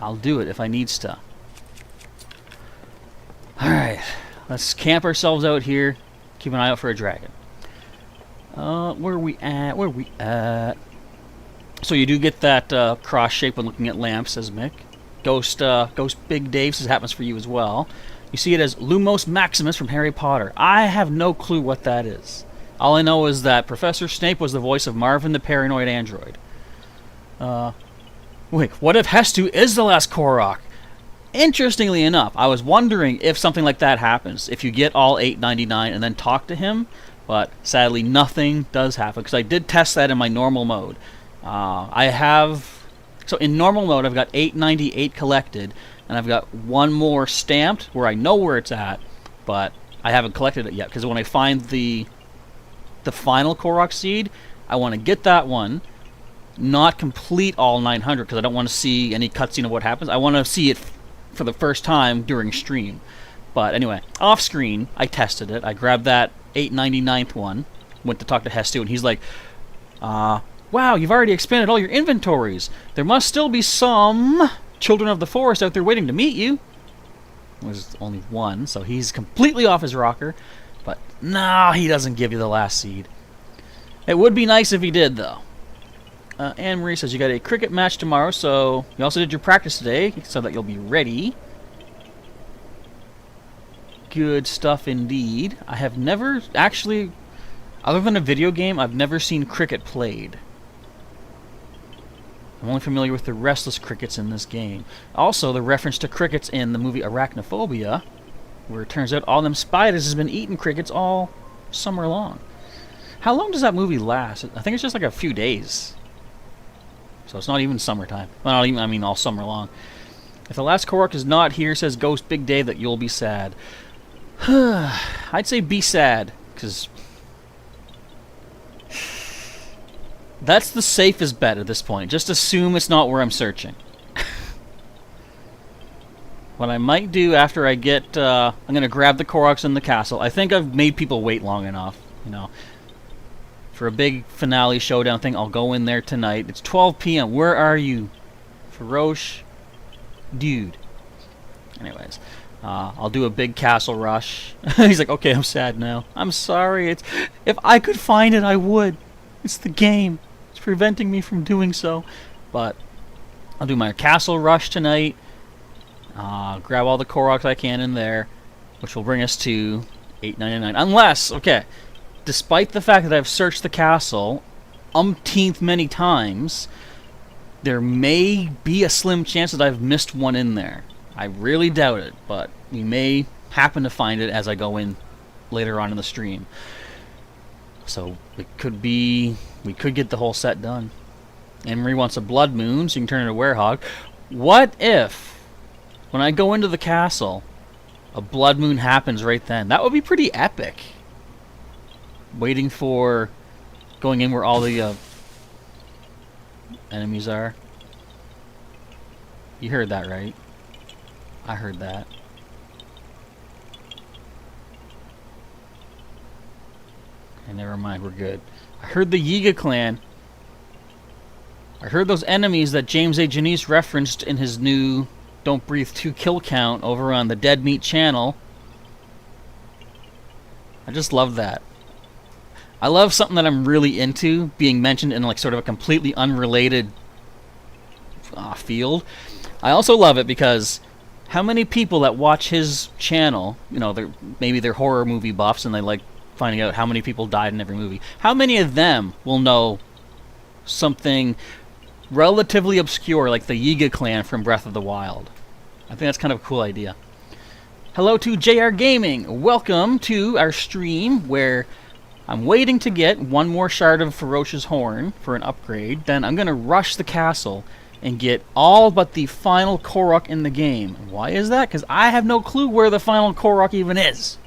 S1: I'll do it if I needs to. Alright. Let's camp ourselves out here. Keep an eye out for a dragon. Where are we at? So you do get that cross shape when looking at lamps, says Mick. Ghost Big Dave says happens for you as well. You see it as Lumos Maximus from Harry Potter. I have no clue what that is. All I know is that Professor Snape was the voice of Marvin the Paranoid Android. Wait, what if Hestu is the last Korok? Interestingly enough, I was wondering if something like that happens, if you get all 899 and then talk to him, but sadly nothing does happen, because I did test that in my normal mode. So in normal mode I've got 898 collected, and I've got one more stamped where I know where it's at, but I haven't collected it yet, because when I find the final Korok seed, I want to get that one, not complete all 900, because I don't want to see any cutscene of what happens. I want to see it for the first time during stream. But anyway, off screen, I tested it. I grabbed that 899th one, went to talk to Hestu, and he's like, wow, you've already expanded all your inventories. There must still be some children of the forest out there waiting to meet you. There's only one, so he's completely off his rocker. But no, he doesn't give you the last seed. It would be nice if he did, though. Anne Marie says you got a cricket match tomorrow, so you also did your practice today, so that you'll be ready. Good stuff indeed. I have never actually, other than a video game, I've never seen cricket played. I'm only familiar with the restless crickets in this game. Also, the reference to crickets in the movie Arachnophobia, where it turns out all them spiders has been eating crickets all summer long. How long does that movie last? I think it's just like a few days. So it's not even summertime. Well, not even, I mean all summer long. If the last Korok is not here, says Ghost Big Dave, that you'll be sad. I'd say be sad, because that's the safest bet at this point. Just assume it's not where I'm searching. What I might do after I get, I'm going to grab the Koroks in the castle. I think I've made people wait long enough, you know. For a big finale showdown thing, I'll go in there tonight. It's 12 p.m. Where are you? Feroche? Dude. Anyways, I'll do a big castle rush. He's like, okay, I'm sad now. I'm sorry. If I could find it, I would. It's the game. It's preventing me from doing so. But I'll do my castle rush tonight. Grab all the Koroks I can in there, which will bring us to 899. Unless, okay, despite the fact that I've searched the castle umpteenth many times, there may be a slim chance that I've missed one in there. I really doubt it, but we may happen to find it as I go in later on in the stream. So it could be, we could get the whole set done. Emery wants a blood moon, so you can turn into a werehog. What if, when I go into the castle, a blood moon happens right then? That would be pretty epic. Waiting for going in where all the enemies are. You heard that, right? I heard that. Okay, never mind, we're good. I heard the Yiga clan. I heard those enemies that James A. Janice referenced in his new Don't Breathe 2 kill count over on the Dead Meat channel. I just love that. I love something that I'm really into being mentioned in like sort of a completely unrelated field. I also love it because how many people that watch his channel, you know, maybe they're horror movie buffs and they like finding out how many people died in every movie. How many of them will know something relatively obscure like the Yiga clan from Breath of the Wild? I think that's kind of a cool idea. Hello to JR Gaming. Welcome to our stream where I'm waiting to get one more shard of Feroche's horn for an upgrade. Then I'm going to rush the castle and get all but the final Korok in the game. Why is that? Because I have no clue where the final Korok even is.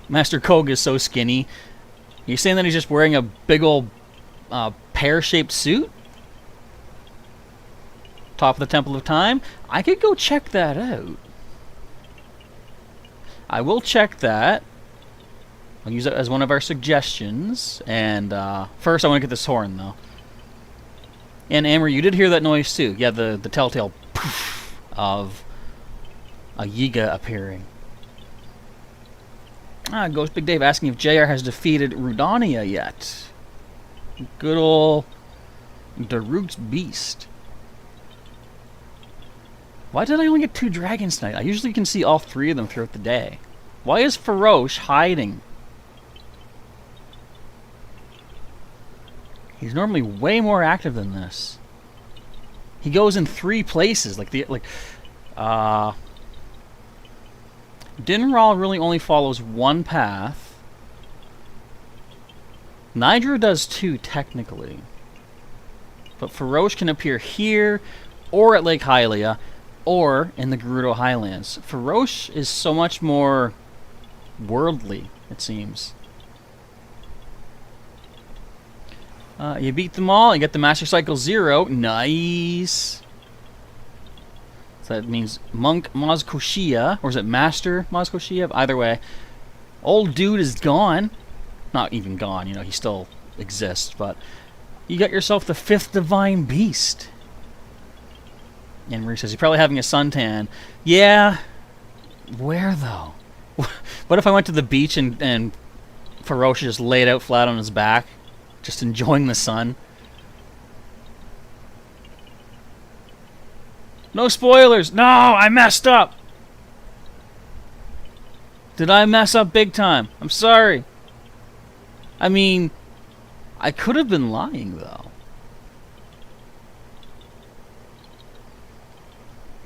S1: Master Kog is so skinny. You're saying that he's just wearing a big old pear-shaped suit? Top of the Temple of Time? I could go check that out. I will check that. I'll use it as one of our suggestions. And first I want to get this horn, though. And Amory, you did hear that noise, too. Yeah, the telltale poof of a Yiga appearing. Ghost Big Dave asking if JR has defeated Rudania yet. Good ol' Daruk's Beast. Why did I only get 2 dragons tonight? I usually can see all 3 of them throughout the day. Why is Farosh hiding? He's normally way more active than this. He goes in 3 places. Dinral really only follows 1 path. Nidra does 2, technically. But Farosh can appear here, or at Lake Hylia, or in the Gerudo Highlands. Farosh is so much more worldly, it seems. You beat them all, you get the Master Cycle 0. Nice! So that means Monk Mazkoshia, or is it Master Mazkoshia? Either way. Old dude is gone. Not even gone, you know, he still exists, but you got yourself the 5th Divine Beast. And Marie says, you're probably having a suntan. Yeah. Where, though? What if I went to the beach and Farosh just laid out flat on his back, just enjoying the sun? No spoilers! No! I messed up! Did I mess up big time? I'm sorry. I mean, I could have been lying, though.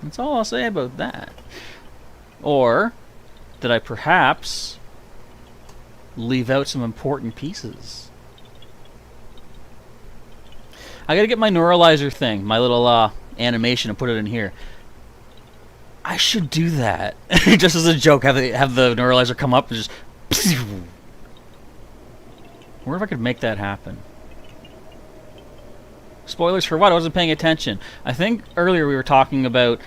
S1: That's all I'll say about that. Or, did I perhaps leave out some important pieces? I gotta get my neuralizer thing, my little animation, and put it in here. I should do that. Just as a joke, have the neuralizer come up and just... I wonder if I could make that happen. Spoilers for what? I wasn't paying attention. I think earlier we were talking about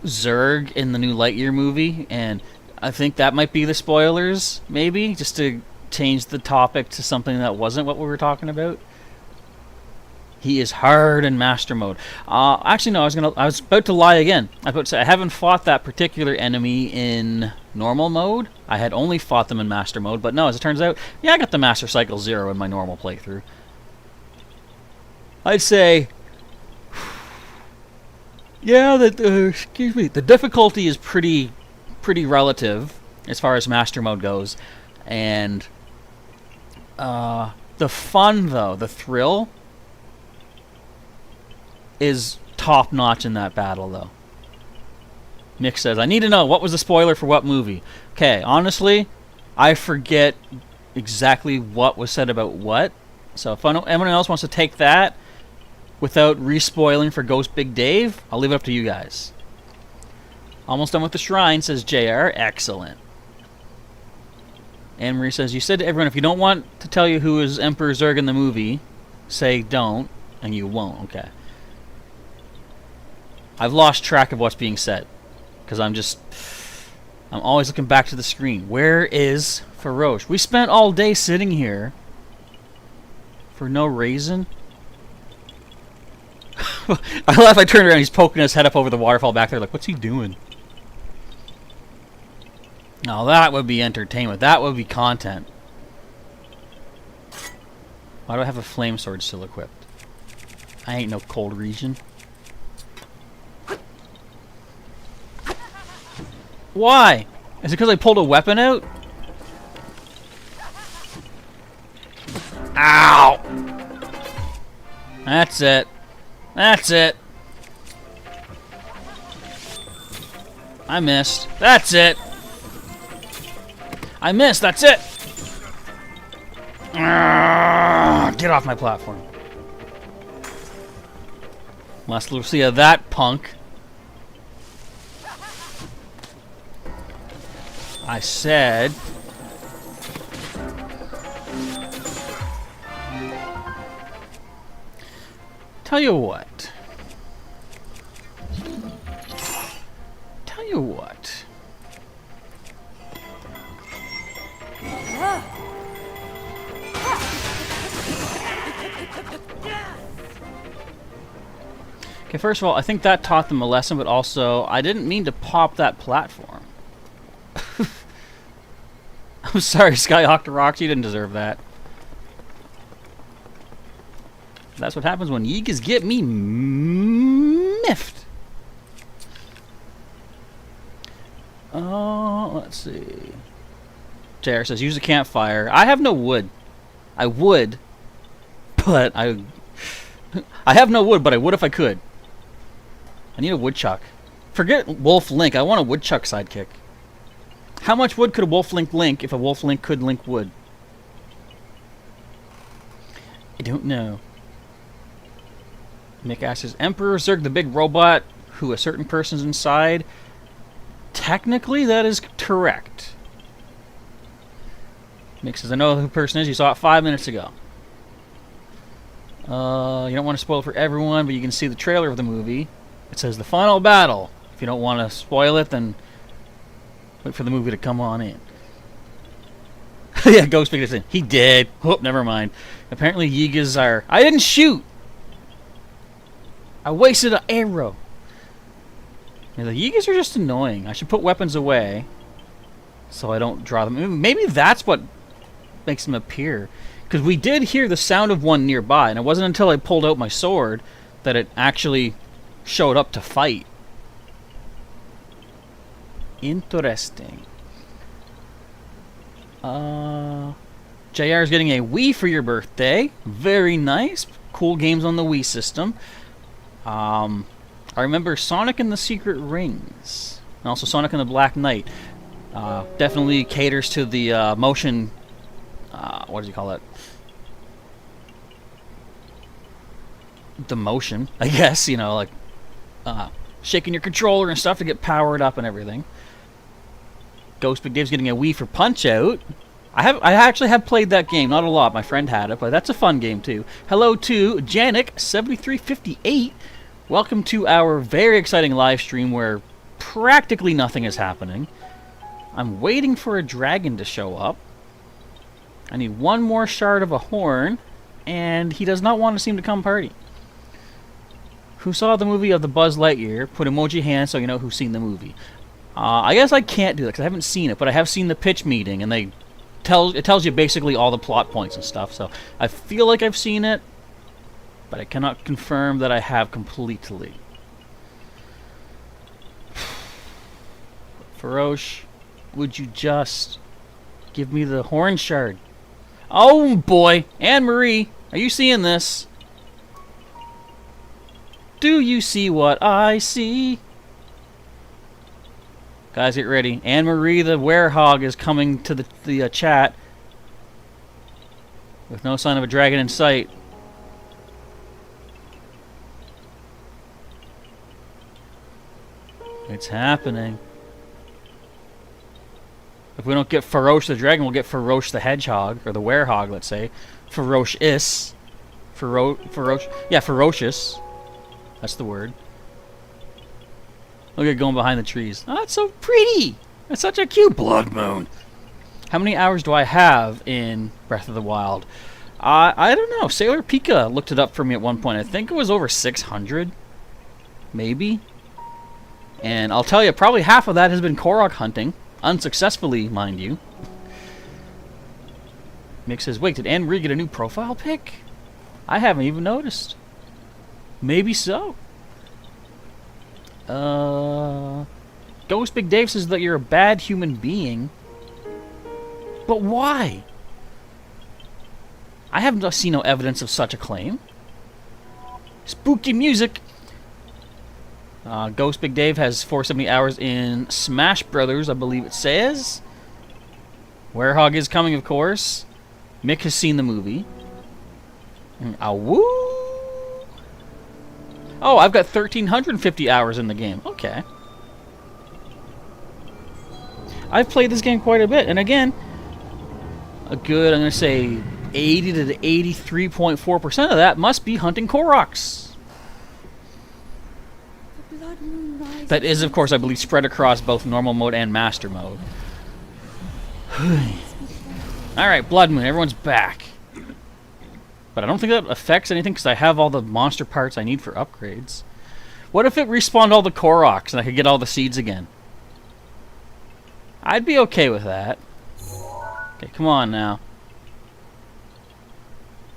S1: Zurg in the new Lightyear movie, and I think that might be the spoilers, maybe, just to change the topic to something that wasn't what we were talking about. He is hard in Master Mode. Actually, no, I was about to lie again. I was about to say I haven't fought that particular enemy in normal mode. I had only fought them in Master Mode, but no, as it turns out, yeah, I got the Master Cycle 0 in my normal playthrough. I'd say, yeah, excuse me, the difficulty is pretty relative as far as Master Mode goes, and the fun, though, the thrill, is top notch in that battle, though. Mick says, I need to know, what was the spoiler for what movie? Okay, honestly, I forget exactly what was said about what, so if anyone else wants to take that without re-spoiling for Ghost Big Dave, I'll leave it up to you guys. Almost done with the shrine, says JR. Excellent. Anne Marie says, you said to everyone, if you don't want to tell you who is Emperor Zurg in the movie, say don't, and you won't. Okay. I've lost track of what's being said, because I'm always looking back to the screen. Where is Farosh? We spent all day sitting here for no reason. I laugh, I turn around, he's poking his head up over the waterfall back there, like, what's he doing? Now that would be entertainment. That would be content. Why do I have a flame sword still equipped? I ain't no cold region. Why? Is it because I pulled a weapon out? Ow! That's it. That's it. I missed. That's it. I missed. That's it. Get off my platform. Last little see of that punk. I said... Tell you what. Tell you what. Okay, first of all, I think that taught them a lesson, but also, I didn't mean to pop that platform. I'm sorry, Skyhawk to Rocks, you didn't deserve that. That's what happens when Yeegas get me miffed. Let's see. JR says, use a campfire. I have no wood. I would, but I have no wood, but I would if I could. I need a woodchuck. Forget Wolf Link. I want a woodchuck sidekick. How much wood could a Wolf Link if a Wolf Link could link wood? I don't know. Mick asks, Emperor Zerg, the big robot who a certain person's inside? Technically, that is correct. Mick says, I know who the person is. You saw it 5 minutes ago. You don't want to spoil it for everyone, but you can see the trailer of the movie. It says the final battle. If you don't want to spoil it, then wait for the movie to come on in. Yeah, Ghost Big said, he did. Oh, never mind. Apparently, Yigas are... I didn't shoot! I wasted an arrow. Yeah, the Yigas are just annoying. I should put weapons away so I don't draw them. Maybe that's what makes them appear. Because we did hear the sound of one nearby, and it wasn't until I pulled out my sword that it actually showed up to fight. Interesting. JR is getting a Wii for your birthday. Very nice. Cool games on the Wii system. I remember Sonic and the Secret Rings. And also Sonic and the Black Knight. Definitely caters to the motion... what do you call it? The motion, I guess. You know, like shaking your controller and stuff to get powered up and everything. Ghost Big Dave's getting a Wii for Punch-Out. I actually have played that game. Not a lot. My friend had it, but that's a fun game too. Hello to Janik7358. Welcome to our very exciting live stream where practically nothing is happening. I'm waiting for a dragon to show up. I need one more shard of a horn, and he does not want to seem to come party. Who saw the movie of the Buzz Lightyear? Put emoji hand so you know who's seen the movie. I guess I can't do that because I haven't seen it, but I have seen the pitch meeting, and it tells you basically all the plot points and stuff. So I feel like I've seen it, but I cannot confirm that I have completely. Faroche, would you just give me the horn shard? Oh boy, Anne-Marie, are you seeing this? Do you see what I see? Guys, get ready. Anne-Marie the werehog is coming to the chat with no sign of a dragon in sight. It's happening. If we don't get Faroche the dragon, we'll get Faroche the hedgehog, or the werehog, let's say. Ferocious. Yeah, ferocious. That's the word. Look at it going behind the trees. Oh, that's so pretty! That's such a cute blood moon. How many hours do I have in Breath of the Wild? I don't know. Sailor Pika looked it up for me at one point. I think it was over 600. Maybe. And I'll tell you, probably half of that has been Korok hunting. Unsuccessfully, mind you. Mick says, wait, did Anne-Marie get a new profile pic? I haven't even noticed. Maybe so. Ghost Big Dave says that you're a bad human being. But why? I haven't seen no evidence of such a claim. Spooky music. Ghost Big Dave has 470 hours in Smash Brothers, I believe it says. Werehog is coming, of course. Mick has seen the movie. Woo! Oh, I've got 1,350 hours in the game. Okay. I've played this game quite a bit, and again, a good, I'm going to say, 80 to 83.4% of that must be hunting Koroks. That is, of course, I believe, spread across both normal mode and master mode. Alright, Blood Moon, everyone's back. But I don't think that affects anything because I have all the monster parts I need for upgrades. What if it respawned all the Koroks and I could get all the seeds again? I'd be okay with that. Okay, come on now.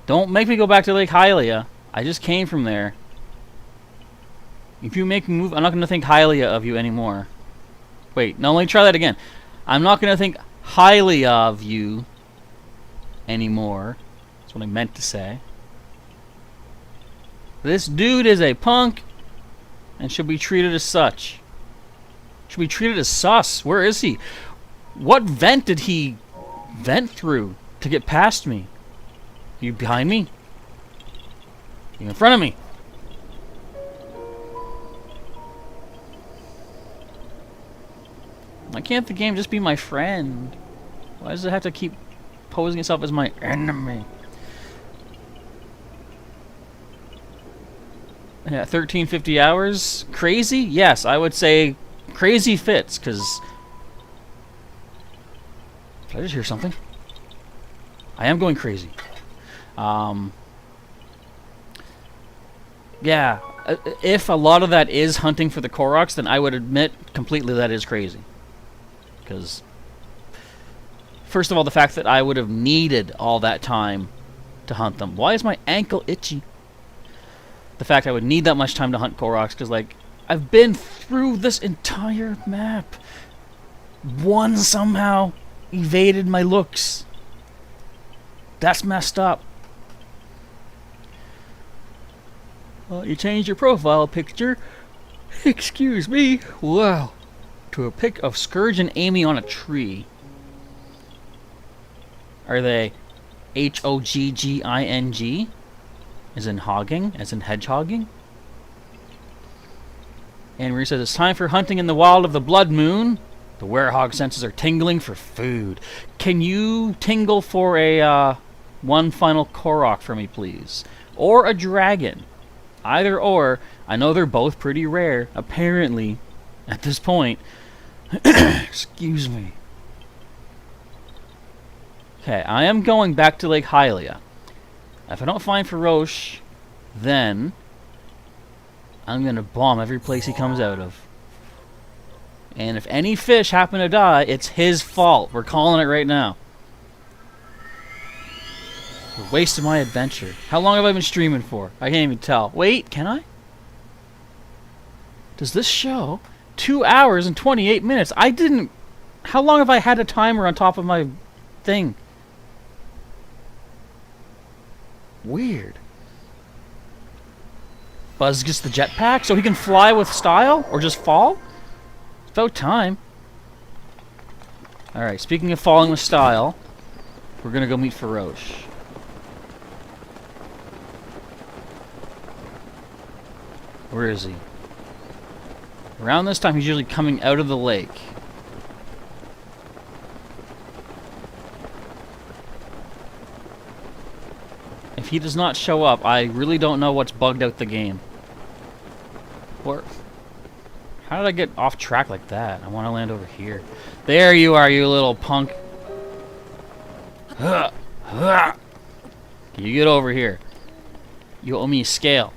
S1: Don't make me go back to Lake Hylia. I just came from there. If you make me move, I'm not going to think highly of you anymore. Wait, no, let me try that again. I'm not going to think highly of you anymore. That's what I meant to say. This dude is a punk and should be treated as such. Should be treated as sus. Where is he? What vent did he vent through to get past me? Are you behind me? Are you in front of me? Why can't the game just be my friend? Why does it have to keep posing itself as my enemy? Yeah, 1350 hours? Crazy? Yes, I would say crazy fits, because... Did I just hear something? I am going crazy. Yeah, if a lot of that is hunting for the Koroks, then I would admit completely that is crazy. Because, first of all, the fact that I would have needed all that time to hunt them. Why is my ankle itchy? The fact I would need that much time to hunt Koroks, because, like, I've been through this entire map. One somehow evaded my looks. That's messed up. Well, you changed your profile picture. Excuse me. Wow. To a pic of Scourge and Amy on a tree. Are they Hogging? As in hogging? As in hedgehogging? And Marie says, it's time for hunting in the wild of the blood moon. The werehog senses are tingling for food. Can you tingle for a one final Korok for me, please? Or a dragon. Either or. I know they're both pretty rare, apparently, at this point. Excuse me. Okay, I am going back to Lake Hylia. If I don't find Ferosh, then I'm going to bomb every place he comes out of. And if any fish happen to die, it's his fault. We're calling it right now. We're wasting my adventure. How long have I been streaming for? I can't even tell. Wait, can I? Does this show 2 hours and 28 minutes? I didn't... How long have I had a timer on top of my thing? Weird. Buzz gets the jetpack so he can fly with style? Or just fall? It's about time. Alright, speaking of falling with style, we're gonna go meet Ferosh. Where is he? Around this time, he's usually coming out of the lake. If he does not show up, I really don't know what's bugged out the game. Or... How did I get off track like that? I want to land over here. There you are, you little punk. Can you get over here? You owe me a scale.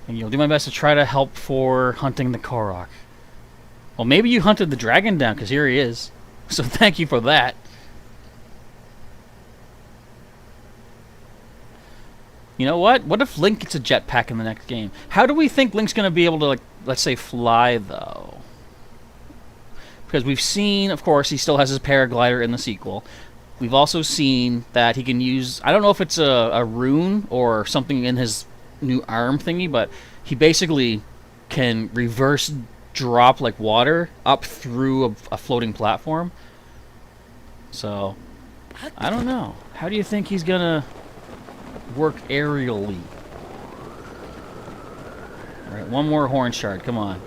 S1: And you'll do my best to try to help for hunting the Korok. Well, maybe you hunted the dragon down, because here he is. So thank you for that. You know what? What if Link gets a jetpack in the next game? How do we think Link's going to be able to, like, let's say, fly, though? Because we've seen, of course, he still has his paraglider in the sequel. We've also seen that he can use... I don't know if it's a rune or something in his new arm thingy, but he basically can reverse drop, like, water up through a floating platform. So, I don't know. How do you think he's going to... work aerially? Alright, one more horn shard, come on.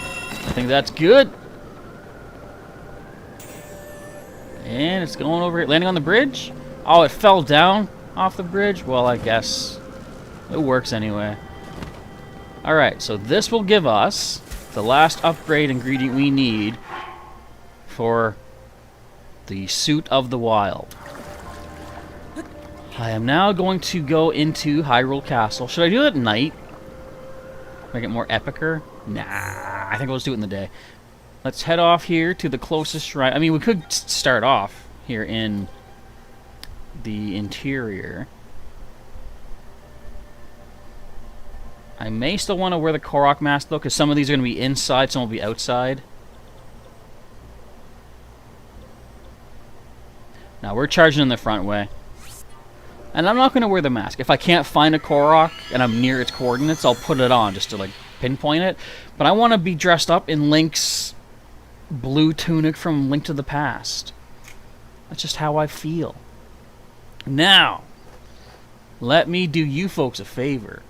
S1: I think that's good. And it's going over here, landing on the bridge? Oh, it fell down off the bridge? Well, I guess it works anyway. Alright, so this will give us the last upgrade ingredient we need for the Suit of the Wild. I am now going to go into Hyrule Castle. Should I do it at night? Make it more epicer? Nah, I think I'll just do it in the day. Let's head off here to the closest shrine. I mean, we could start off here in the interior. I may still want to wear the Korok mask, though, because some of these are going to be inside, some will be outside. Now, we're charging in the front way. And I'm not going to wear the mask. If I can't find a Korok and I'm near its coordinates, I'll put it on just to, like, pinpoint it. But I want to be dressed up in Link's blue tunic from Link to the Past. That's just how I feel. Now, let me do you folks a favor.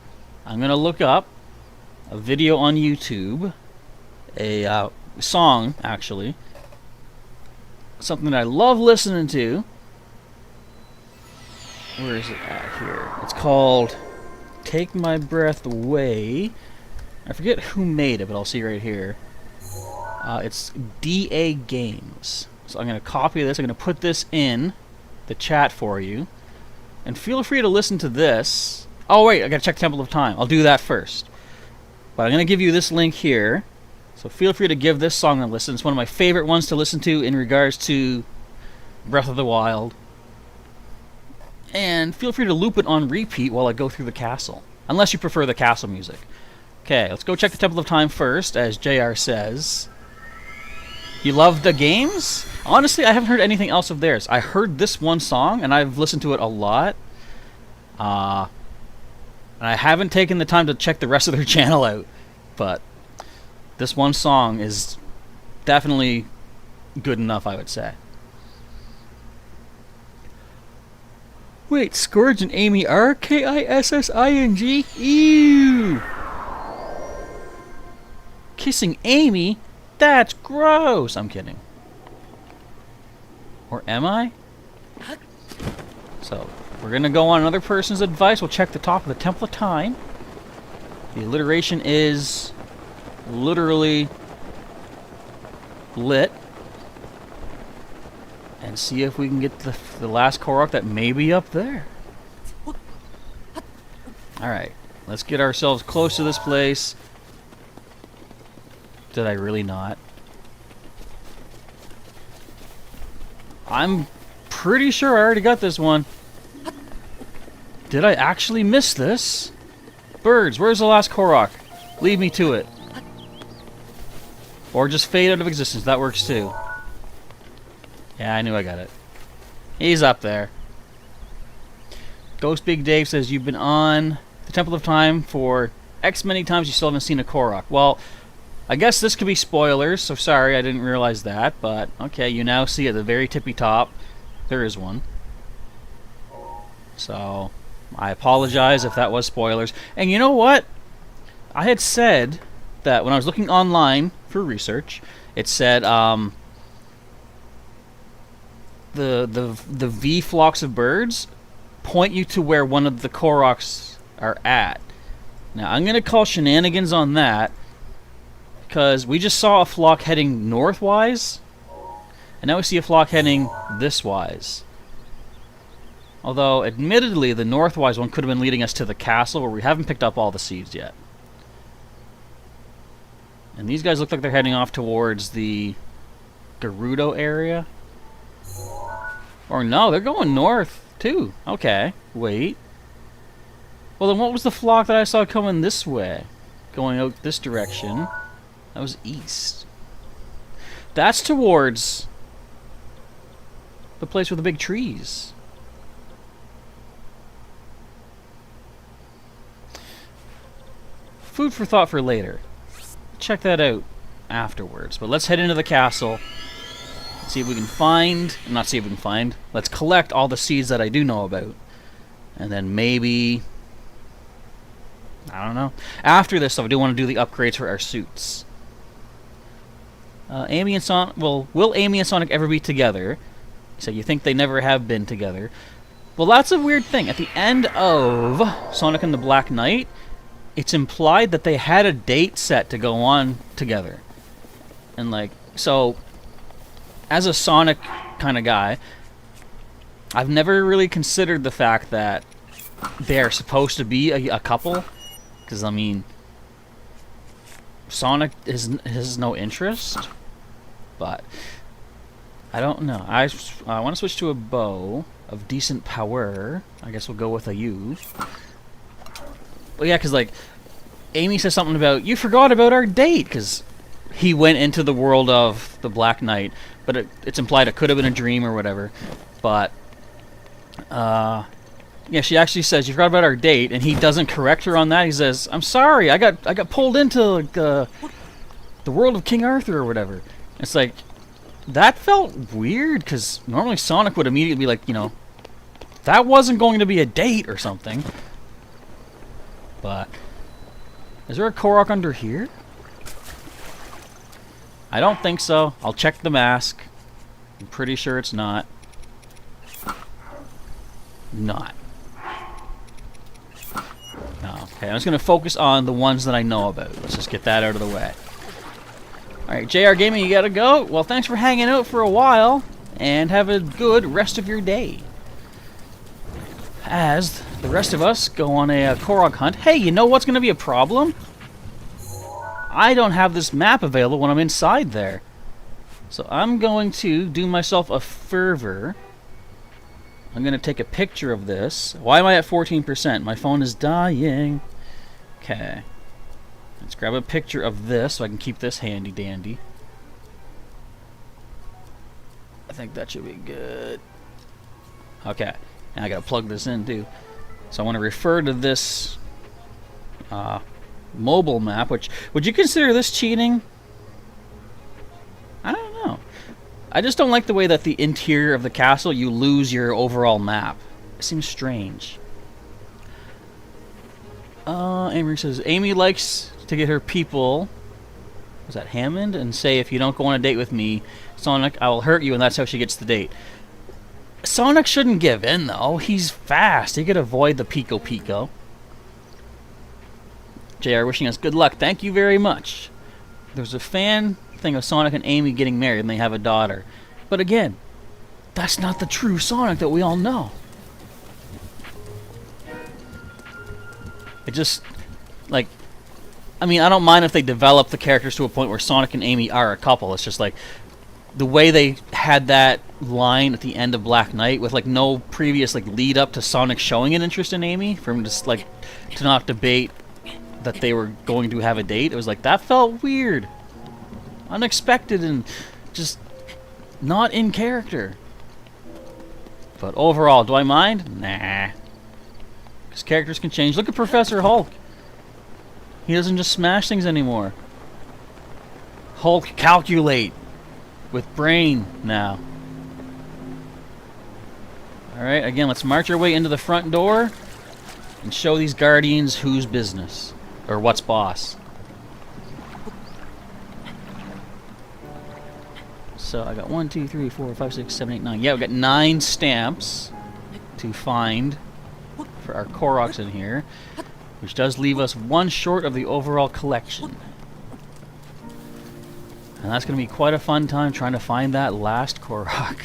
S1: I'm going to look up a video on YouTube, a song, actually, something that I love listening to. Where is it at here? It's called Take My Breath Away. I forget who made it, but I'll see right here. It's DA Games. So I'm going to copy this. I'm going to put this in the chat for you. And feel free to listen to this. Oh, wait, I got to check Temple of Time. I'll do that first. But I'm going to give you this link here. So feel free to give this song a listen. It's one of my favorite ones to listen to in regards to Breath of the Wild. And feel free to loop it on repeat while I go through the castle. Unless you prefer the castle music. Okay, let's go check the Temple of Time first, as JR says. You love the games? Honestly, I haven't heard anything else of theirs. I heard this one song, and I've listened to it a lot. And I haven't taken the time to check the rest of their channel out. But this one song is definitely good enough, I would say. Wait, Scourge and Amy are Kissing? Ew! Kissing Amy? That's gross! I'm kidding. Or am I? So, we're gonna go on another person's advice. We'll check the top of the Temple of Time. The alliteration is literally lit. And see if we can get the last Korok that may be up there. Alright, let's get ourselves close to this place. Did I really not? I'm pretty sure I already got this one. Did I actually miss this? Birds, where's the last Korok? Lead me to it. Or just fade out of existence, that works too. Yeah, I knew I got it. He's up there. Ghost Big Dave says, you've been on the Temple of Time for X many times, you still haven't seen a Korok. Well, I guess this could be spoilers, so sorry, I didn't realize that, but okay, you now see at the very tippy top, there is one. So, I apologize if that was spoilers. And you know what? I had said that when I was looking online for research, it said, the V flocks of birds point you to where one of the Koroks are at. Now, I'm going to call shenanigans on that, because we just saw a flock heading northwise, and now we see a flock heading thiswise. Although, admittedly, the northwise one could have been leading us to the castle, where we haven't picked up all the seeds yet. And these guys look like they're heading off towards the Gerudo area. Or no, they're going north, too. Okay, wait. Well, then what was the flock that I saw coming this way? Going out this direction. That was east. That's towards the place with the big trees. Food for thought for later. Check that out afterwards. But let's head into the castle. See if we can find... Not see if we can find. Let's collect all the seeds that I do know about. And then maybe... I don't know. After this, though, I do want to do the upgrades for our suits. Amy and Sonic... Well, will Amy and Sonic ever be together? So you think they never have been together. Well, that's a weird thing. At the end of Sonic and the Black Knight, it's implied that they had a date set to go on together. And, like, so... As a Sonic kind of guy, I've never really considered the fact that they're supposed to be a couple. Because, I mean, Sonic has no interest. But, I don't know. I want to switch to a bow of decent power. I guess we'll go with a U. Well, yeah, because, like, Amy says something about, you forgot about our date, because he went into the world of the Black Knight, but it's implied it could have been a dream or whatever. But, yeah, she actually says, you forgot about our date, and he doesn't correct her on that. He says, I'm sorry, I got pulled into like, the world of King Arthur or whatever. It's like, that felt weird, because normally Sonic would immediately be like, you know, that wasn't going to be a date or something. But, is there a Korok under here? I don't think so. I'll check the mask. I'm pretty sure it's not. Not. Okay, I'm just going to focus on the ones that I know about. Let's just get that out of the way. Alright, JR Gaming, you gotta go. Well, thanks for hanging out for a while, and have a good rest of your day. As the rest of us go on a Korok hunt. Hey, you know what's going to be a problem? I don't have this map available when I'm inside there. So I'm going to do myself a favor. I'm going to take a picture of this. Why am I at 14%? My phone is dying. Okay. Let's grab a picture of this so I can keep this handy dandy. I think that should be good. Okay. Now I got to plug this in too. So I want to refer to this mobile map, which, would you consider this cheating? I don't know. I just don't like the way that the interior of the castle, you lose your overall map. It seems strange. Amy says, Amy likes to get her people, was that Hammond? And say, if you don't go on a date with me, Sonic, I will hurt you, and that's how she gets the date. Sonic shouldn't give in, though. He's fast. He could avoid the Pico Pico. JR wishing us good luck. Thank you very much. There's a fan thing of Sonic and Amy getting married and they have a daughter. But again, that's not the true Sonic that we all know. It just, like, I mean, I don't mind if they develop the characters to a point where Sonic and Amy are a couple. It's just like, the way they had that line at the end of Black Knight with like no previous like lead up to Sonic showing an interest in Amy, for him just like to not debate that they were going to have a date. It was like, that felt weird, unexpected, and just not in character. But overall, do I mind? Nah, because characters can change. Look at Professor Hulk. He doesn't just smash things anymore. Hulk calculate with brain now. Alright, again, let's march our way into the front door and show these Guardians whose business, or what's boss. So I got 1, 2, 3, 4, 5, 6, 7, 8, 9. Yeah, we got 9 stamps to find for our Koroks in here, which does leave us 1 short of the overall collection. And that's going to be quite a fun time trying to find that last Korok.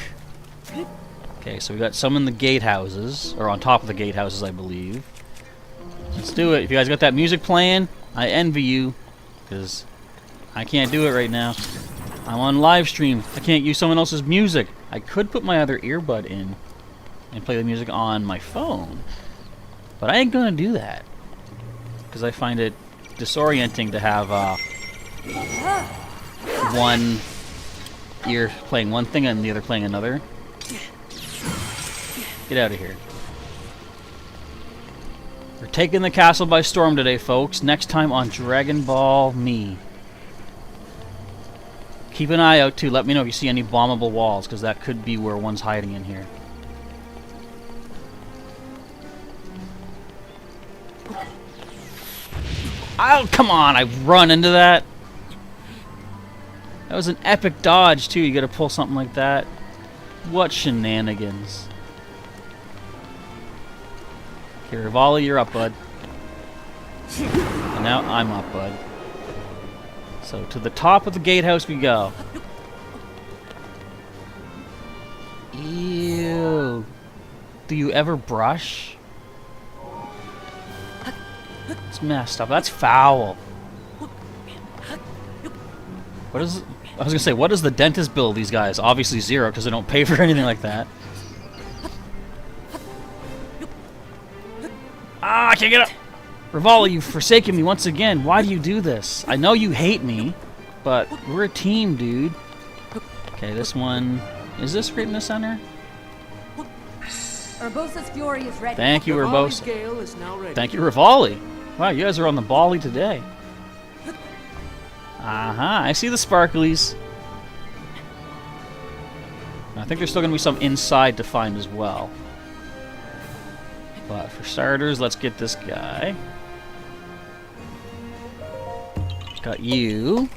S1: Okay, so we got some in the gatehouses, or on top of the gatehouses, I believe. Let's do it. If you guys got that music playing, I envy you, because I can't do it right now. I'm on live stream. I can't use someone else's music. I could put my other earbud in and play the music on my phone, but I ain't going to do that, because I find it disorienting to have one ear playing one thing and the other playing another. Get out of here. We're taking the castle by storm today, folks. Next time on Dragon Ball Me. Keep an eye out, too. Let me know if you see any bombable walls, because that could be where one's hiding in here. Oh, come on! I run into that. That was an epic dodge, too. You gotta pull something like that. What shenanigans. Okay, Rivali, you're up, bud. And now I'm up, bud. So, to the top of the gatehouse we go. Ew. Do you ever brush? It's messed up. That's foul. What is... I was gonna say, what does the dentist bill these guys? Obviously 0, because they don't pay for anything like that. Ah, I can't get up! Rivali, you've forsaken me once again. Why do you do this? I know you hate me, but we're a team, dude. Okay, this one... Is this right in the center?
S3: Urbosa's fury is ready.
S1: Thank you,
S4: Rivali's
S1: Urbosa.
S4: gale is now ready.
S1: Thank you, Rivali. Wow, you guys are on the bally today. Aha, I see the sparklies. I think there's still going to be some inside to find as well. But for starters, let's get this guy. Got you.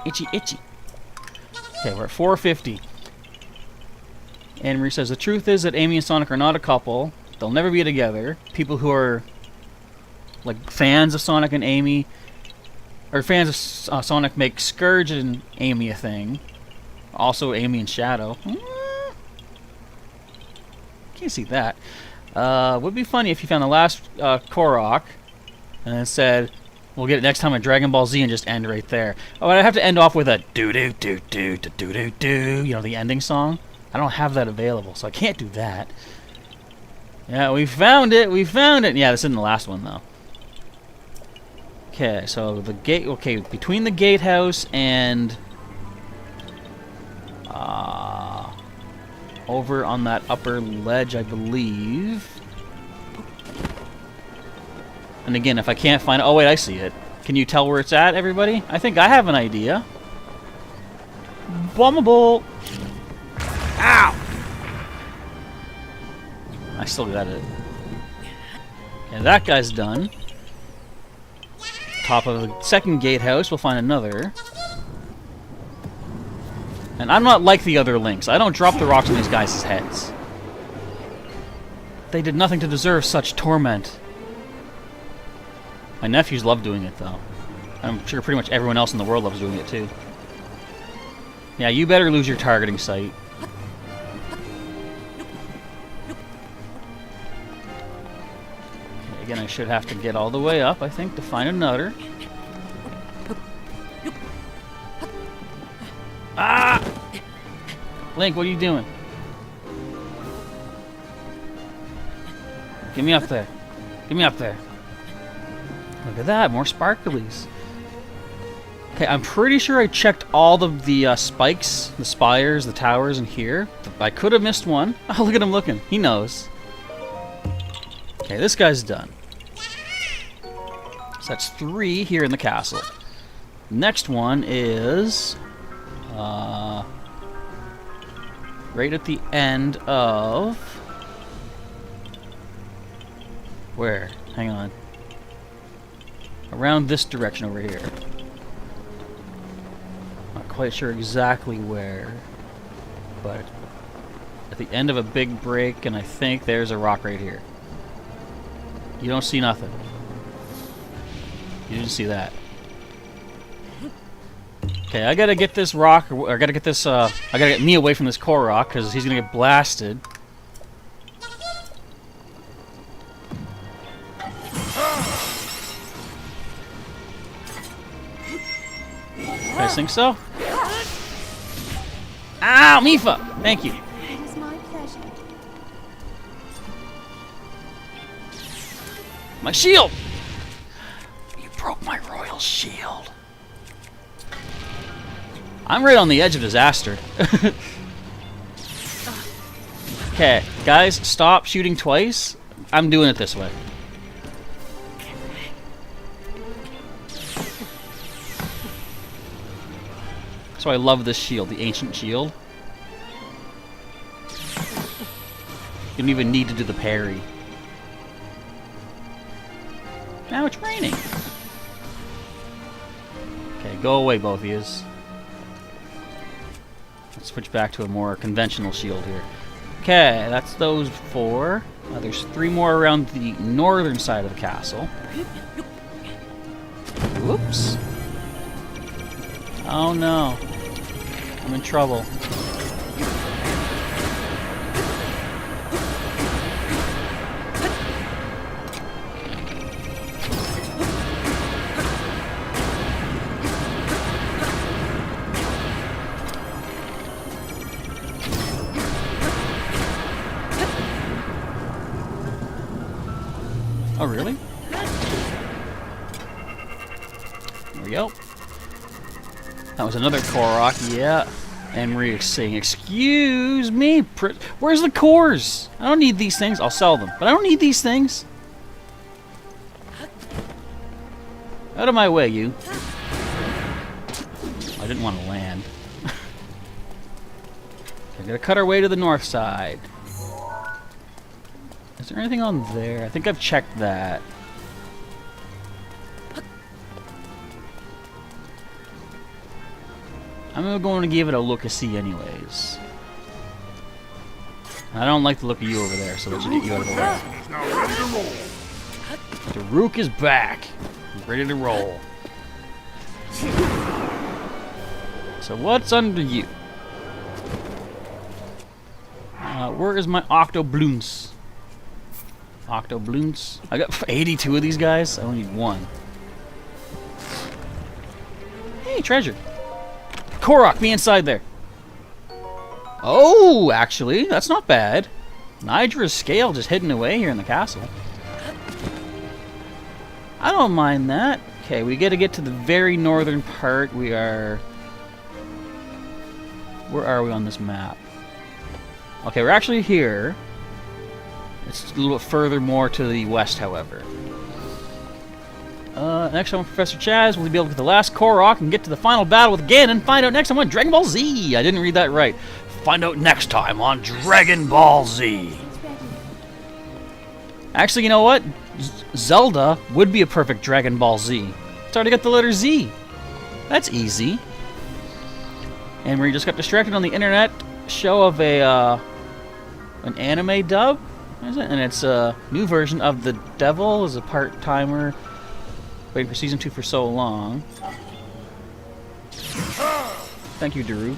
S1: Itchy, itchy. Okay, we're at 450. Anne Marie says, the truth is that Amy and Sonic are not a couple. They'll never be together. People who are like fans of Sonic and Amy, or fans of Sonic, make Scourge and Amy a thing. Also Amy and Shadow. Can't see that. Would be funny if you found the last Korok and then said, we'll get it next time at Dragon Ball Z, and just end right there. Oh, and I have to end off with a do-do-do-do-do-do-do, you know, the ending song. I don't have that available, so I can't do that. Yeah, we found it. We found it. Yeah, this isn't the last one, though. Okay, so the gate... Okay, between the gatehouse and... over on that upper ledge, I believe. And again, if I can't find it... Oh, wait, I see it. Can you tell where it's at, everybody? I think I have an idea. Bombable! Ow! I still got it. Okay, that guy's done. Top of the second gatehouse, we'll find another. And I'm not like the other Links. I don't drop the rocks on these guys' heads. They did nothing to deserve such torment. My nephews love doing it, though. I'm sure pretty much everyone else in the world loves doing it, too. Yeah, you better lose your targeting sight. Okay, again, I should have to get all the way up, I think, to find another. Ah! Link, what are you doing? Get me up there. Get me up there. Look at that, more sparklies. Okay, I'm pretty sure I checked all of the spikes, the spires, the towers in here. I could have missed one. Oh, look at him looking. He knows. Okay, this guy's done. So that's 3 here in the castle. Next one is... right at the end of... Where? Hang on. Around this direction over here. Not quite sure exactly where, but at the end of a big break, and I think there's a rock right here. You don't see nothing. You didn't see that. Okay, I gotta get this rock, or I gotta get this, I gotta get me away from this core rock, because he's gonna get blasted. You guys think so? Ow, Mifa! Thank you.
S3: It is my pleasure.
S1: My shield! You broke my royal shield. I'm right on the edge of disaster. Okay, guys, stop shooting twice. I'm doing it this way. So I love this shield, the ancient shield. You don't even need to do the parry. Now it's raining. Okay, go away, both of yous. Let's switch back to a more conventional shield here. Okay, that's those 4. There's 3 more around the northern side of the castle. Whoops. Oh no. I'm in trouble. really? There we go. That was another Korok, yeah. And we're saying, excuse me, where's the cores? I don't need these things. I'll sell them, but I don't need these things. Out of my way, you. I didn't want to land. I gotta cut our way to the north side. Is there anything on there? I think I've checked that. I'm going to give it a look-a-see anyways. I don't like the look of you over there, so let's get you out of the way.
S2: He's now ready to roll.
S1: Daruk is back. He's ready to roll. So what's under you? Where is my Octobloons? Octobloons? I got 82 of these guys. I only need one. Hey, treasure. Korok, be inside there. Oh, actually, that's not bad. Nidra's scale just hidden away here in the castle. I don't mind that. Okay, we gotta get to the very northern part. We are... Where are we on this map? Okay, we're actually here. It's a little bit further more to the west, however. Next time, Professor Chaz will be able to get the last Korok and get to the final battle with Ganon. Find out next time on Dragon Ball Z. I didn't read that right. Find out next time on Dragon Ball Z. Actually, you know what? Zelda would be a perfect Dragon Ball Z. It's already got the letter Z. That's easy. And we just got distracted on the internet show of an anime dub. What is it? And it's a new version of The Devil as a part-timer. Waiting for season 2 for so long. Thank you, Daruk.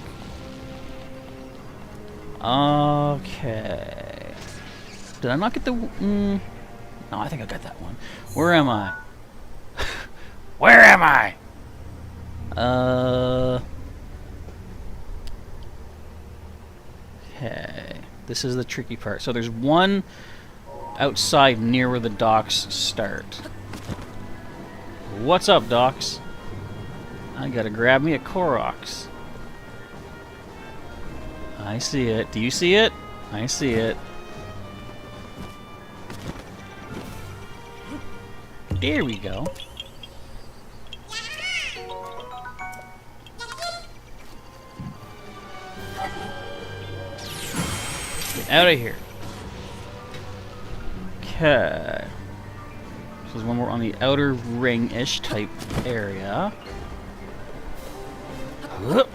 S1: Okay. Did I not get the... No, I think I got that one. Where am I? Where am I? Okay. This is the tricky part. So there's one outside near where the docks start. What's up, docks? I gotta grab me a Koroks. I see it. Do you see it? I see it. There we go. Get out of here. Okay. This is when we're on the outer ring-ish type area. Whoop.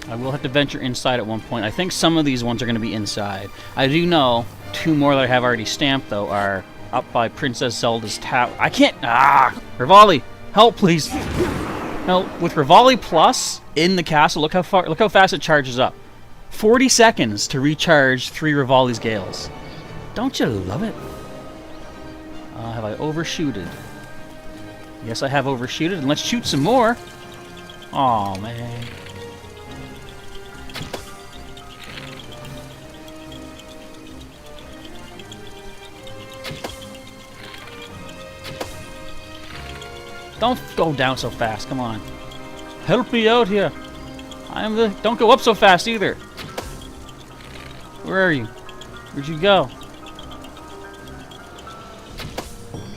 S1: I will have to venture inside at one point. I think some of these ones are going to be inside. I do know 2 more that I have already stamped, though, are up by Princess Zelda's tower. I can't... Ah! Rivali, help, please. Now, with Rivali Plus in the castle, look how fast it charges up. 40 seconds to recharge 3 Rivali's Gales. Don't you love it? Have I overshooted? Yes, I have overshooted, and let's shoot some more. Aw, man. Don't go down so fast, come on. Help me out here. Don't go up so fast either. Where are you? Where'd you go?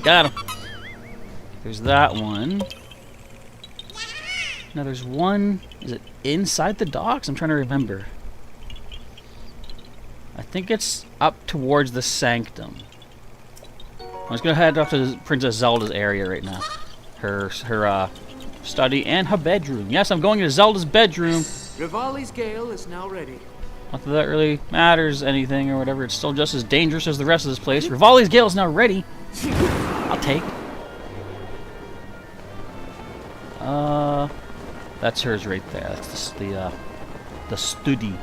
S1: Got him. There's that one. Now there's one. Is it inside the docks? I'm trying to remember. I think it's up towards the sanctum. I'm just gonna head up to Princess Zelda's area right now. Her study and her bedroom. Yes, I'm going to Zelda's bedroom.
S4: Rivali's Gale is now ready.
S1: Not that that really matters anything or whatever. It's still just as dangerous as the rest of this place. Rivali's Gale is now ready. I'll take. That's hers right there. That's the study.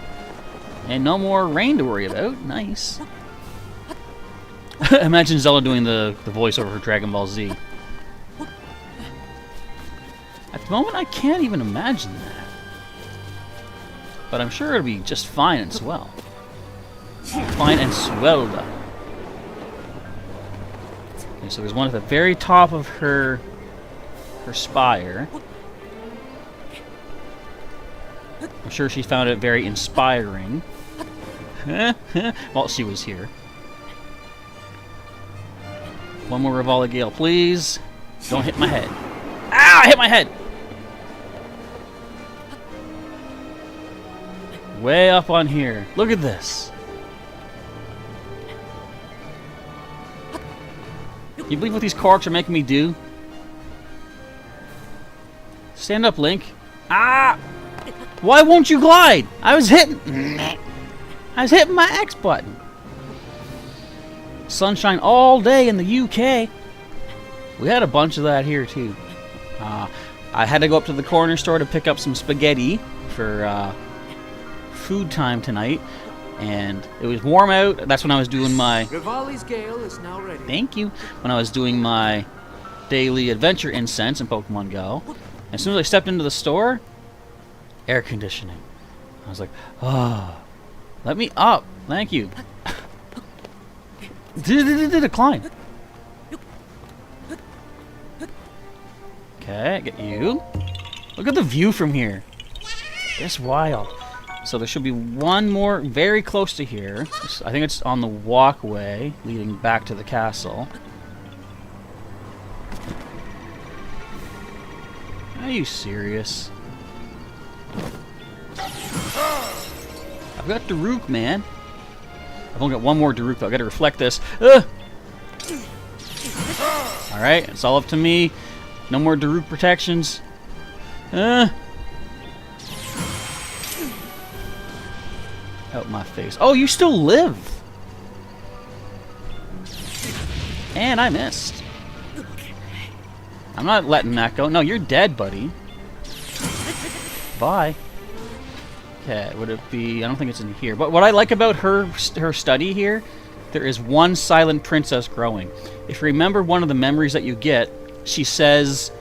S1: And no more rain to worry about. Nice. Imagine Zelda doing the voiceover for Dragon Ball Z. At the moment, I can't even imagine that. But I'm sure it'll be just fine as well. Fine and Swelda. Okay, so there's one at the very top of her spire. I'm sure she found it very inspiring. While she was here. One more Revali Gale, please. Don't hit my head. Ah, I hit my head! Way up on here. Look at this. You believe what these corks are making me do? Stand up, Link. Ah! Why won't you glide? I was hitting my X button. Sunshine all day in the UK. We had a bunch of that here too. I had to go up to the corner store to pick up some spaghetti for food time tonight, and it was warm out. That's when I was doing my
S4: Revali's Gale is now ready.
S1: Thank you. When I was doing my daily adventure incense in Pokemon Go. As soon as I stepped into the store, air conditioning. I was like, oh, let me up. Thank you. Decline. Okay, get you. Look at the view from here. It's wild. So there should be one more very close to here. I think it's on the walkway leading back to the castle. Are you serious? I've got Daruk, man. I've only got one more Daruk, though. I've got to reflect this. Alright, it's all up to me. No more Daruk protections. Out my face. Oh, you still live! And I missed. I'm not letting that go. No, you're dead, buddy. Bye. Okay, would it be... I don't think it's in here. But what I like about her study here, there is one silent princess growing. If you remember one of the memories that you get, she says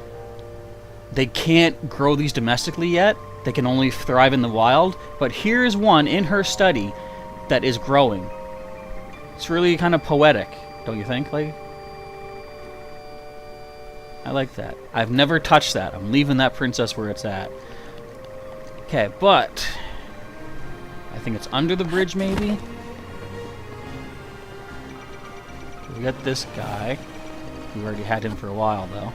S1: they can't grow these domestically yet. They can only thrive in the wild. But here is one in her study that is growing. It's really kind of poetic, don't you think? Like, I like that. I've never touched that. I'm leaving that princess where it's at. Okay, but I think it's under the bridge, maybe? We got this guy. We already had him for a while, though.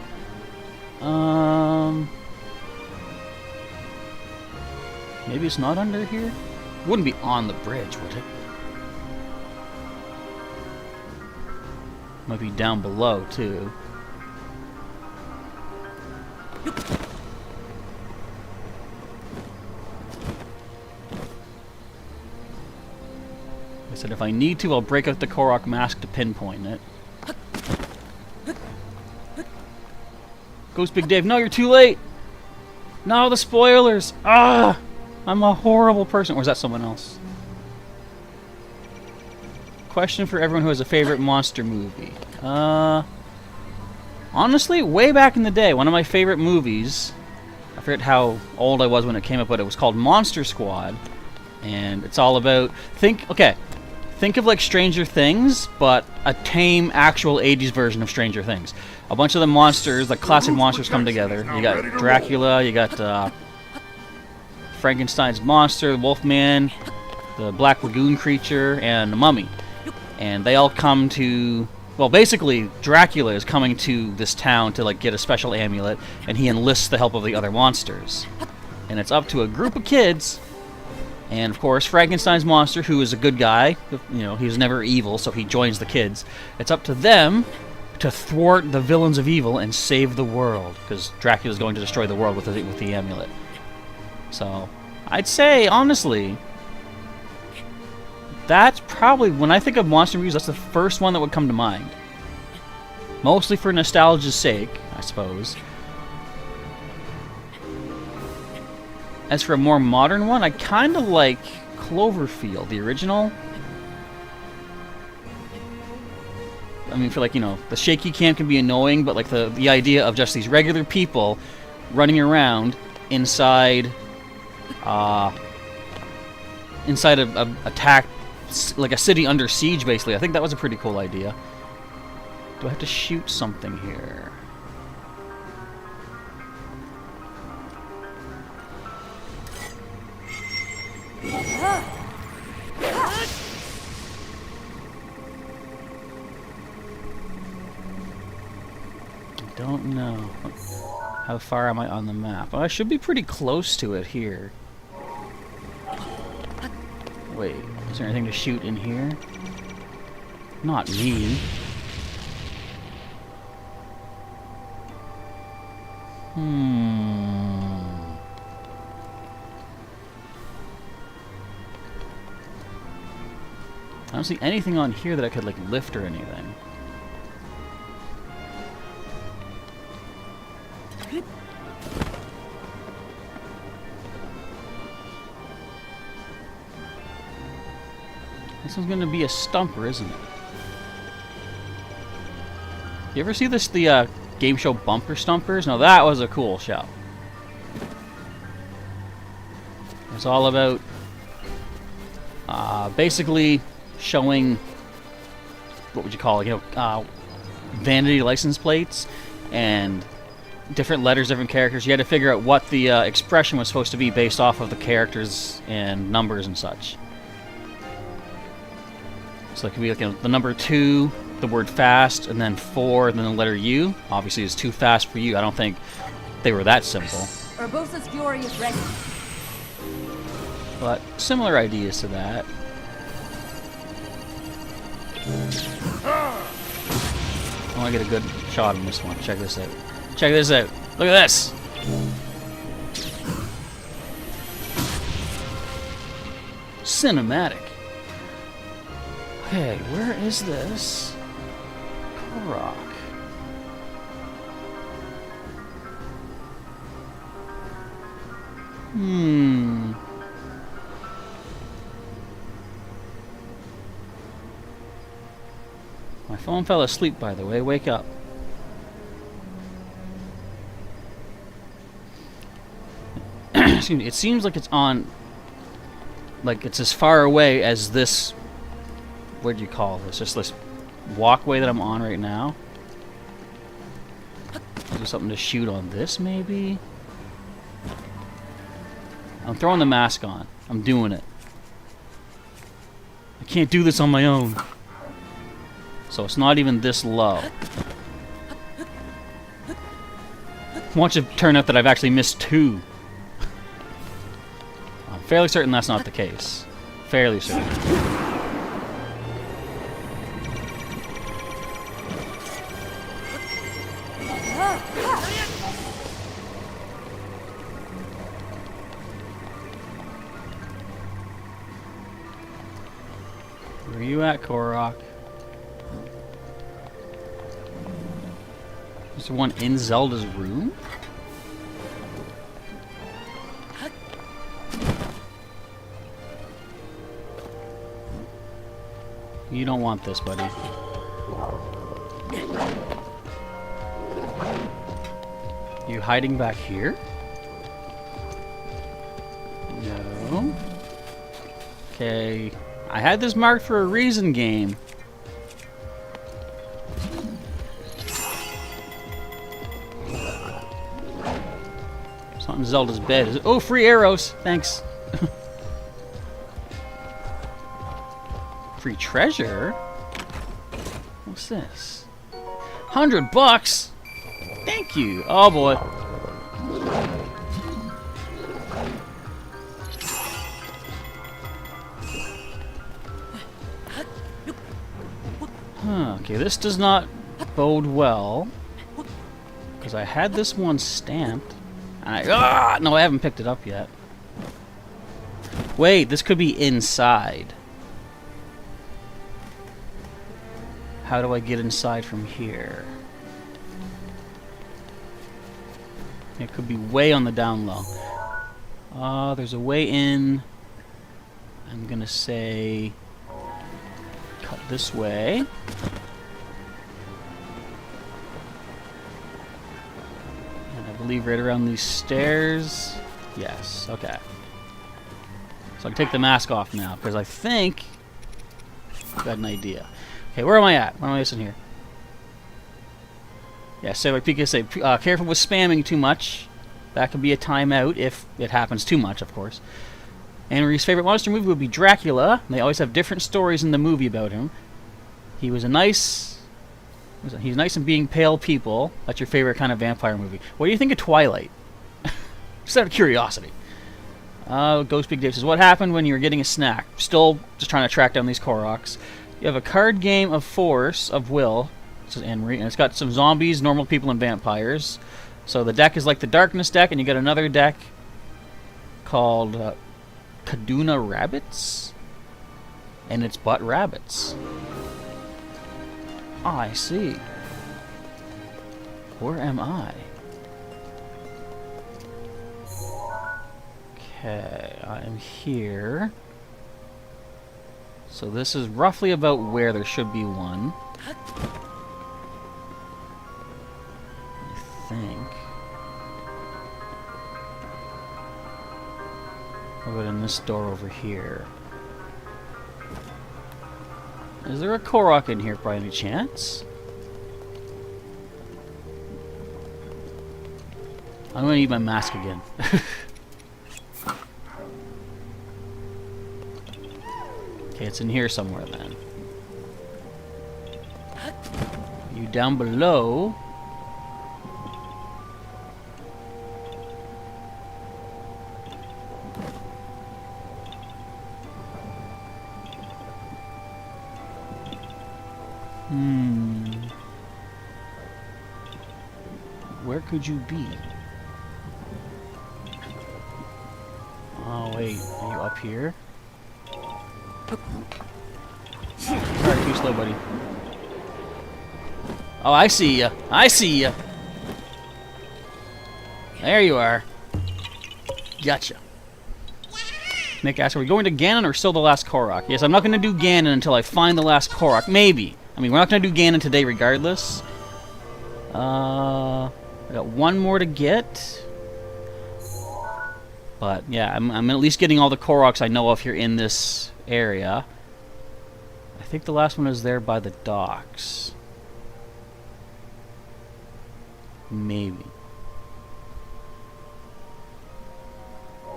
S1: Maybe it's not under here? It wouldn't be on the bridge, would it? Might be down below, too. I said if I need to, I'll break out the Korok mask to pinpoint it. Ghost Big Dave, no, you're too late! No, the spoilers! Ah! I'm a horrible person. Or is that someone else? Question for everyone who has a favorite monster movie. Honestly, way back in the day, one of my favorite movies, I forget how old I was when it came up, but it was called Monster Squad. And it's all about... Think of like Stranger Things, but a tame, actual 80s version of Stranger Things. A bunch of the monsters, the classic monsters come together. You got Dracula, you got Frankenstein's monster, the Wolfman, the Black Lagoon creature, and the Mummy. And they all come to... Well, basically, Dracula is coming to this town to like get a special amulet, and he enlists the help of the other monsters. And it's up to a group of kids... And, of course, Frankenstein's monster, who is a good guy, you know, he's never evil, so he joins the kids. It's up to them to thwart the villains of evil and save the world, because Dracula's going to destroy the world with the amulet. So, I'd say, honestly, that's probably, when I think of monster movies, that's the first one that would come to mind. Mostly for nostalgia's sake, I suppose. As for a more modern one, I kind of like Cloverfield, the original. I mean, for like, you know, the shaky cam can be annoying, but like the idea of just these regular people running around inside a like a city under siege, basically. I think that was a pretty cool idea. Do I have to shoot something here? I don't know. How far am I on the map? Well, I should be pretty close to it here. Wait, is there anything to shoot in here? Not me. I don't see anything on here that I could, like, lift or anything. This one's gonna be a stumper, isn't it? You ever see this, the game show Bumper Stumpers? No, that was a cool show. It's all about basically showing, what would you call it? You know, vanity license plates and different letters, different characters. You had to figure out what the expression was supposed to be based off of the characters and numbers and such. So it could be like, you know, the number 2, the word fast, and then 4, and then the letter U. Obviously, it's too fast for you. I don't think they were that simple.
S3: Urbosa's fury is ready.
S1: But similar ideas to that. I want to get a good shot on this one. Check this out. Check this out. Look at this. Cinematic. Okay, where is this? Korok. My phone fell asleep, by the way. Wake up. Excuse me. It seems like it's on... like it's as far away as this... what do you call this? Just this walkway that I'm on right now. Is there something to shoot on this, maybe? I'm throwing the mask on. I'm doing it. I can't do this on my own. So it's not even this low. Watch it turn out that I've actually missed 2. I'm fairly certain that's not the case. Fairly certain. Where are you at, Korok? Is there one in Zelda's room? You don't want this, buddy. You hiding back here? No. Okay. I had this marked for a reason, game. It's not in Zelda's bed, is it? Oh, free arrows! Thanks. Free treasure? What's this? $100? Thank you! Oh boy. Okay, this does not bode well. Because I had this one stamped. And no, I haven't picked it up yet. Wait, this could be inside. How do I get inside from here? It could be way on the down low. There's a way in. I'm gonna say... cut this way. And I believe right around these stairs. Yes, okay. So I can take the mask off now, because I think got an idea. Okay, where am I at? Where am I missing here? Yeah, so like PK say, careful with spamming too much. That could be a timeout if it happens too much, of course. Henry's favorite monster movie would be Dracula. They always have different stories in the movie about him. He was a nice... He's nice in being pale people. That's your favorite kind of vampire movie. What do you think of Twilight? Just out of curiosity. Ghost Big Dave says, what happened when you were getting a snack? Still just trying to track down these Koroks. You have a card game of Force of Will, says Henry, and it's got some zombies, normal people, and vampires. So the deck is like the Darkness deck, and you get another deck called Kaduna Rabbits, and it's but rabbits. Oh, I see. Where am I? Okay, I am here. So this is roughly about where there should be one. I think. How about in this door over here? Is there a Korok in here by any chance? I'm gonna need my mask again. Okay, it's in here somewhere then. You down below. Where could you be? Oh wait, are you up here? Sorry, too slow, buddy. Oh, I see ya. I see ya. There you are. Gotcha. Nick asks, are we going to Ganon or still the last Korok? Yes, I'm not going to do Ganon until I find the last Korok. Maybe. I mean, we're not going to do Ganon today regardless. I got one more to get. But, yeah, I'm at least getting all the Koroks I know of here in this area. I think the last one is there by the docks. Maybe.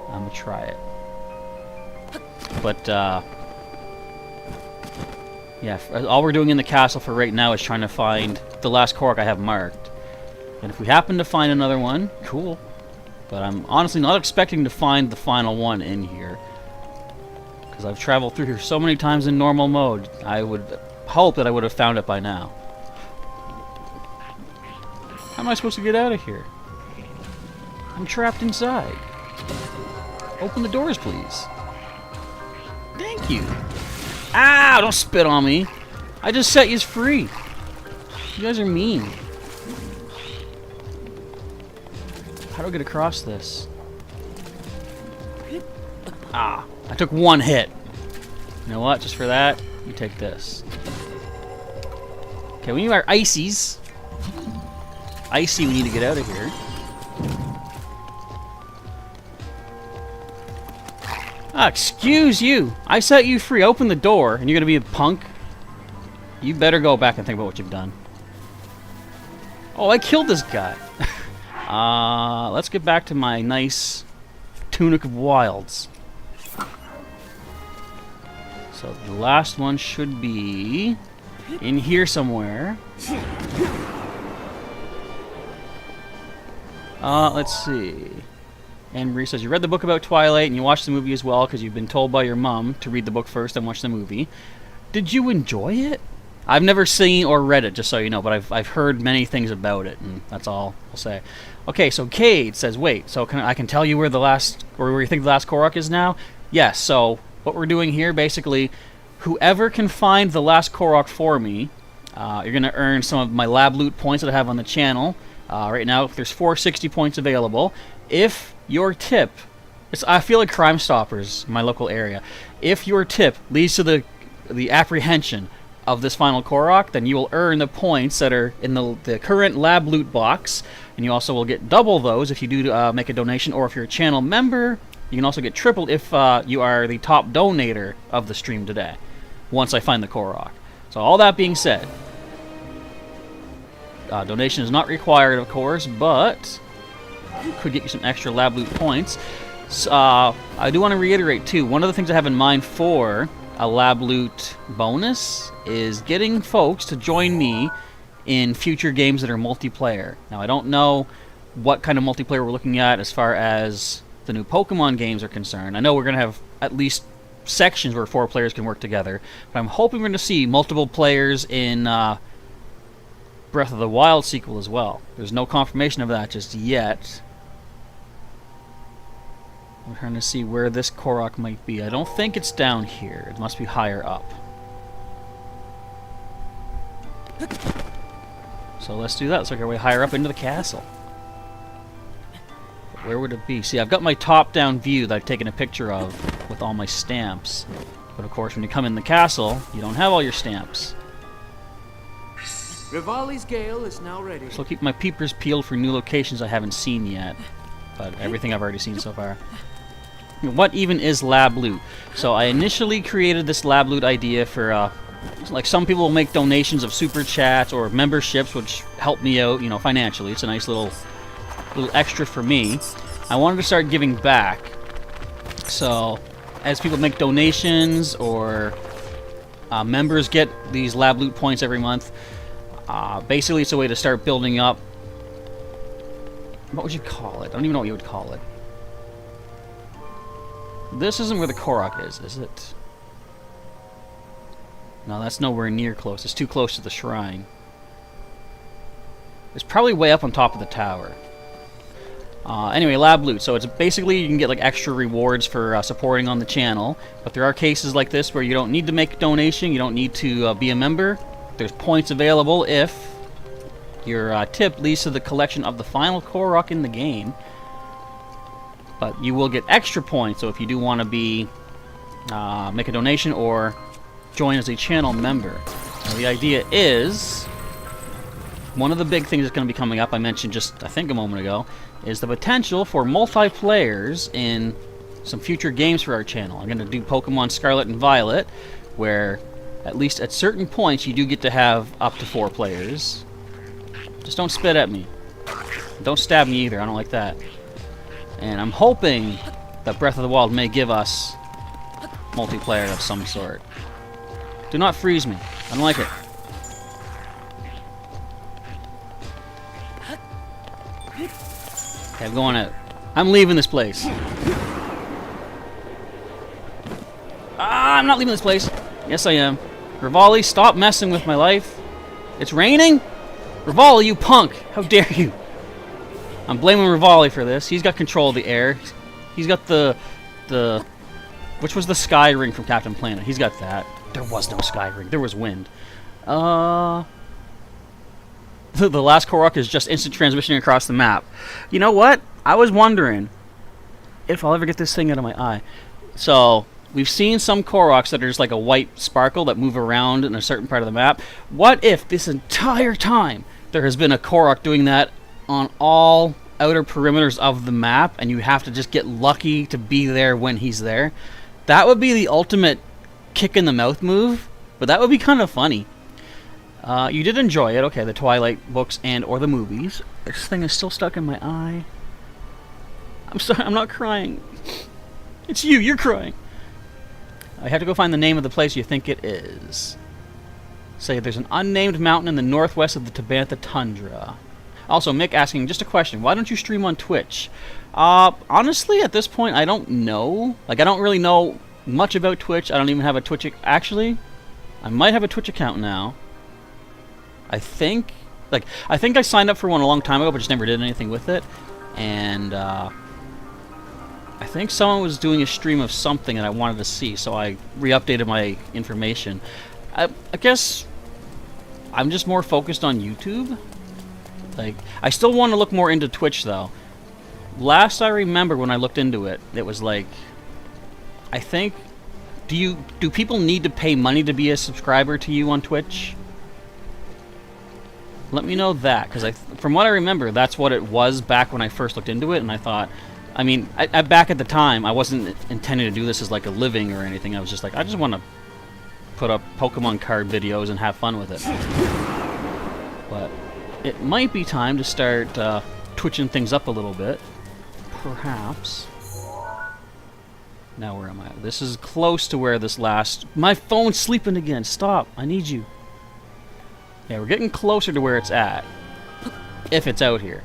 S1: I'm gonna try it. But, yeah, all we're doing in the castle for right now is trying to find the last Korok I have marked. And if we happen to find another one, cool. But I'm honestly not expecting to find the final one in here. Because I've traveled through here so many times in normal mode, I would hope that I would have found it by now. How am I supposed to get out of here? I'm trapped inside. Open the doors, please. Thank you. Ah, don't spit on me. I just set you free. You guys are mean. How do I get across this? Ah, I took one hit. You know what? Just for that, you take this. Okay, we need our ices. Icy, we need to get out of here. Ah, excuse you. I set you free. Open the door, and you're gonna be a punk. You better go back and think about what you've done. Oh, I killed this guy. Let's get back to my nice Tunic of Wilds. So the last one should be in here somewhere. Let's see. And Marie says, you read the book about Twilight and you watched the movie as well because you've been told by your mom to read the book first and watch the movie. Did you enjoy it? I've never seen or read it, just so you know, but I've heard many things about it, and that's all I'll say. Okay, so Cade says, wait, so I can tell you where the last, or where you think the last Korok is now? Yes, so what we're doing here, basically, whoever can find the last Korok for me, you're going to earn some of my lab loot points that I have on the channel. Right now, there's 460 points available. If your tip, I feel like Crime Stoppers in my local area, if your tip leads to the apprehension of this final Korok, then you will earn the points that are in the current lab loot box, and you also will get double those if you do make a donation, or if you're a channel member, you can also get tripled if you are the top donator of the stream today. once I find the Korok. So all that being said, donation is not required, of course, but could get you some extra lab loot points. So, I do want to reiterate too, one of the things I have in mind for a lab loot bonus is getting folks to join me in future games that are multiplayer. Now, I don't know what kind of multiplayer we're looking at as far as the new Pokemon games are concerned. I know we're going to have at least sections where 4 players can work together, but I'm hoping we're going to see multiple players in Breath of the Wild sequel as well. There's no confirmation of that just yet. I'm trying to see where this Korok might be. I don't think it's down here. It must be higher up. So let's do that. Let's work our way higher up into the castle. But where would it be? See, I've got my top-down view that I've taken a picture of with all my stamps. But of course, when you come in the castle, you don't have all your stamps.
S4: Rivali's Gale is now ready.
S1: So I'll keep my peepers peeled for new locations I haven't seen yet. But everything I've already seen so far. What even is lab loot? So I initially created this lab loot idea for, like, some people will make donations of super chats or memberships, which help me out, you know, financially. It's a nice little extra for me. I wanted to start giving back. So as people make donations or members get these lab loot points every month, basically it's a way to start building up. What would you call it? I don't even know what you would call it. This isn't where the Korok is it? No, that's nowhere near close. It's too close to the shrine. It's probably way up on top of the tower. Anyway, lab loot. So it's basically you can get like extra rewards for supporting on the channel. But there are cases like this where you don't need to make a donation. You don't need to be a member. There's points available if your tip leads to the collection of the final Korok in the game. But you will get extra points, so if you do want to be make a donation or join as a channel member. Now, the idea is, one of the big things that's going to be coming up, I mentioned just, I think, a moment ago, is the potential for multiplayers in some future games for our channel. I'm going to do Pokemon Scarlet and Violet, where at least at certain points you do get to have up to 4 players. Just don't spit at me. Don't stab me either, I don't like that. And I'm hoping that Breath of the Wild may give us multiplayer of some sort. Do not freeze me. I don't like it. Okay, I'm going out. I'm leaving this place. I'm not leaving this place. Yes, I am. Rivali, stop messing with my life. It's raining? Rivali, you punk! How dare you! I'm blaming Rivali for this. He's got control of the air. He's got the which was the sky ring from Captain Planet. He's got that. There was no sky ring. There was wind. The last Korok is just instant transmission across the map. You know what? I was wondering if I'll ever get this thing out of my eye. So we've seen some Koroks that are just like a white sparkle that move around in a certain part of the map. What if this entire time there has been a Korok doing that on all outer perimeters of the map, and you have to just get lucky to be there when he's there? That would be the ultimate kick in the mouth move, but that would be kind of funny. You did enjoy it, okay, the Twilight books and or the movies. This thing is still stuck in my eye. I'm sorry, I'm not crying. It's you, you're crying. I have to go find the name of the place you think it is. Say there's an unnamed mountain in the northwest of the Tabantha Tundra. Also, Mick asking just a question. Why don't you stream on Twitch? Honestly, at this point, I don't know. Like, I don't really know much about Twitch. I don't even have a Twitch... Actually, I might have a Twitch account now. I think I signed up for one a long time ago, but just never did anything with it. And, I think someone was doing a stream of something that I wanted to see, so I re-updated my information. I guess I'm just more focused on YouTube. Like, I still want to look more into Twitch, though. Last I remember when I looked into it, it was like, I think, do people need to pay money to be a subscriber to you on Twitch? Let me know that, because from what I remember, that's what it was back when I first looked into it, and I thought, I mean, back at the time, I wasn't intending to do this as like a living or anything. I was just like, I just want to put up Pokemon card videos and have fun with it. But it might be time to start twitching things up a little bit. Perhaps. Now where am I? This is close to where this last... My phone's sleeping again. Stop. I need you. Yeah, we're getting closer to where it's at. If it's out here.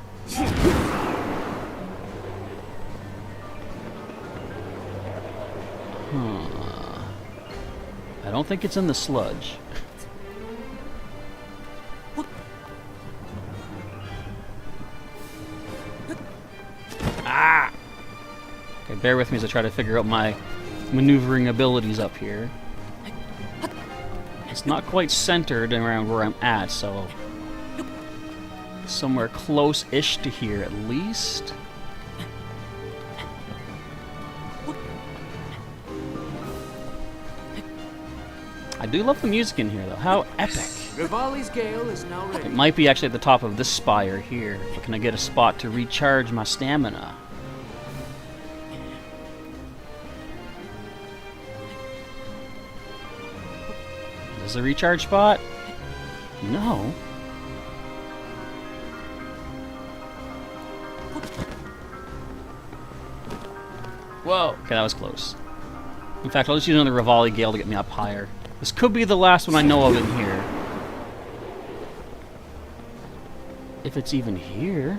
S1: I don't think it's in the sludge. Ah! Okay, bear with me as I try to figure out my maneuvering abilities up here. It's not quite centered around where I'm at, so... somewhere close-ish to here, at least. I do love the music in here, though. How epic.
S4: Rivali's Gale is now ready.
S1: It might be actually at the top of this spire here. But can I get a spot to recharge my stamina? Is this a recharge spot? No. Whoa. Okay, that was close. In fact, I'll just use another Rivali Gale to get me up higher. This could be the last one I know of in here. If it's even here.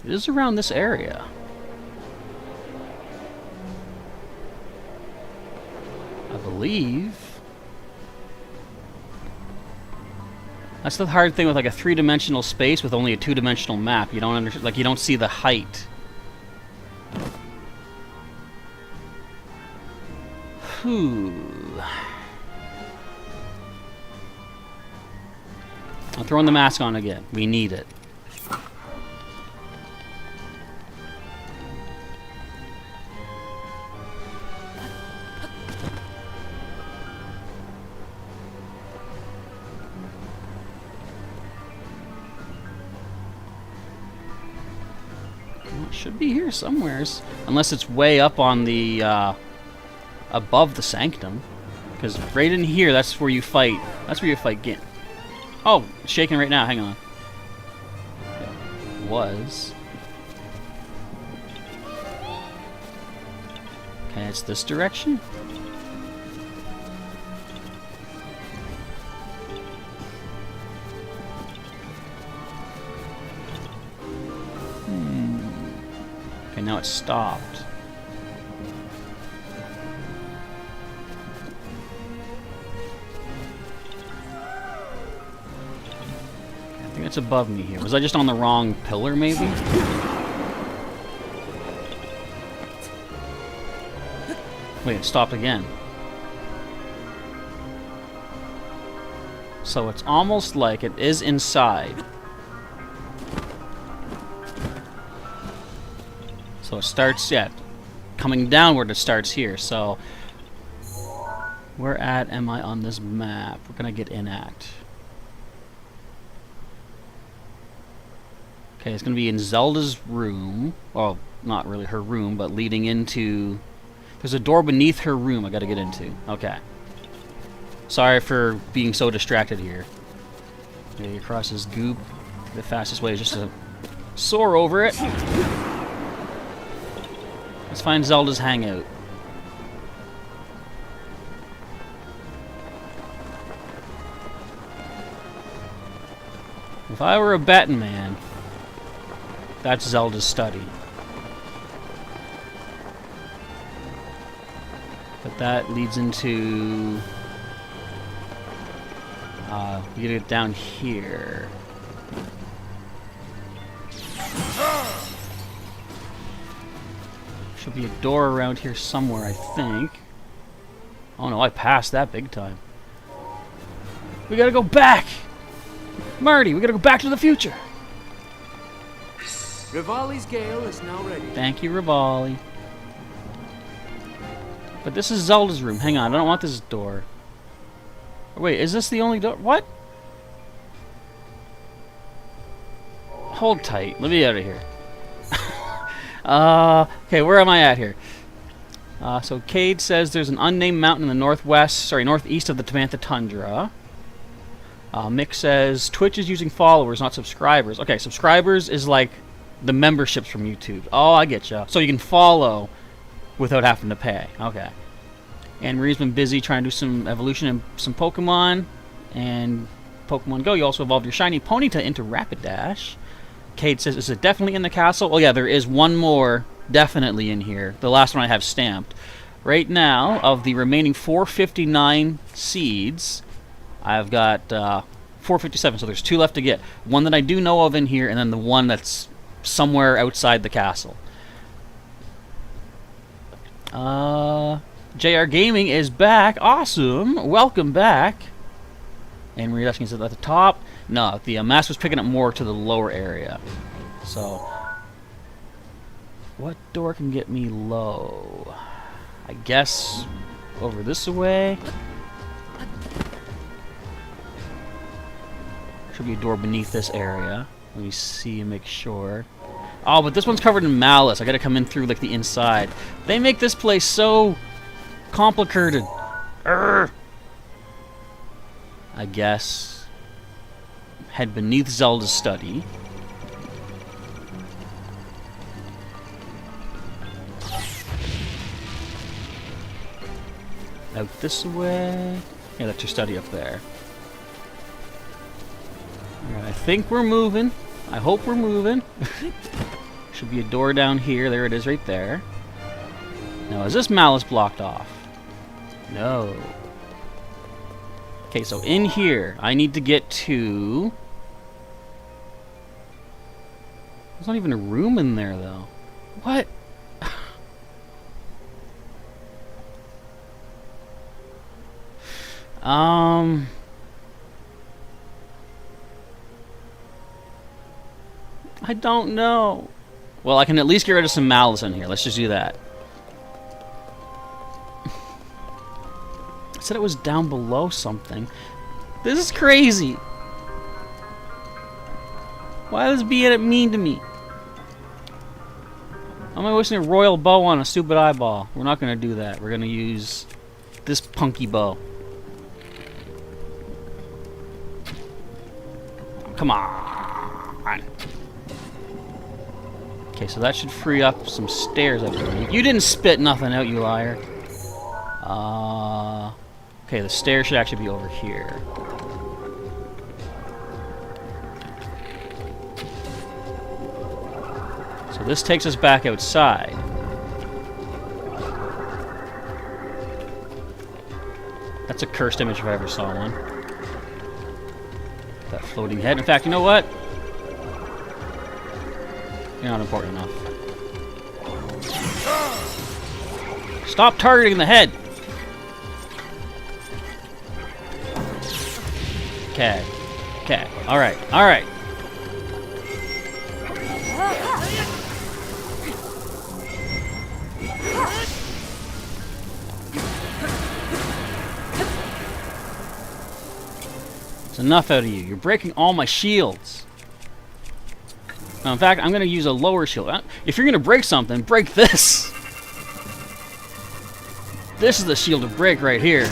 S1: It is around this area. I believe. That's the hard thing with like a three-dimensional space with only a two-dimensional map. You don't you don't see the height. Whew. I'm throwing the mask on again. We need it. Should be here somewheres, unless it's way up on the above the sanctum, because right in here, that's where you fight. That's where you fight Ganon. Oh, it's shaking right now. Hang on. It was. Okay, it's this direction. Now it's stopped. I think it's above me here. Was I just on the wrong pillar, maybe? Wait, it stopped again. So it's almost like it is inside. So it starts, yeah, coming downward, it starts here. So, where am I on this map? Where can I get in at? Okay, it's going to be in Zelda's room. Well, not really her room, but leading into... There's a door beneath her room I got to get into. Okay. Sorry for being so distracted here. Okay, across this goop. The fastest way is just to soar over it. Let's find Zelda's hangout. If I were a betting man, that's Zelda's study. But that leads into... you get it down here. Should be a door around here somewhere, I think. Oh no, I passed that big time. We gotta go back! Marty, we gotta go back to the future!
S4: Rivali's Gale is now ready.
S1: Thank you, Rivali. But this is Zelda's room. Hang on, I don't want this door. Wait, is this the only door? What? Hold tight. Let me get out of here. Okay, where am I at here? So Cade says there's an unnamed mountain in the northeast of the Tamantha Tundra. Mick says Twitch is using followers, not subscribers. Okay, subscribers is like the memberships from YouTube. Oh, I get you. So you can follow without having to pay. Okay. And Marie's been busy trying to do some evolution and some Pokemon. And Pokemon Go, you also evolved your shiny Ponyta into Rapidash. Cade says, is it definitely in the castle? Oh yeah, there is one more definitely in here. The last one I have stamped. Right now, of the remaining 459 seeds, I've got 457, so there's 2 left to get. One that I do know of in here, and then the one that's somewhere outside the castle. JR Gaming is back. Awesome. Welcome back. And Marie Duskin says at the top. No, the mask was picking up more to the lower area. So, what door can get me low? I guess over this way. Should be a door beneath this area. Let me see and make sure. Oh, but this one's covered in malice. I gotta come in through like the inside. They make this place so complicated. Urgh. I guess head beneath Zelda's study. Out this way. Yeah, that's your study up there. Alright, I think we're moving. I hope we're moving. Should be a door down here. There it is right there. Now, is this malice blocked off? No. Okay, so in here, I need to get to... There's not even a room in there, though. What? I don't know. Well, I can at least get rid of some malice in here. Let's just do that. I said it was down below something. This is crazy. Why does being mean to me? Am I wasting a royal bow on a stupid eyeball? We're not going to do that. We're going to use this punky bow. Come on. Okay, so that should free up some stairs, I believe. You didn't spit nothing out, you liar. Okay, the stairs should actually be over here. So this takes us back outside. That's a cursed image if I ever saw one. That floating head. In fact, you know what? You're not important enough. Stop targeting the head! Okay. Okay. Alright. Alright. It's enough out of you. You're breaking all my shields. Now, in fact, I'm going to use a lower shield. If you're going to break something, break this. This is the shield to break right here.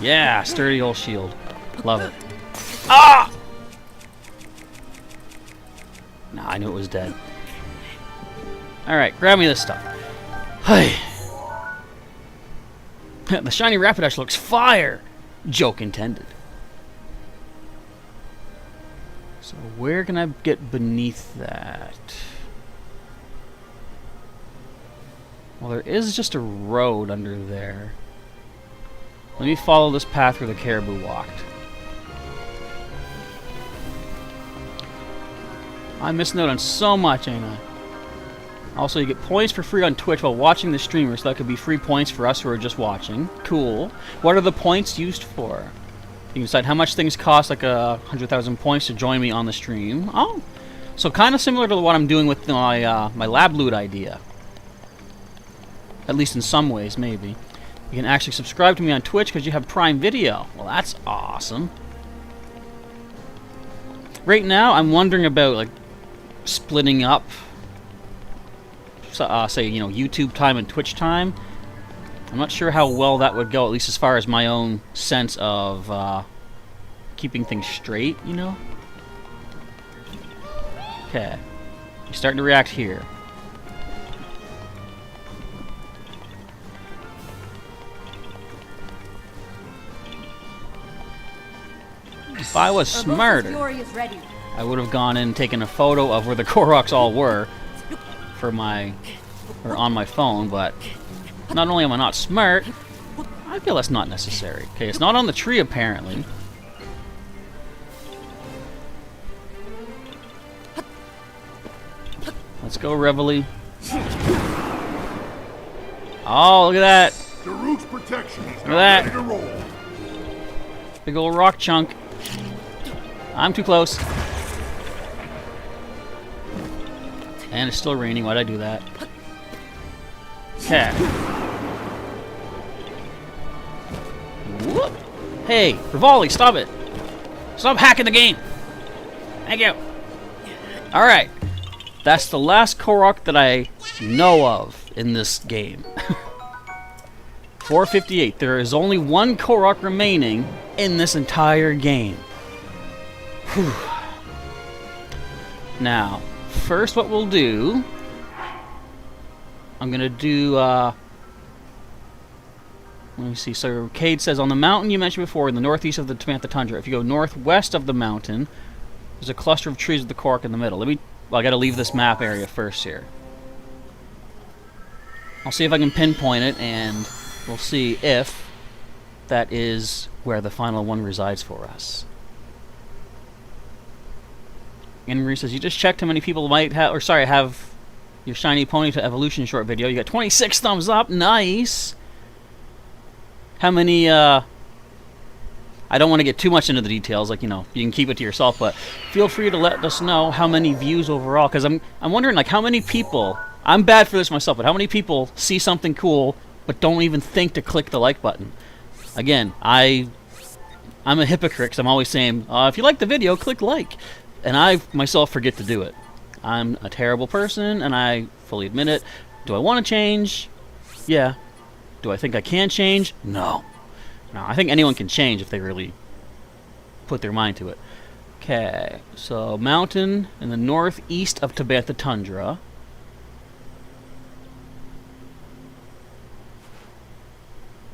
S1: Yeah, sturdy old shield. Love it. Ah! Nah, I knew it was dead. Alright, grab me this stuff. Hey. The shiny Rapidash looks fire! Joke intended. So where can I get beneath that? Well, there is just a road under there. Let me follow this path where the caribou walked. I'm missing out on so much, ain't I? Also, you get points for free on Twitch while watching the streamer, so that could be free points for us who are just watching. Cool. What are the points used for? You can decide how much things cost, like 100,000 points to join me on the stream. Oh, so kind of similar to what I'm doing with my my lab loot idea. At least in some ways, maybe. You can actually subscribe to me on Twitch because you have Prime Video. Well, that's awesome. Right now, I'm wondering about like splitting up, say, you know, YouTube time and Twitch time. I'm not sure how well that would go, at least as far as my own sense of keeping things straight, you know? Okay. You're starting to react here. If I was smarter, I would have gone in and taken a photo of where the Koroks all were for on my phone, but not only am I not smart, I feel that's not necessary. Okay, it's not on the tree apparently. Let's go, Reveille. Oh, look at that.
S2: Daruk's protection is
S1: Look
S2: now
S1: at
S2: ready
S1: that.
S2: to roll.
S1: Big old rock chunk. I'm too close. And it's still raining. Why'd I do that? Okay. Whoop. Hey, Rivali, stop it. Stop hacking the game. Thank you. Alright. That's the last Korok that I know of in this game. 458. There is only one Korok remaining in this entire game. Whew. Now, first what we'll do, I'm gonna do, let me see, so Cade says, on the mountain you mentioned before, in the northeast of the Tamantha Tundra, if you go northwest of the mountain, there's a cluster of trees with the Korok in the middle. Well, I gotta leave this map area first here. I'll see if I can pinpoint it, and we'll see if that is where the final one resides for us. Henry says, you just checked how many people might have, have your shiny pony to evolution short video. You got 26 thumbs up. Nice. How many, I don't want to get too much into the details, like, you know, you can keep it to yourself, but feel free to let us know how many views overall, because I'm wondering, like, how many people, I'm bad for this myself, but how many people see something cool but don't even think to click the like button? Again, I'm a hypocrite, because I'm always saying, if you like the video, click like. And I myself forget to do it. I'm a terrible person, and I fully admit it. Do I want to change? Yeah. Do I think I can change? No. No, I think anyone can change if they really put their mind to it. Okay, so mountain in the northeast of Tamantha Tundra.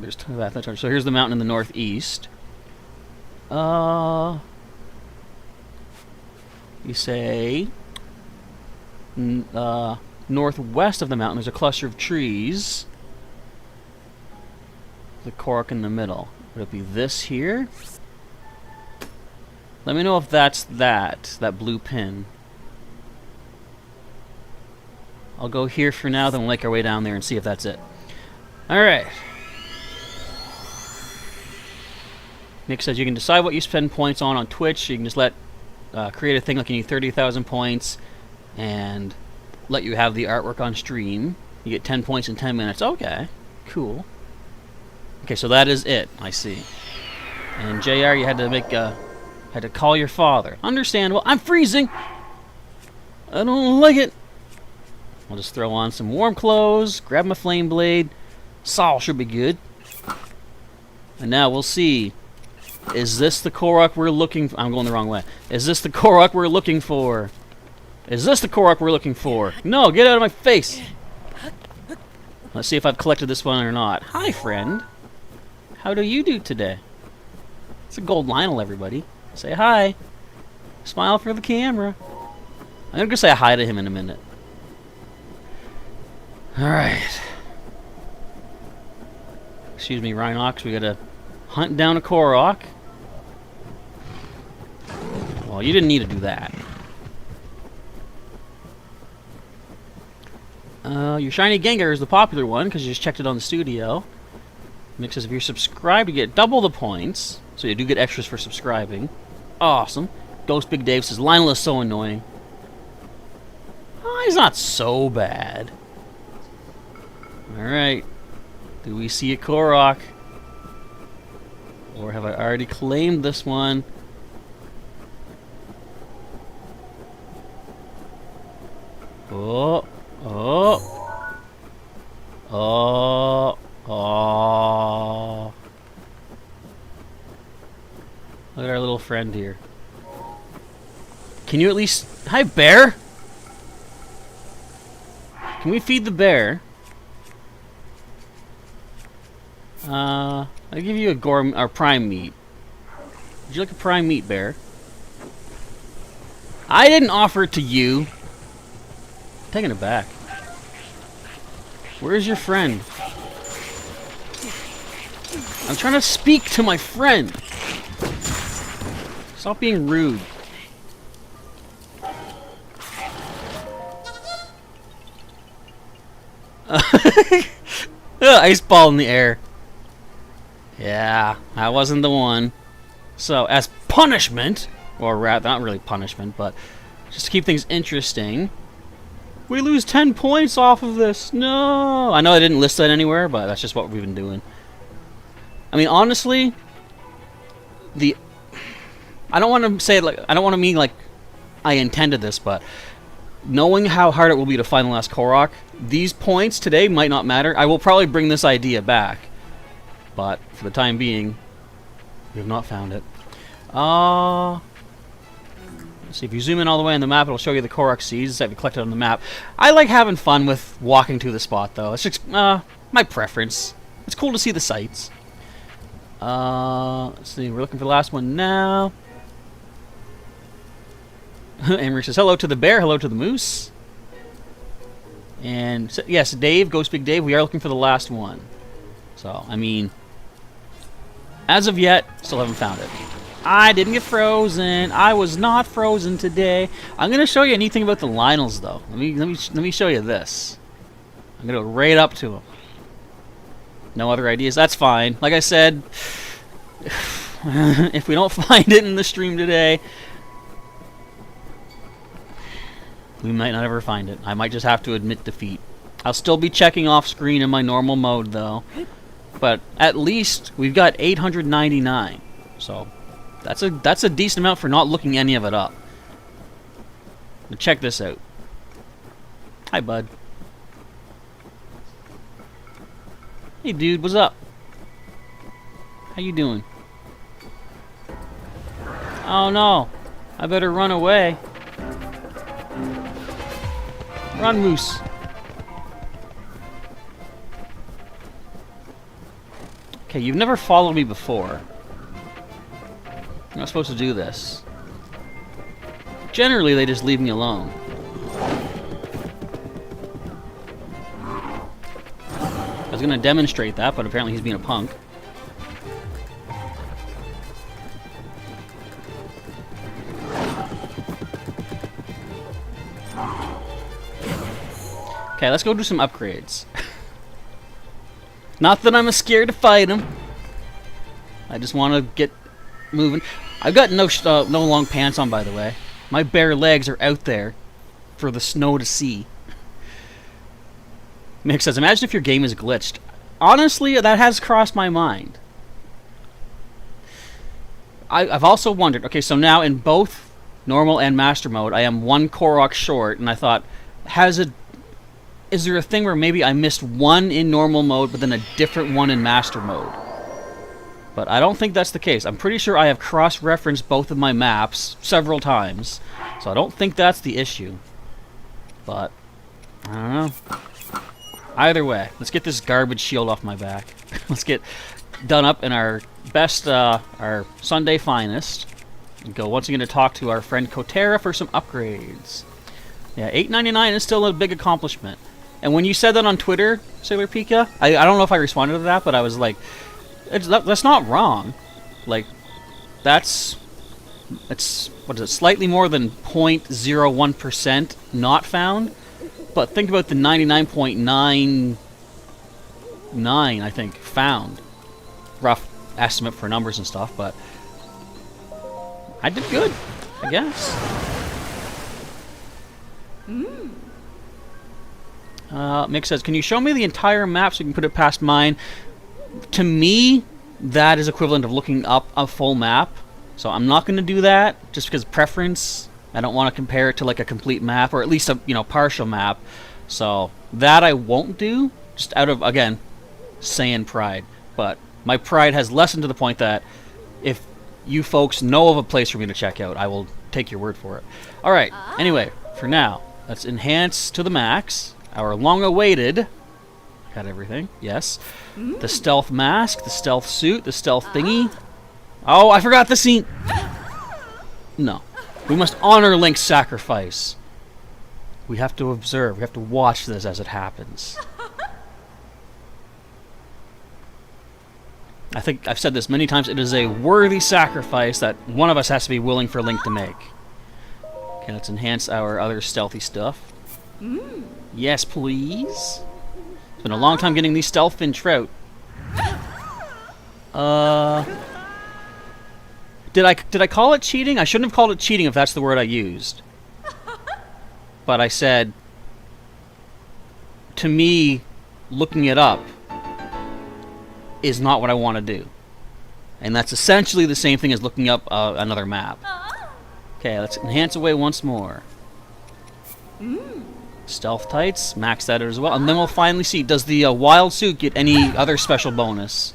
S1: There's Tamantha Tundra. So here's the mountain in the northeast. You say northwest of the mountain there's a cluster of trees. The Korok in the middle. Would it be this here? Let me know if that's that blue pin. I'll go here for now, then we'll make our way down there and see if that's it. Alright. Nick says you can decide what you spend points on Twitch. You can just create a thing like you need 30,000 points and let you have the artwork on stream. You get 10 points in 10 minutes. Okay, cool. Okay, so that is it. I see. And JR, you had to call your father. Understandable. I'm freezing. I don't like it. I'll just throw on some warm clothes, grab my flame blade. Saw should be good. And now we'll see. Is this the Korok we're looking for? I'm going the wrong way. Is this the Korok we're looking for? Is this the Korok we're looking for? No, get out of my face. Let's see if I've collected this one or not. Hi, friend. How do you do today? It's a gold Lionel, everybody. Say hi. Smile for the camera. I'm going to go say hi to him in a minute. Alright. Excuse me, Rhinox. We got to hunt down a Korok. Well, you didn't need to do that. Your shiny Gengar is the popular one because you just checked it on the studio. Nick says if you're subscribed, you get double the points. So you do get extras for subscribing. Awesome. Ghost Big Dave says Lionel is so annoying. Oh, he's not so bad. Alright. Do we see a Korok? Or have I already claimed this one? Oh. Oh. Oh. Oh. Look at our little friend here. Can you at least... Hi, bear! Can we feed the bear? I'll give you a gourmet or prime meat. Would you like a prime meat, bear? I didn't offer it to you. I'm taking it back. Where's your friend? I'm trying to speak to my friend. Stop being rude. Ice ball in the air. Yeah, that wasn't the one. So, as punishment, or rather, not really punishment, but just to keep things interesting, we lose 10 points off of this. No! I know I didn't list that anywhere, but that's just what we've been doing. I mean, honestly, I don't want to say it like, I don't want to mean like I intended this, but knowing how hard it will be to find the last Korok, these points today might not matter. I will probably bring this idea back, but for the time being, we have not found it. Let's see, if you zoom in all the way on the map, it'll show you the Korok seeds that we collected on the map. I like having fun with walking to the spot, though. It's just my preference. It's cool to see the sights. Let's see, we're looking for the last one now. Emery says, hello to the bear, hello to the moose. And, so, yes, Dave, Ghost Big Dave, we are looking for the last one. So, I mean, as of yet, still haven't found it. I didn't get frozen. I was not frozen today. I'm going to show you a neat thing about the Lionels, though. Let me show you this. I'm going to go right up to him. No other ideas? That's fine. Like I said, if we don't find it in the stream today, we might not ever find it. I might just have to admit defeat. I'll still be checking off screen in my normal mode, though. But at least we've got 899. So that's a decent amount for not looking any of it up. Now check this out. Hi, bud. Hey, dude, what's up? How you doing? Oh no, I better run away. Run, moose. Okay, you've never followed me before. You're not supposed to do this. Generally, they just leave me alone. I was going to demonstrate that, but apparently he's being a punk. Okay, let's go do some upgrades. Not that I'm scared to fight him. I just want to get moving. I've got no long pants on, by the way. My bare legs are out there for the snow to see. Mick says, imagine if your game is glitched. Honestly, that has crossed my mind. I've also wondered, okay, so now in both normal and master mode, I am one Korok short, and I thought, is there a thing where maybe I missed one in normal mode, but then a different one in master mode? But I don't think that's the case. I'm pretty sure I have cross-referenced both of my maps several times, so I don't think that's the issue. But, I don't know. Either way, let's get this garbage shield off my back. Let's get done up in our best, our Sunday finest. And go once again to talk to our friend Kotera for some upgrades. Yeah, $8.99 is still a big accomplishment. And when you said that on Twitter, Sailor Pika, I don't know if I responded to that, but I was like, that's not wrong. Like, it's what is it, slightly more than 0.01% not found. But think about the 99.99, I think, found. Rough estimate for numbers and stuff, but I did good, I guess. Mick says, can you show me the entire map so you can put it past mine? To me, that is equivalent of looking up a full map. So I'm not going to do that, just because preference. I don't want to compare it to like a complete map, or at least a partial map. So that I won't do, just out of, again, Saiyan pride. But my pride has lessened to the point that if you folks know of a place for me to check out, I will take your word for it. Alright, anyway, for now, let's enhance to the max our long-awaited... Got everything, yes. The stealth mask, the stealth suit, the stealth thingy. Oh, I forgot the scene! No. We must honor Link's sacrifice. We have to observe, we have to watch this as it happens. I think I've said this many times, it is a worthy sacrifice that one of us has to be willing for Link to make. Okay, let's enhance our other stealthy stuff. Yes, please. It's been a long time getting these stealth fin trout. Did I call it cheating? I shouldn't have called it cheating if that's the word I used. But I said, to me, looking it up is not what I want to do. And that's essentially the same thing as looking up another map. Okay, let's enhance away once more. Stealth tights, max that as well. And then we'll finally see, does the wild suit get any other special bonus?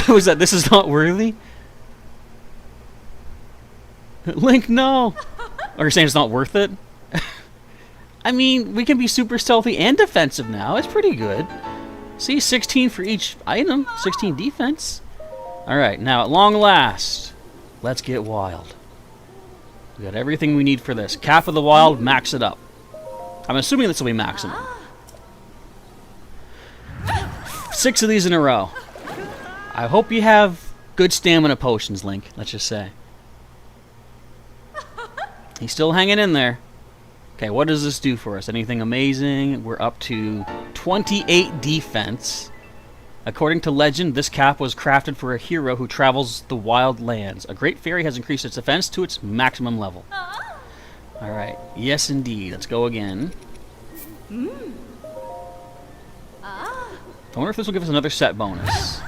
S1: Was that, this is not worthy? Link, no! Or you're saying it's not worth it? I mean, we can be super stealthy and defensive now. It's pretty good. See, 16 for each item. 16 defense. Alright, now at long last, let's get wild. We got everything we need for this. Calf of the Wild, max it up. I'm assuming this will be maximum. 6 of these in a row. I hope you have good stamina potions, Link, let's just say. He's still hanging in there. Okay, what does this do for us? Anything amazing? We're up to 28 defense. According to legend, this cap was crafted for a hero who travels the wild lands. A great fairy has increased its defense to its maximum level. Alright, yes indeed. Let's go again. I wonder if this will give us another set bonus.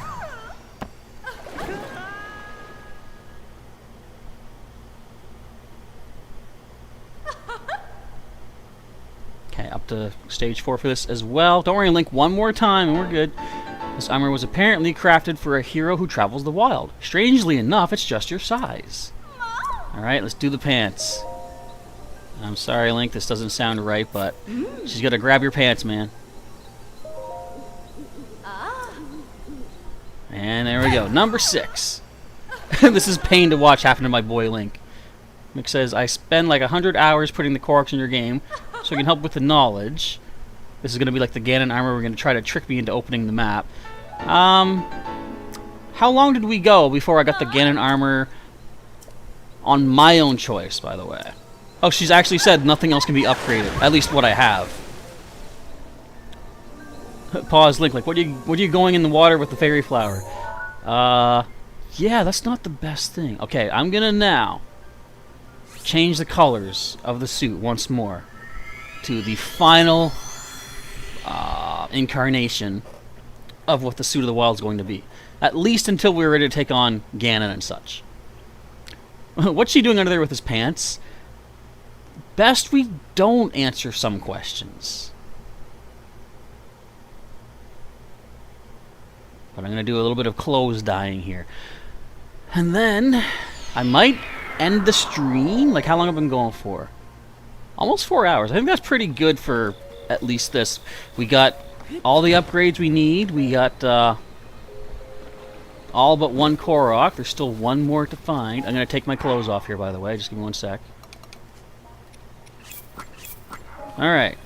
S1: Okay, up to stage 4 for this as well. Don't worry, Link, one more time and we're good. This armor was apparently crafted for a hero who travels the wild. Strangely enough, it's just your size. Alright, let's do the pants. I'm sorry, Link, this doesn't sound right, but she's got to grab your pants, man. And there we go. Number 6. This is pain to watch happen to my boy Link. Mick says, I spend like 100 hours putting the Koroks in your game, so I can help with the knowledge. This is going to be like the Ganon armor. We're going to try to trick me into opening the map. How long did we go before I got the Ganon armor on my own choice, by the way? Oh, she's actually said nothing else can be upgraded. At least what I have. Pause, Link. Like, what are you going in the water with the fairy flower? Yeah, that's not the best thing. Okay, I'm gonna now change the colors of the suit once more to the final incarnation of what the Suit of the Wild is going to be. At least until we're ready to take on Ganon and such. What's she doing under there with his pants? Best we don't answer some questions. But I'm going to do a little bit of clothes dyeing here. And then I might end the stream. Like, how long have I been going for? Almost 4 hours. I think that's pretty good for at least this. We got all the upgrades we need. We got all but one Korok. There's still one more to find. I'm going to take my clothes off here, by the way. Just give me one sec. Alright.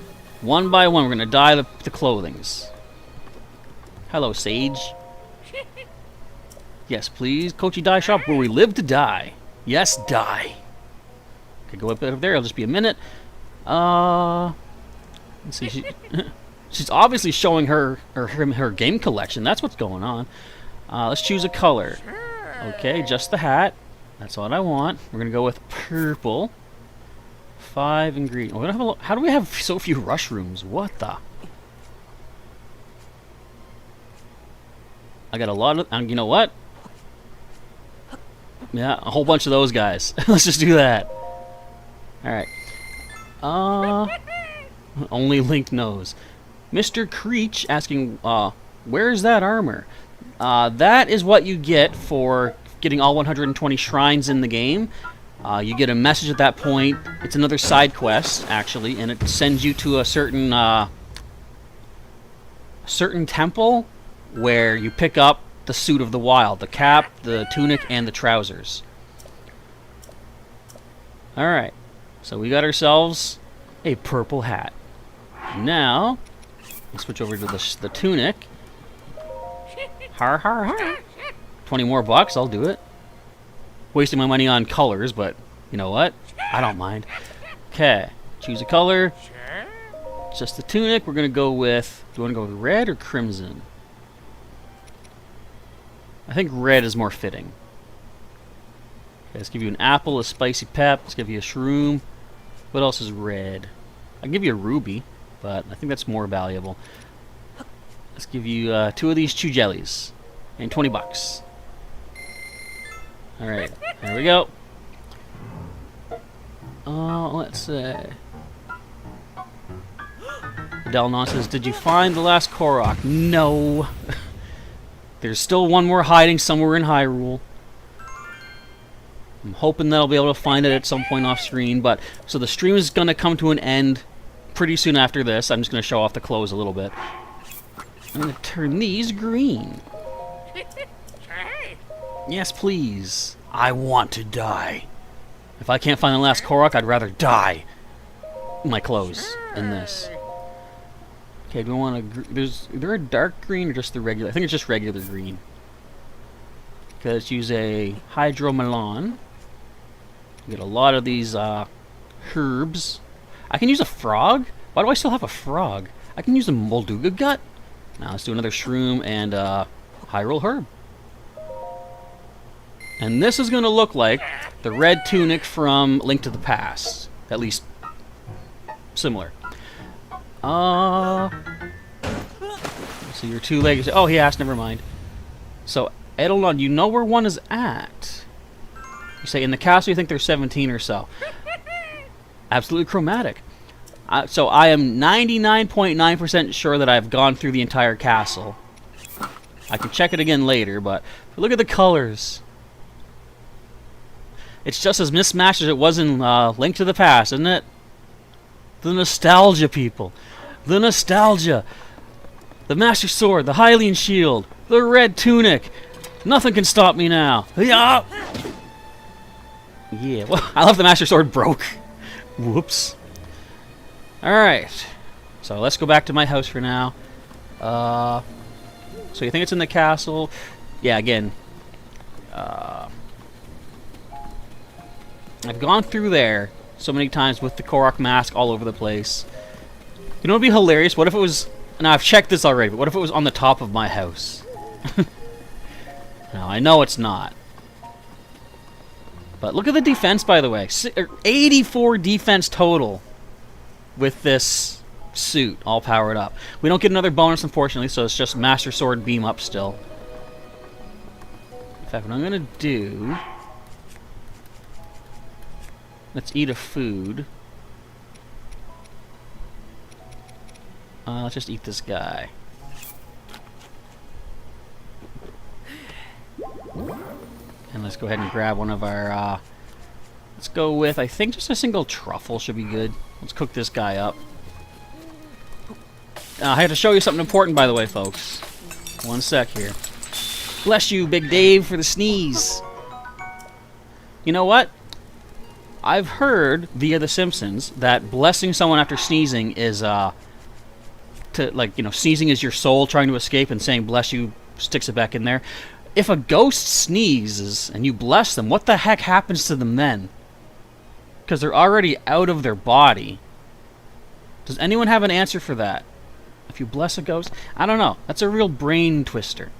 S1: One by one, we're going to dye the clothings. Hello, Sage. Yes, please. Kochi Dye Shop, where we live to die. Yes, die. Okay, go up over there. It'll just be a minute. Let's see. She's obviously showing her game collection. That's what's going on. Let's choose a color. Okay, just the hat. That's what I want. We're going to go with purple. 5 and green. We're gonna have how do we have so few rush rooms? What the? I got a lot of... you know what? Yeah, a whole bunch of those guys. Let's just do that. Alright. Only Link knows. Mr. Creech asking, where's that armor? That is what you get for getting all 120 shrines in the game. You get a message at that point. It's another side quest, actually, and it sends you to a certain temple where you pick up the suit of the wild, the cap, the tunic, and the trousers. Alright, so we got ourselves a purple hat. Now, we'll switch over to the tunic. Har har har. 20 more bucks, I'll do it. Wasting my money on colors, but you know what? I don't mind. Okay, choose a color. Just the tunic. We're gonna go with. Do you want to go with red or crimson? I think red is more fitting. Okay, let's give you an apple, a spicy pep. Let's give you a shroom. What else is red? I'll give you a ruby, but I think that's more valuable. Let's give you 2 of these chew jellies and 20 bucks. All right, there we go. Let's see. Delnon says, "Did you find the last Korok?" No. There's still one more hiding somewhere in Hyrule. I'm hoping that I'll be able to find it at some point off screen, but so the stream is gonna come to an end pretty soon after this. I'm just gonna show off the clothes a little bit. I'm gonna turn these green. Yes, please. I want to die. If I can't find the last Korok, I'd rather die. My clothes in this. Okay, do we want to... Is there a dark green or just the regular? I think it's just regular green. Okay, let's use a Hydro Melon. Get a lot of these herbs. I can use a frog? Why do I still have a frog? I can use a Molduga gut? Now let's do another shroom and Hyrule herb. And this is going to look like the red tunic from Link to the Past. At least similar. So your 2 legs. Oh, he asked, never mind. So, Edelon, you know where one is at. You say in the castle you think there's 17 or so. Absolutely chromatic. So I am 99.9% sure that I've gone through the entire castle. I can check it again later, but look at the colors. It's just as mismatched as it was in Link to the Past, isn't it? The nostalgia, people. The nostalgia. The Master Sword, the Hylian Shield, the red tunic. Nothing can stop me now. Yeah. Yeah. Well, I love the Master Sword broke. Whoops. Alright. So let's go back to my house for now. So you think it's in the castle? Yeah, again. I've gone through there so many times with the Korok mask all over the place. You know what would be hilarious? What if it was... Now, I've checked this already, but what if it was on the top of my house? Now, I know it's not. But look at the defense, by the way. 84 defense total with this suit all powered up. We don't get another bonus, unfortunately, so it's just Master Sword beam up still. In fact, what I'm going to do... Let's eat a food. Let's just eat this guy. And let's go ahead and grab one of our... let's go with, I think, just a single truffle should be good. Let's cook this guy up. I have to show you something important, by the way, folks. One sec here. Bless you, Big Dave, for the sneeze. You know what? I've heard via The Simpsons that blessing someone after sneezing is sneezing is your soul trying to escape, and saying bless you sticks it back in there. If a ghost sneezes and you bless them, what the heck happens to them then? Because they're already out of their body. Does anyone have an answer for that? If you bless a ghost? I don't know. That's a real brain twister.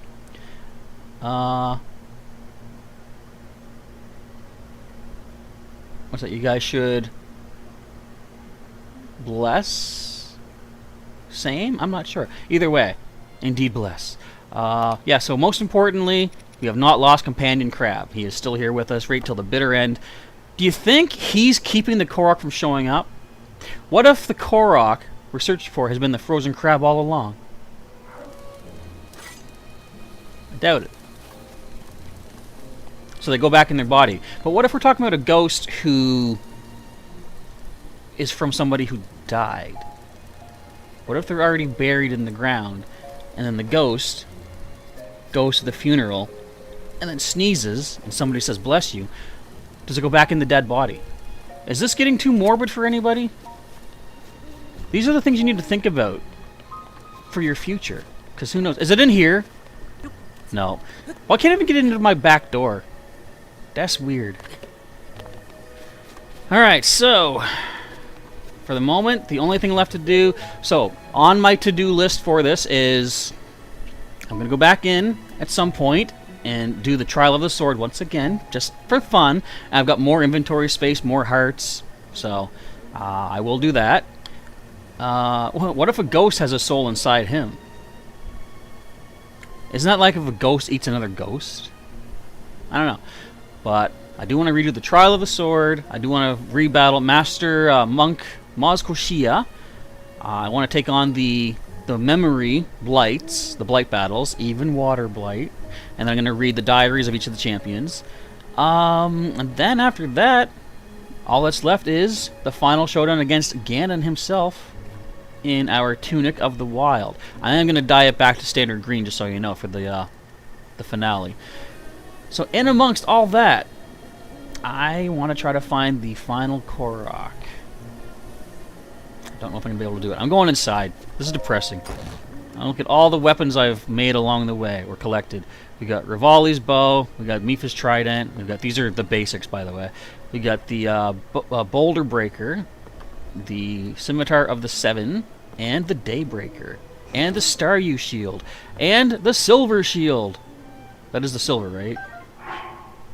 S1: What's that? You guys should bless? Same? I'm not sure. Either way, indeed bless. Yeah, so most importantly, we have not lost Companion Crab. He is still here with us right till the bitter end. Do you think he's keeping the Korok from showing up? What if the Korok we're searching for has been the frozen crab all along? I doubt it. So they go back in their body. But what if we're talking about a ghost who is from somebody who died? What if they're already buried in the ground, and then the ghost goes to the funeral, and then sneezes, and somebody says, "Bless you." Does it go back in the dead body? Is this getting too morbid for anybody? These are the things you need to think about for your future. Because who knows? Is it in here? No. Well, I can't even get into my back door. That's weird. Alright, so for the moment, the only thing left to do... So, on my to-do list for this is... I'm going to go back in at some point and do the Trial of the Sword once again, just for fun. I've got more inventory space, more hearts, so I will do that. What if a ghost has a soul inside him? Isn't that like if a ghost eats another ghost? I don't know. But I do want to redo the Trial of the Sword. I do want to rebattle Master Monk Maz Koshia. I want to take on the memory blights, the blight battles, even water blight. And then I'm going to read the diaries of each of the champions. And then after that, all that's left is the final showdown against Ganon himself in our Tunic of the Wild. I am going to dye it back to standard green, just so you know, for the finale. So in amongst all that, I want to try to find the final Korok. Don't know if I'm going to be able to do it. I'm going inside. This is depressing. I look at all the weapons I've made along the way, or collected. We got Rivali's bow, we got Mipha's trident, we got, these are the basics, by the way. We got the Boulder Breaker, the Scimitar of the Seven, and the Daybreaker, and the Staryu Shield, and the Silver Shield. That is the silver, right?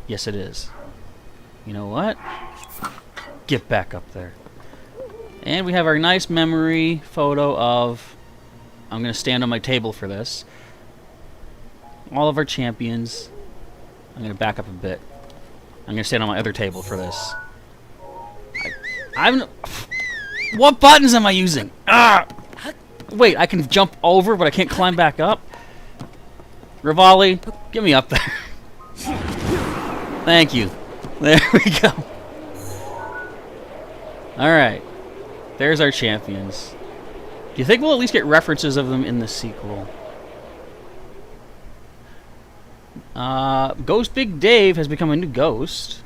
S1: Yes, it is. You know what? Get back up there. And we have our nice memory photo of... I'm going to stand on my table for this. All of our champions. I'm going to back up a bit. I'm going to stand on my other table for this. What buttons am I using? Ah! Wait, I can jump over, but I can't climb back up? Rivali, get me up there. Thank you. There we go. Alright. There's our champions. Do you think we'll at least get references of them in the sequel? Ghost Big Dave has become a new ghost.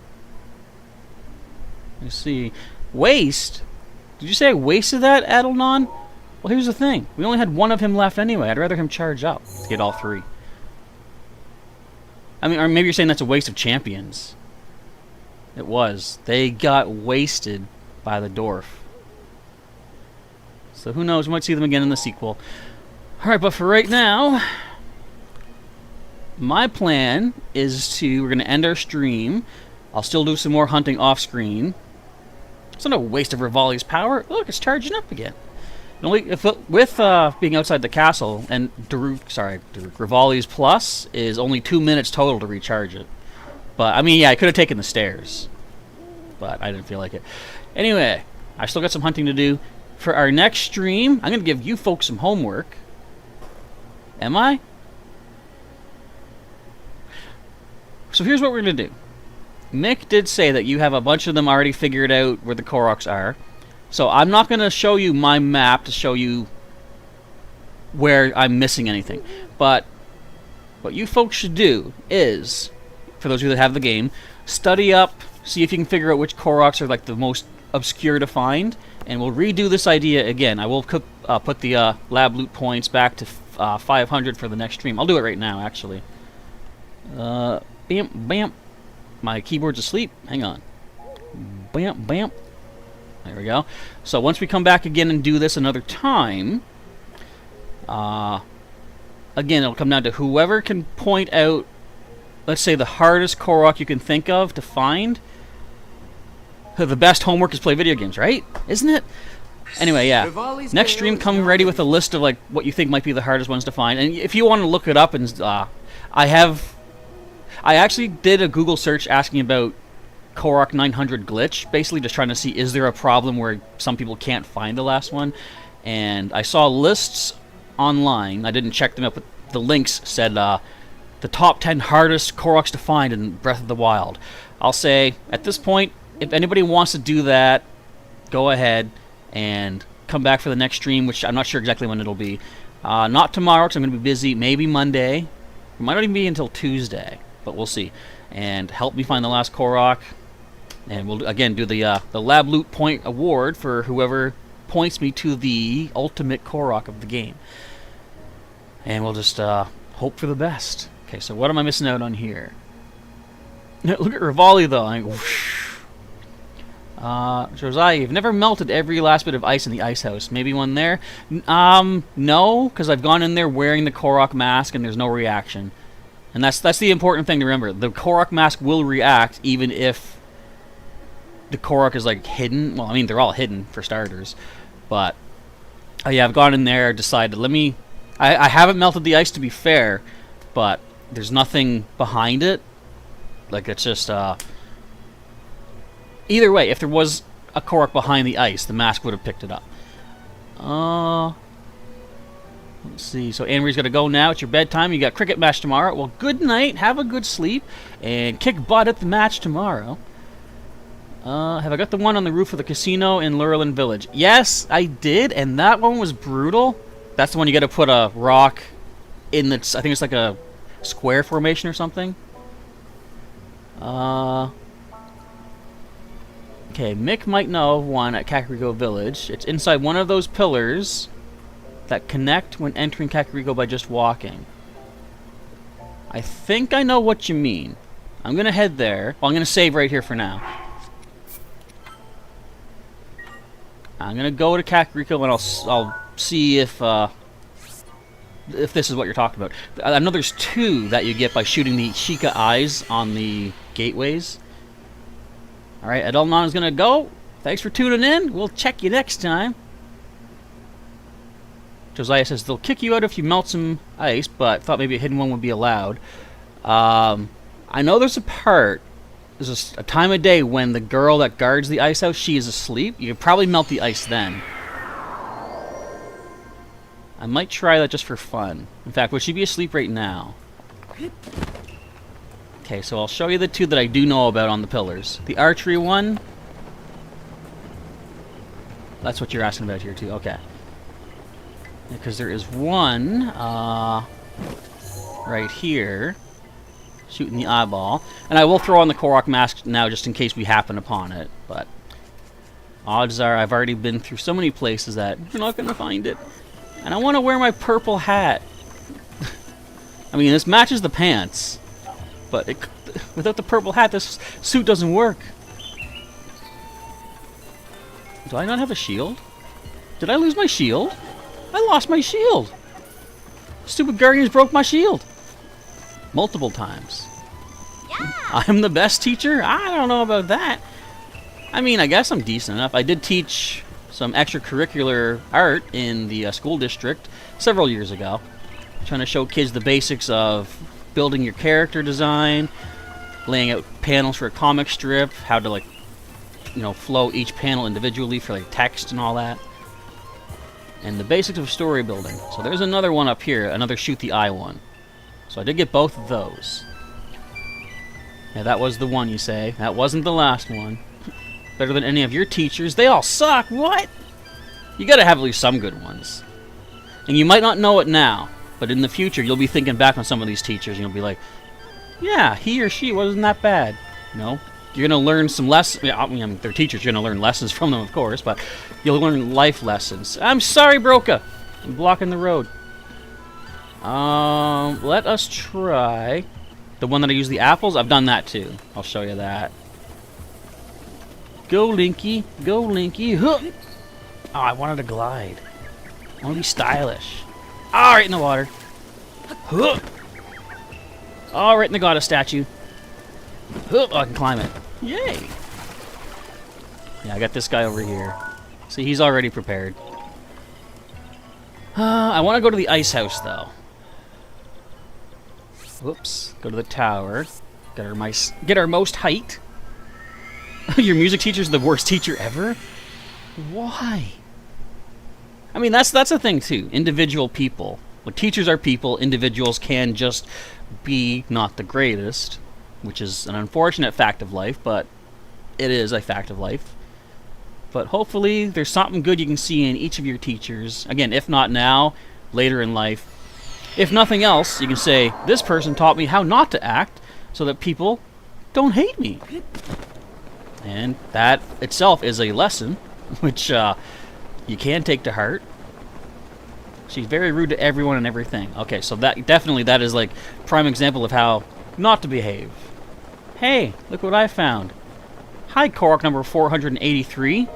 S1: Let's see. Waste? Did you say I wasted that, Adelnon? Well, here's the thing. We only had one of him left anyway. I'd rather him charge up to get all three. I mean, or maybe you're saying that's a waste of champions. It was. They got wasted by the dwarf. So who knows, we might see them again in the sequel. Alright, but for right now, my plan is to, we're going to end our stream. I'll still do some more hunting off screen. It's not a waste of Rivali's power. Look, it's charging up again. Only if with being outside the castle, and Rivali's plus is only 2 minutes total to recharge it. But, I mean, yeah, I could have taken the stairs. But I didn't feel like it. Anyway, I still got some hunting to do. For our next stream, I'm going to give you folks some homework. Am I? So here's what we're going to do. Mick did say that you have a bunch of them already figured out where the Koroks are. So I'm not going to show you my map to show you where I'm missing anything. But what you folks should do is, for those of you that have the game, study up, see if you can figure out which Koroks are like the most obscure to find. And we'll redo this idea again. I will put the lab loot points back to 500 for the next stream. I'll do it right now, actually. Bam, bam. My keyboard's asleep. Hang on. Bam, bam. There we go. So once we come back again and do this another time, again, it'll come down to whoever can point out, let's say, the hardest Korok you can think of to find. The best homework is play video games, right? Isn't it? Anyway, yeah. Next stream, come ready with a list of like what you think might be the hardest ones to find. And if you want to look it up, and I actually did a Google search asking about Korok 900 glitch, basically just trying to see is there a problem where some people can't find the last one. And I saw lists online. I didn't check them up, but the links said the top 10 hardest Koroks to find in Breath of the Wild. I'll say, at this point, if anybody wants to do that, go ahead and come back for the next stream, which I'm not sure exactly when it'll be. Not tomorrow, because I'm going to be busy. Maybe Monday. It might not even be until Tuesday, but we'll see. And help me find the last Korok. And we'll, again, do the Lab Loot Point Award for whoever points me to the ultimate Korok of the game. And we'll just hope for the best. Okay, so what am I missing out on here? Look at Rivali, though. Josiah, you've never melted every last bit of ice in the ice house. Maybe one there? No, because I've gone in there wearing the Korok mask and there's no reaction. And that's the important thing to remember. The Korok mask will react even if the Korok is like hidden. Well, I mean, they're all hidden for starters. But yeah, I've gone in there, decided, I haven't melted the ice, to be fair, but there's nothing behind it. Like, it's just, either way, if there was a Korok behind the ice, the mask would have picked it up. Let's see. So Anne-Marie's got to go now. It's your bedtime. You got cricket match tomorrow. Well, good night. Have a good sleep. And kick butt at the match tomorrow. Have I got the one on the roof of the casino in Lurelin Village? Yes, I did. And that one was brutal. That's the one you got to put a rock in the... I think it's like a square formation or something. Okay, Mick might know of one at Kakariko Village. It's inside one of those pillars that connect when entering Kakariko by just walking. I think I know what you mean. I'm going to head there. Well, I'm going to save right here for now. I'm going to go to Kakariko and I'll see if this is what you're talking about. I know there's 2 that you get by shooting the Sheikah eyes on the gateways. Alright, Adelnon is going to go. Thanks for tuning in. We'll check you next time. Josiah says they'll kick you out if you melt some ice, but thought maybe a hidden one would be allowed. I know there's a part, there's a time of day when the girl that guards the ice house, she is asleep. You could probably melt the ice then. I might try that just for fun. In fact, would she be asleep right now? Okay, so I'll show you the 2 that I do know about on the pillars. The archery one. That's what you're asking about here, too. Okay. Because there is one right here, shooting the eyeball. And I will throw on the Korok mask now just in case we happen upon it. But odds are I've already been through so many places that you're not going to find it. And I want to wear my purple hat. I mean, this matches the pants. But without the purple hat, this suit doesn't work. Do I not have a shield? Did I lose my shield? I lost my shield. Stupid guardians broke my shield. Multiple times. Yeah. I'm the best teacher? I don't know about that. I mean, I guess I'm decent enough. I did teach some extracurricular art in the school district several years ago. Trying to show kids the basics of building your character design, laying out panels for a comic strip, how to, like, you know, flow each panel individually for, like, text and all that. And the basics of story building. So there's another one up here, another shoot the eye one. So I did get both of those. Yeah, that was the one, you say. That wasn't the last one. Better than any of your teachers. They all suck. What? You gotta have at least some good ones. And you might not know it now, but in the future you'll be thinking back on some of these teachers and you'll be like, yeah, he or she wasn't that bad. You know? You're gonna learn some lessons. I mean, they're teachers, you're gonna learn lessons from them, of course, but you'll learn life lessons. I'm sorry, Broca. I'm blocking the road. Let us try the one that I use the apples. I've done that too. I'll show you that. Go, Linky. Go, Linky. Huh. Oh, I wanted to glide. I want to be stylish. Oh, right in the water. Huh. Oh, right in the goddess statue. Oh, I can climb it. Yay! Yeah, I got this guy over here. See, he's already prepared. I want to go to the ice house, though. Whoops. Go to the tower. Get our most height. Your music teacher's the worst teacher ever? Why? I mean, that's the thing too. Individual people. Like, teachers are people. Individuals can just be not the greatest, which is an unfortunate fact of life, but it is a fact of life. But hopefully there's something good you can see in each of your teachers. Again, if not now, later in life. If nothing else, you can say, this person taught me how not to act so that people don't hate me. And that itself is a lesson, which you can take to heart. She's very rude to everyone and everything. Okay, so that is like prime example of how not to behave. Hey, look what I found. Hi, Korok number 483.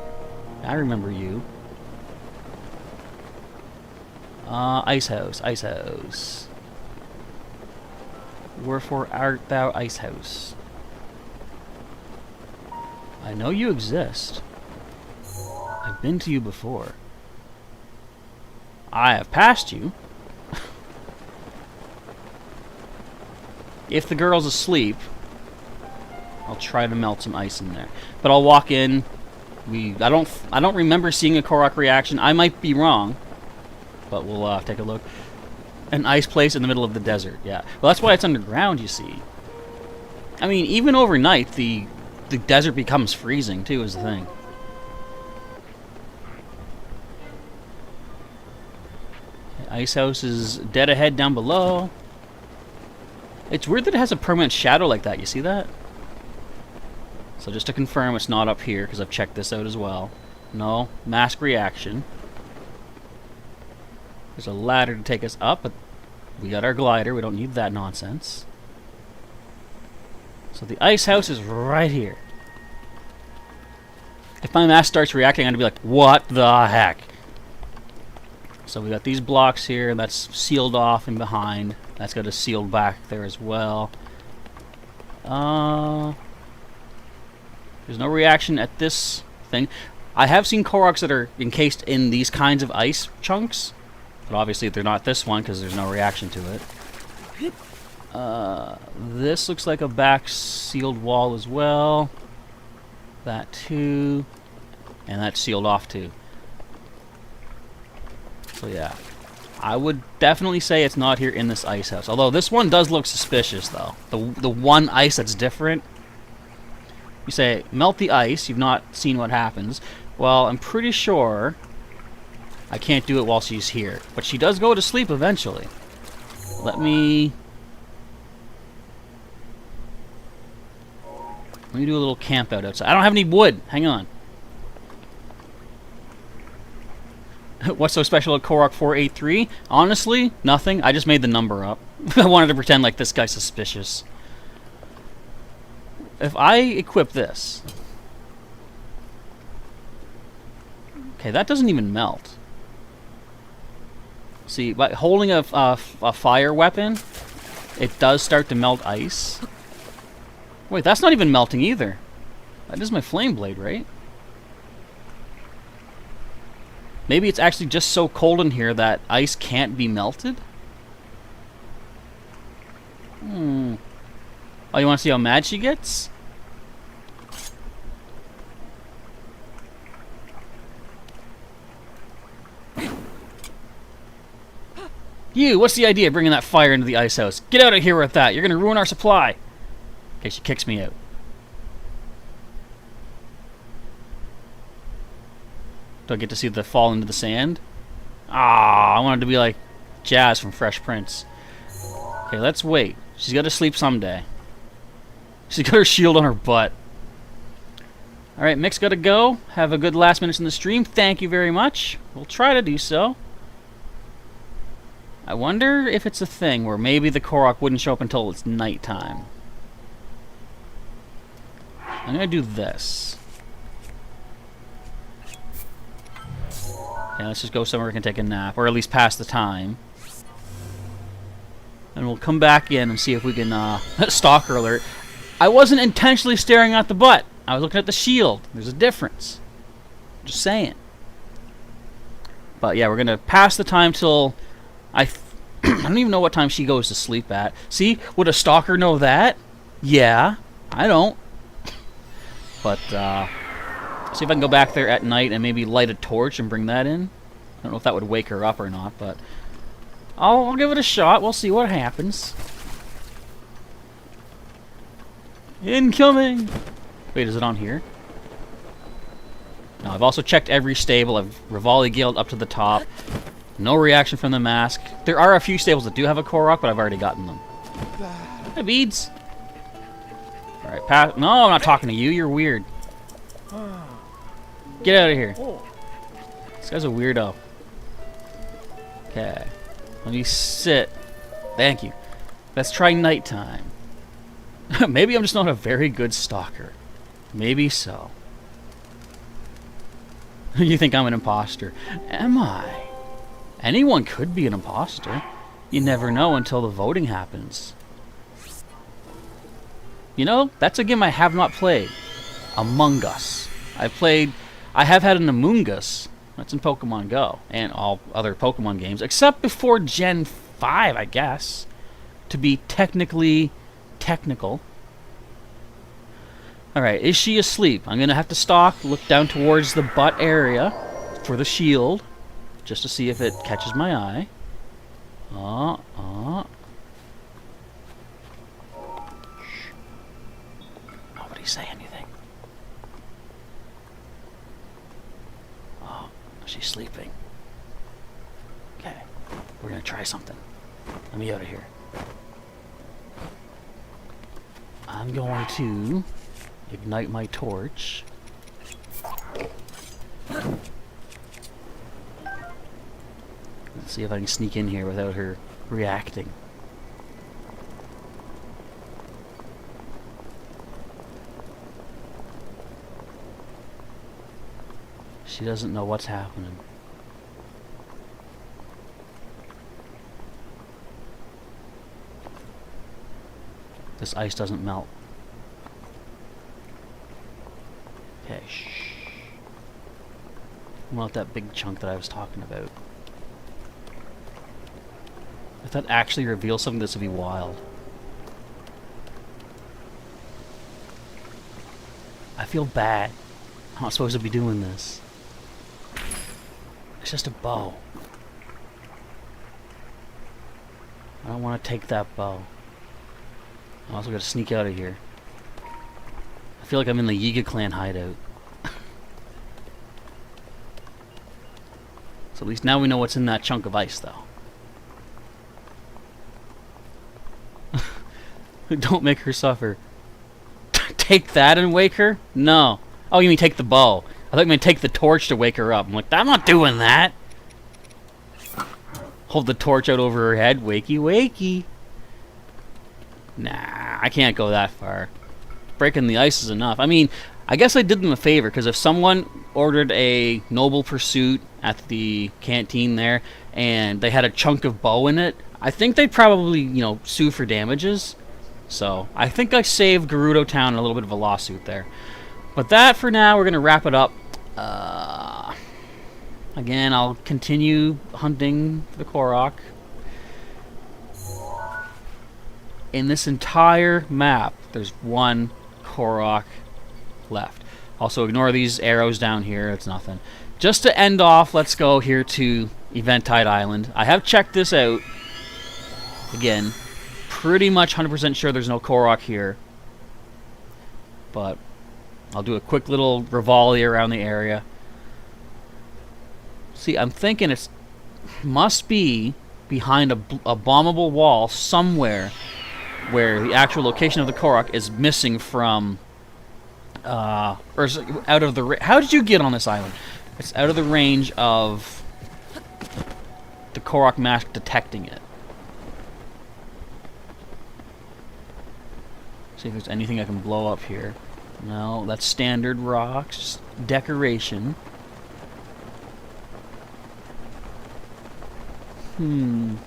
S1: I remember you. Ice house, ice house. Wherefore art thou, ice house? I know you exist. I've been to you before. I have passed you. If the girl's asleep, I'll try to melt some ice in there. But I'll walk in. I don't remember seeing a Korok reaction. I might be wrong, but we'll take a look. An ice place in the middle of the desert. Yeah. Well, that's why it's underground, you see. I mean, even overnight, the desert becomes freezing too, is the thing. Ice house is dead ahead down below. It's weird that it has a permanent shadow like that. You see that? So just to confirm, it's not up here, because I've checked this out as well. No, mask reaction. There's a ladder to take us up, but we got our glider. We don't need that nonsense. So the ice house is right here. If my mask starts reacting, I'm going to be like, what the heck? So we got these blocks here, and that's sealed off and behind. That's got a sealed back there as well. There's no reaction at this thing. I have seen Koroks that are encased in these kinds of ice chunks, but obviously they're not this one because there's no reaction to it. This looks like a back sealed wall as well. That too. And that's sealed off too. So yeah. I would definitely say it's not here in this ice house. Although this one does look suspicious though. The one ice that's different. You say, melt the ice, you've not seen what happens. Well, I'm pretty sure I can't do it while she's here. But she does go to sleep eventually. Let me do a little camp out outside. I don't have any wood. Hang on. What's so special at Korok 483? Honestly, nothing. I just made the number up. I wanted to pretend like this guy's suspicious. If I equip this... Okay, that doesn't even melt. See, by holding a fire weapon, it does start to melt ice. Wait, that's not even melting either. That is my flame blade, right? Maybe it's actually just so cold in here that ice can't be melted? Oh, you want to see how mad she gets? You, what's the idea of bringing that fire into the ice house? Get out of here with that. You're going to ruin our supply. Okay, she kicks me out. Do I get to see the fall into the sand? Ah, I wanted to be like Jazz from Fresh Prince. Okay, let's wait. She's got to sleep someday. She's got her shield on her butt. Alright, Mick's got to go. Have a good last minutes in the stream. Thank you very much. We'll try to do so. I wonder if it's a thing where maybe the Korok wouldn't show up until it's nighttime. I'm going to do this. Yeah, let's just go somewhere we can take a nap, or at least pass the time. And we'll come back in and see if we can, stalker alert. I wasn't intentionally staring at the butt. I was looking at the shield. There's a difference. Just saying. But yeah, we're going to pass the time till... I don't even know what time she goes to sleep at. See? Would a stalker know that? Yeah. I don't. But, see if I can go back there at night and maybe light a torch and bring that in. I don't know if that would wake her up or not, but I'll give it a shot. We'll see what happens. Incoming! Wait, is it on here? No, I've also checked every stable. I've Rivali Guild up to the top. No reaction from the mask. There are a few stables that do have a Korok, but I've already gotten them. Hey, beads! Alright, pass. No, I'm not talking to you. You're weird. Get out of here. This guy's a weirdo. Okay. Let me sit. Thank you. Let's try nighttime. Maybe I'm just not a very good stalker. Maybe so. You think I'm an imposter? Am I? Anyone could be an imposter. You never know until the voting happens. You know, that's a game I have not played. Among Us. I have had an Among Us. That's in Pokemon Go. And all other Pokemon games. Except before Gen 5, I guess. To be technically technical. Alright, is she asleep? I'm going to have to stalk, look down towards the butt area for the shield. Just to see if it catches my eye. Shh. Nobody say anything. Oh, she's sleeping. Okay, we're going to try something. Let me out of here. I'm going to ignite my torch. Let's see if I can sneak in here without her reacting. She doesn't know what's happening. This ice doesn't melt. Okay, shh. I want that big chunk that I was talking about. If that actually reveals something, this would be wild. I feel bad. I'm not supposed to be doing this. It's just a bow. I don't want to take that bow. I'm also got to sneak out of here. I feel like I'm in the Yiga clan hideout. So at least now we know what's in that chunk of ice, though. Don't make her suffer. Take that and wake her? No. Oh, you mean take the bow. I thought you meant take the torch to wake her up. I'm like, I'm not doing that. Hold the torch out over her head. Wakey, wakey. Nah, I can't go that far. Breaking the ice is enough. I mean, I guess I did them a favor, because if someone ordered a Noble Pursuit at the canteen there, and they had a chunk of bow in it, I think they'd probably, you know, sue for damages. So, I think I saved Gerudo Town a little bit of a lawsuit there. But that, for now, we're going to wrap it up. Again, I'll continue hunting for the Korok. In this entire map, there's one Korok left. Also, ignore these arrows down here. It's nothing. Just to end off, let's go here to Eventide Island. I have checked this out. Again, pretty much 100% sure there's no Korok here. But I'll do a quick little Rivali around the area. See, I'm thinking it must be behind a bombable wall somewhere where the actual location of the Korok is missing from, or is it out of the... How did you get on this island? It's out of the range of the Korok mask detecting it. See if there's anything I can blow up here. No, that's standard rocks, just decoration. Yeah,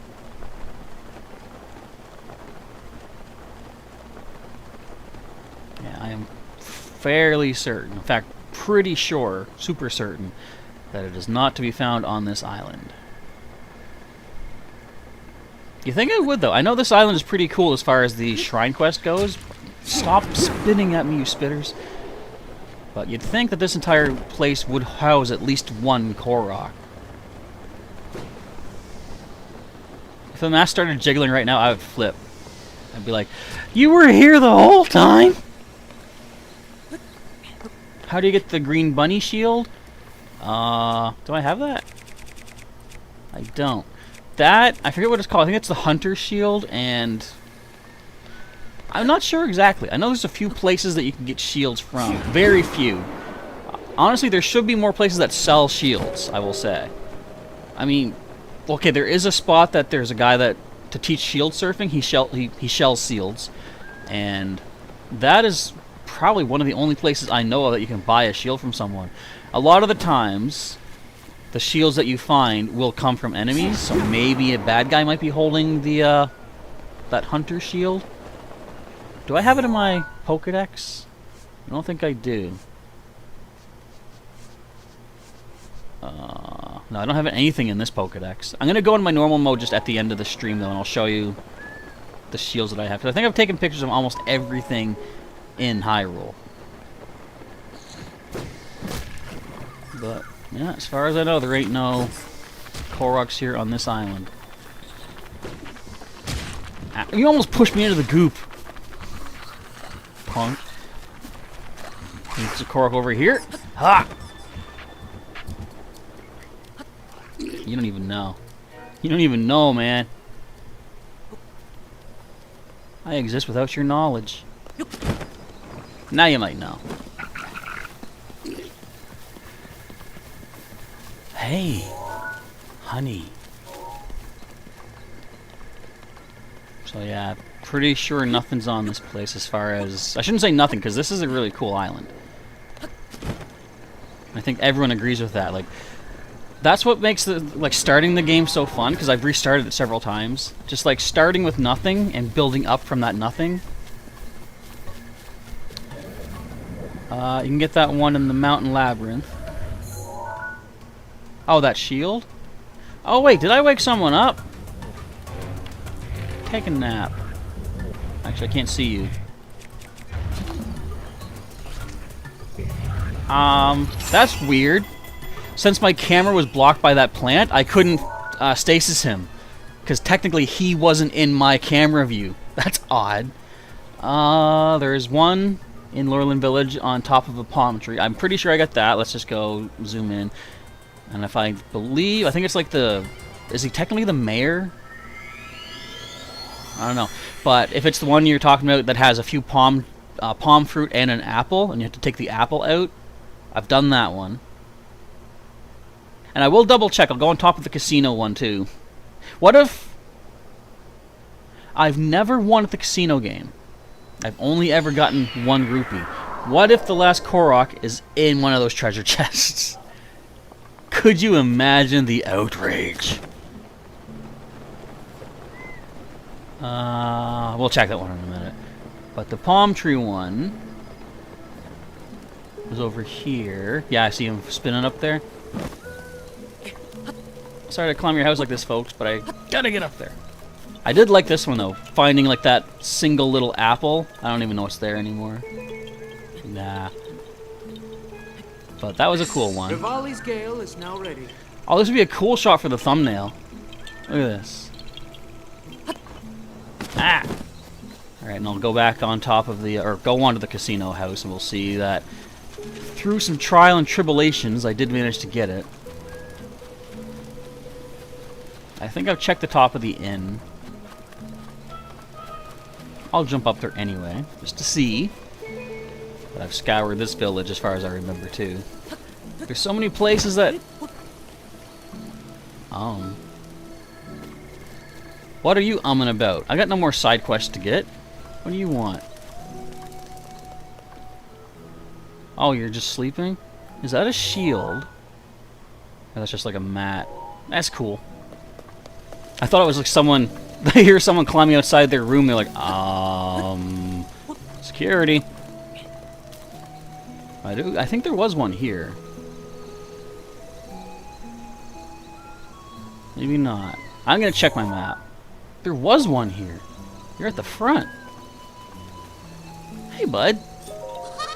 S1: I am fairly certain, in fact, pretty sure, super certain, that it is not to be found on this island. You think I would, though? I know this island is pretty cool as far as the shrine quest goes. Stop spitting at me, you spitters. But you'd think that this entire place would house at least one Korok. If the mask started jiggling right now, I would flip. I'd be like, "You were here the whole time?" How do you get the green bunny shield? Do I have that? I don't. That, I forget what it's called. I think it's the hunter shield, and I'm not sure exactly. I know there's a few places that you can get shields from. Very few. Honestly, there should be more places that sell shields, I will say. I mean, okay, there is a spot that there's a guy that, to teach shield surfing, he shells shields. And that is probably one of the only places I know of that you can buy a shield from someone. A lot of the times, the shields that you find will come from enemies, so maybe a bad guy might be holding the, that hunter shield. Do I have it in my Pokedex? I don't think I do. No, I don't have anything in this Pokedex. I'm going to go in my normal mode just at the end of the stream, though, and I'll show you the shields that I have. 'Cause I think I've taken pictures of almost everything in Hyrule. But, yeah, as far as I know, there ain't no Koroks here on this island. Ah, you almost pushed me into the goop. Punk. There's a Korok over here. Ha! You don't even know. You don't even know, man. I exist without your knowledge. Now you might know. Hey, honey. So yeah, pretty sure nothing's on this place as far as... I shouldn't say nothing, because this is a really cool island. I think everyone agrees with that. Like, that's what makes the starting the game so fun, because I've restarted it several times. Just like starting with nothing and building up from that nothing. You can get that one in the Mountain Labyrinth. Oh, that shield? Oh wait, did I wake someone up? Take a nap. Actually, I can't see you. That's weird. Since my camera was blocked by that plant, I couldn't stasis him. Because technically he wasn't in my camera view. That's odd. There's one in Lurelin Village on top of a palm tree. I'm pretty sure I got that. Let's just go zoom in. And if I believe, I think it's like the... Is he technically the mayor? I don't know. But if it's the one you're talking about that has a few palm fruit and an apple, and you have to take the apple out, I've done that one. And I will double check. I'll go on top of the casino one too. What if... I've never won at the casino game. I've only ever gotten 1 rupee. What if the last Korok is in one of those treasure chests? Could you imagine the outrage? We'll check that one in a minute. But the palm tree one was over here. Yeah, I see him spinning up there. Sorry to climb your house like this, folks, but I gotta get up there. I did like this one, though. Finding, like, that single little apple. I don't even know what's there anymore. Nah. But that was a cool one.
S4: Rivali's Gale is now ready.
S1: Oh, this would be a cool shot for the thumbnail. Look at this. Ah! Alright, and I'll go back on top of the... Or go onto the casino house, and we'll see that through some trial and tribulations, I did manage to get it. I think I've checked the top of the inn. I'll jump up there anyway, just to see. But I've scoured this village as far as I remember, too. There's so many places that... What are you umming about? I got no more side quests to get. What do you want? Oh, you're just sleeping? Is that a shield? Or that's just like a mat. That's cool. I thought it was like someone... They hear someone climbing outside their room, they're like, security. I think there was one here. Maybe not. I'm gonna check my map. There was one here. You're at the front. Hey, bud.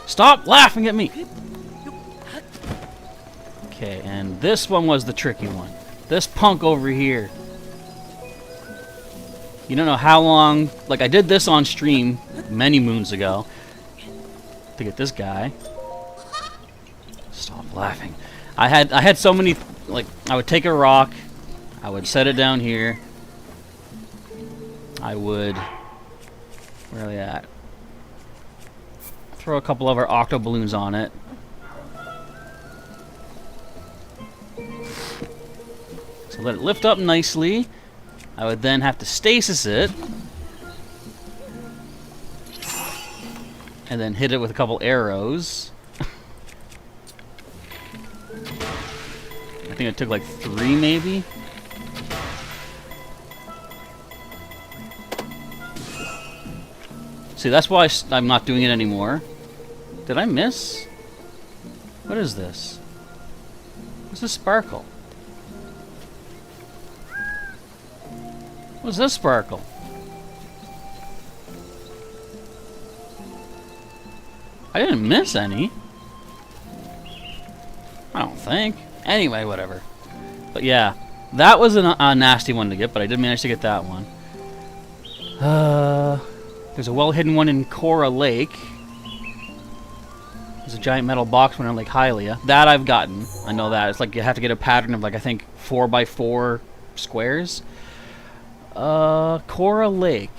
S1: Stop laughing at me! Okay, and this one was the tricky one. This punk over here. You don't know how long... Like, I did this on stream many moons ago to get this guy. Stop laughing. I had so many... Like, I would take a rock, I would set it down here. I would... Where are they at? Throw a couple of our octo balloons on it. So let it lift up nicely. I would then have to stasis it. And then hit it with a couple arrows. I think it took like 3 maybe. See, that's why I'm not doing it anymore. Did I miss? What is this? What's this sparkle? What's this sparkle? I didn't miss any. I don't think. Anyway, whatever. But yeah, that was a nasty one to get, but I did manage to get that one. There's a well-hidden one in Cora Lake. There's a giant metal box one in Lake Hylia. That I've gotten. I know that. It's like you have to get a pattern of, like, I think 4x4 squares. Cora Lake.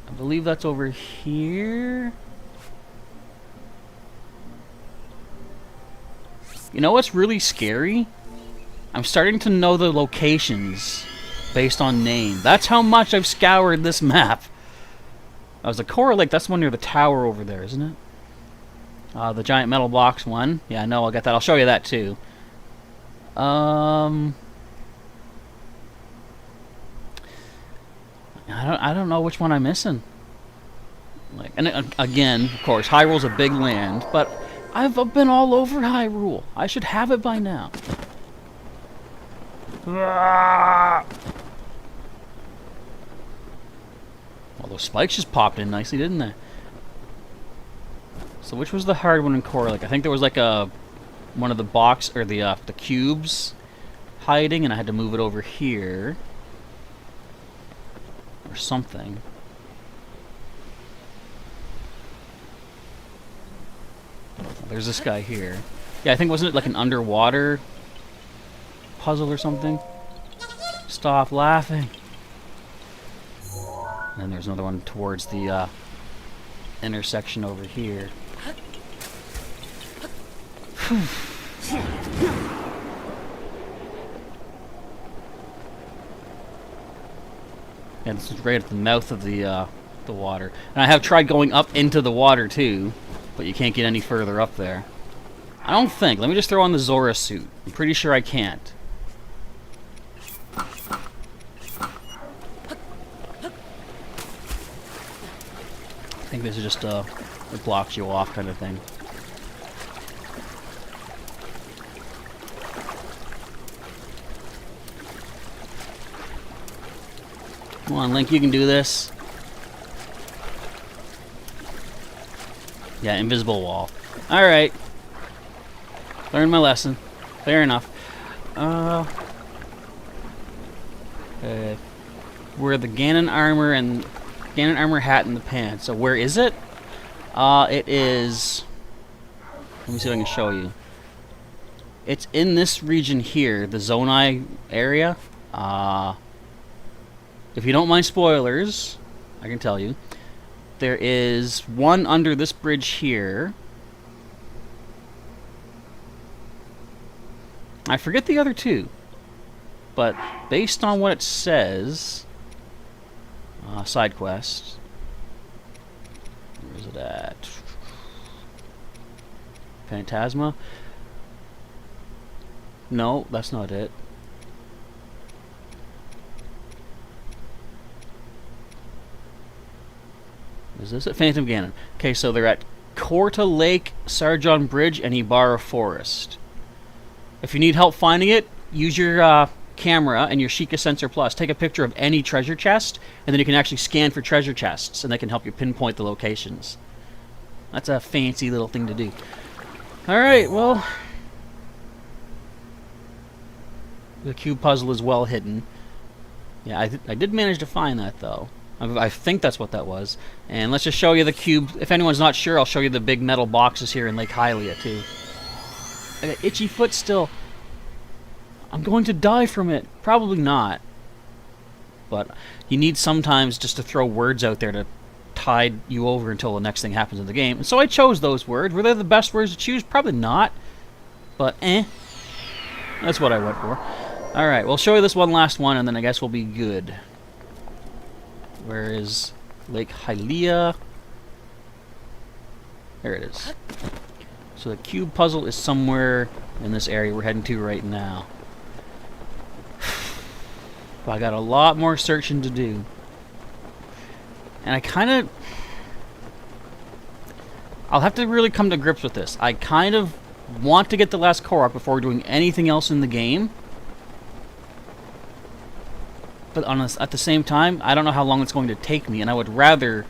S1: I believe that's over here. You know what's really scary? I'm starting to know the locations based on name. That's how much I've scoured this map. That was a Cora Lake. That's the one near the tower over there, isn't it? The giant metal box one. Yeah, I know. I'll get that. I'll show you that too. I don't know which one I'm missing. Like, and again, of course, Hyrule's a big land, but I've been all over Hyrule. I should have it by now. Well, those spikes just popped in nicely, didn't they? So which was the hard one in Cora Lake? I think there was like one of the box or the cubes hiding, and I had to move it over here or something. There's this guy here. Yeah, I think wasn't it like an underwater puzzle or something? Stop laughing. And then there's another one towards the intersection over here. Yeah, this is right at the mouth of the water. And I have tried going up into the water too, but you can't get any further up there. I don't think. Let me just throw on the Zora suit. I'm pretty sure I can't. I think this is just it blocks you off kind of thing. Come on, Link, you can do this. Yeah, invisible wall. Alright. Learned my lesson. Fair enough. Where the Ganon armor and Ganon armor hat and the pants. So where is it? It is... Let me see if I can show you. It's in this region here, the Zonai area. If you don't mind spoilers, I can tell you. There is one under this bridge here. I forget the other two. But based on what it says... side quest. Where is it at? Phantasma? No, that's not it. Is this it? Phantom Ganon. Okay, so they're at Korta Lake, Sargon Bridge, and Ibarra Forest. If you need help finding it, use your camera and your Sheikah Sensor Plus. Take a picture of any treasure chest, and then you can actually scan for treasure chests, and they can help you pinpoint the locations. That's a fancy little thing to do. Alright, well... the cube puzzle is well hidden. Yeah, I did manage to find that, though. I think that's what that was. And let's just show you the cube. If anyone's not sure, I'll show you the big metal boxes here in Lake Hylia, too. I got itchy foot still. I'm going to die from it. Probably not. But you need sometimes just to throw words out there to tide you over until the next thing happens in the game. And so I chose those words. Were they the best words to choose? Probably not. But, that's what I went for. Alright, we'll show you this one last one, and then I guess we'll be good. Where is Lake Hylia? There it is. So the cube puzzle is somewhere in this area we're heading to right now. But I got a lot more searching to do. And I kind of... I'll have to really come to grips with this. I kind of want to get the last Korok before doing anything else in the game. But at the same time, I don't know how long it's going to take me, and I would rather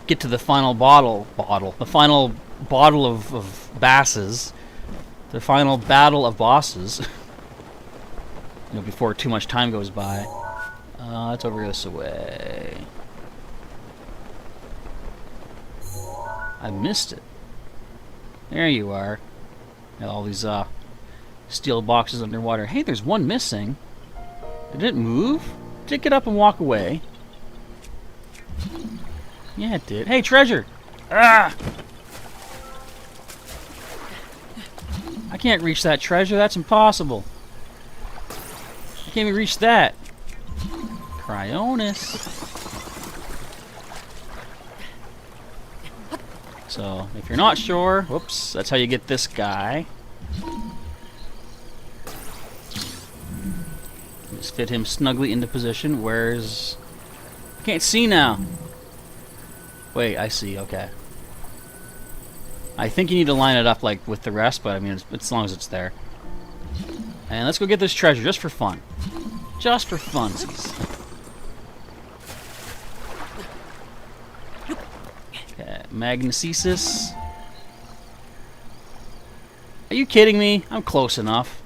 S1: get to the final the final bottle of basses, the final battle of bosses, you know, before too much time goes by. It's over this way. I missed it. There you are. Got all these steel boxes underwater. Hey, there's one missing. Did it move? Did it get up and walk away? Yeah, it did. Hey, treasure! Ah! I can't reach that treasure. That's impossible. I can't even reach that. Cryonis. So, if you're not sure, whoops, that's how you get this guy. Just fit him snugly into position. Where's... I can't see now. Wait, I see, okay. I think you need to line it up like with the rest, but I mean, as long as it's there. And let's go get this treasure, just for fun. Just for funsies. Okay, magnesis. Are you kidding me? I'm close enough.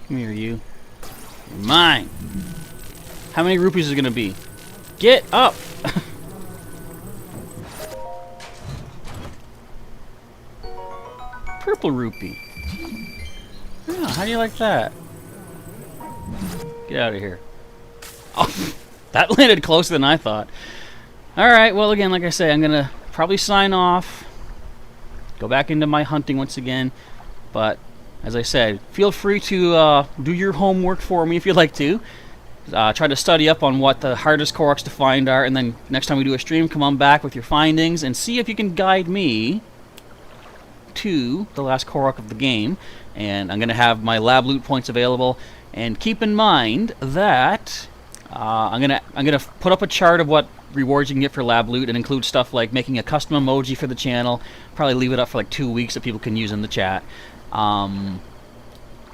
S1: Come here, you. You're mine. How many rupees is it gonna be? Get up! Purple rupee. Oh, how do you like that? Get out of here. Oh, that landed closer than I thought. Alright, well again, like I say, I'm gonna probably sign off. Go back into my hunting once again. But, as I said, feel free to do your homework for me if you'd like to. Try to study up on what the hardest Koroks to find are, and then next time we do a stream, come on back with your findings and see if you can guide me to the last Korok of the game. And I'm going to have my lab loot points available. And keep in mind that I'm gonna put up a chart of what rewards you can get for lab loot, and include stuff like making a custom emoji for the channel. Probably leave it up for like 2 weeks that people can use in the chat.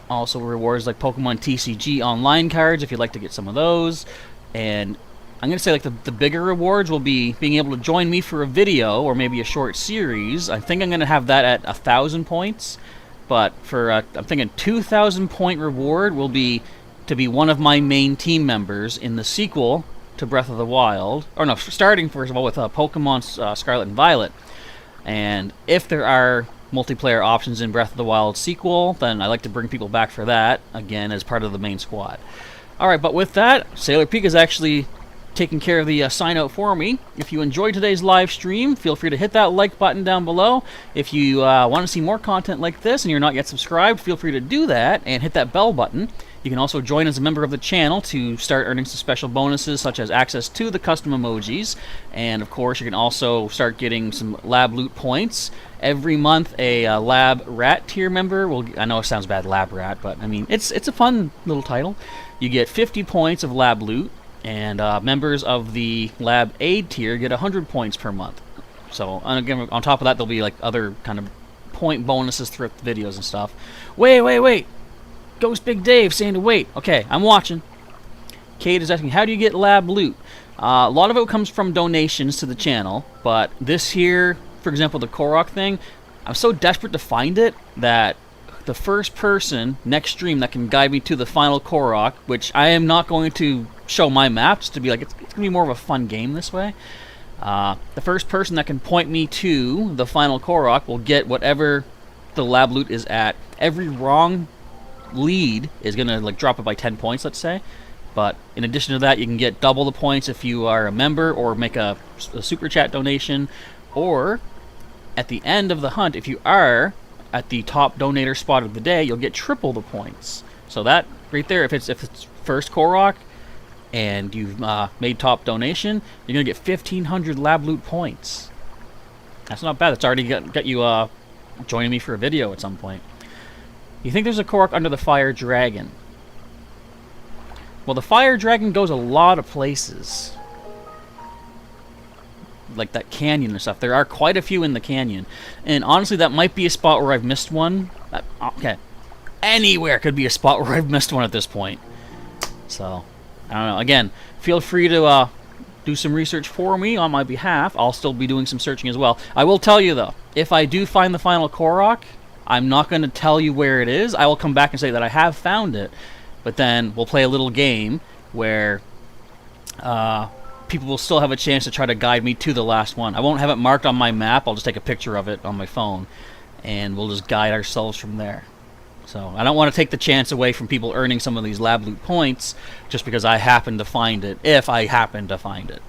S1: Also rewards like Pokemon TCG online cards if you'd like to get some of those. And I'm going to say like the bigger rewards will be being able to join me for a video or maybe a short series. I think I'm going to have that at 1,000 points. But for I'm thinking 2,000 point reward will be to be one of my main team members in the sequel to Breath of the Wild. Or no, starting first of all with Pokemon Scarlet and Violet. And if there are multiplayer options in Breath of the Wild sequel, then I like to bring people back for that, again, as part of the main squad. Alright, but with that, Sailor Peak is actually taking care of the sign out for me. If you enjoyed today's live stream, feel free to hit that like button down below. If you want to see more content like this and you're not yet subscribed, feel free to do that and hit that bell button. You can also join as a member of the channel to start earning some special bonuses, such as access to the custom emojis. And of course, you can also start getting some lab loot points. Every month, a Lab Rat tier member will... I know it sounds bad, Lab Rat, but I mean, it's a fun little title. You get 50 points of lab loot, and members of the Lab Aid tier get 100 points per month. So, and again, on top of that, there'll be like other kind of point bonuses throughout the videos and stuff. Wait! Ghost Big Dave saying to wait. Okay, I'm watching. Kate is asking, how do you get lab loot? A lot of it comes from donations to the channel, but this here, for example, the Korok thing, I'm so desperate to find it that the first person next stream that can guide me to the final Korok, which I am not going to show my map, just to be like, it's going to be more of a fun game this way. The first person that can point me to the final Korok will get whatever the lab loot is at. Every wrong lead is going to like drop it by 10 points, let's say. But in addition to that, you can get double the points if you are a member or make a super chat donation. Or at the end of the hunt, if you are at the top donator spot of the day, you'll get triple the points. So that right there, if it's first Korok and you've made top donation, you're going to get 1,500 lab loot points. That's not bad. That's already got you joining me for a video at some point. You think there's a Korok under the Fire Dragon? Well, the Fire Dragon goes a lot of places. Like that canyon and stuff. There are quite a few in the canyon. And honestly, that might be a spot where I've missed one. Okay. Anywhere could be a spot where I've missed one at this point. So, I don't know. Again, feel free to do some research for me on my behalf. I'll still be doing some searching as well. I will tell you, though, if I do find the final Korok, I'm not going to tell you where it is. I will come back and say that I have found it. But then we'll play a little game where people will still have a chance to try to guide me to the last one. I won't have it marked on my map. I'll just take a picture of it on my phone, and we'll just guide ourselves from there. So I don't want to take the chance away from people earning some of these lab loot points just because I happen to find it, if I happen to find it.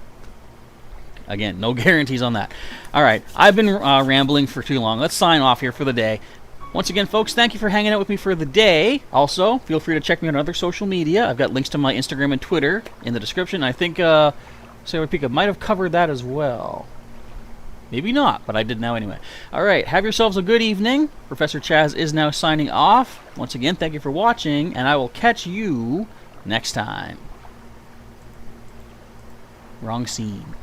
S1: Again, no guarantees on that. All right, I've been rambling for too long. Let's sign off here for the day. Once again, folks, thank you for hanging out with me for the day. Also, feel free to check me on other social media. I've got links to my Instagram and Twitter in the description. I think Sarah Pika might have covered that as well. Maybe not, but I did now anyway. All right, have yourselves a good evening. Professor Chaz is now signing off. Once again, thank you for watching, and I will catch you next time. Wrong scene.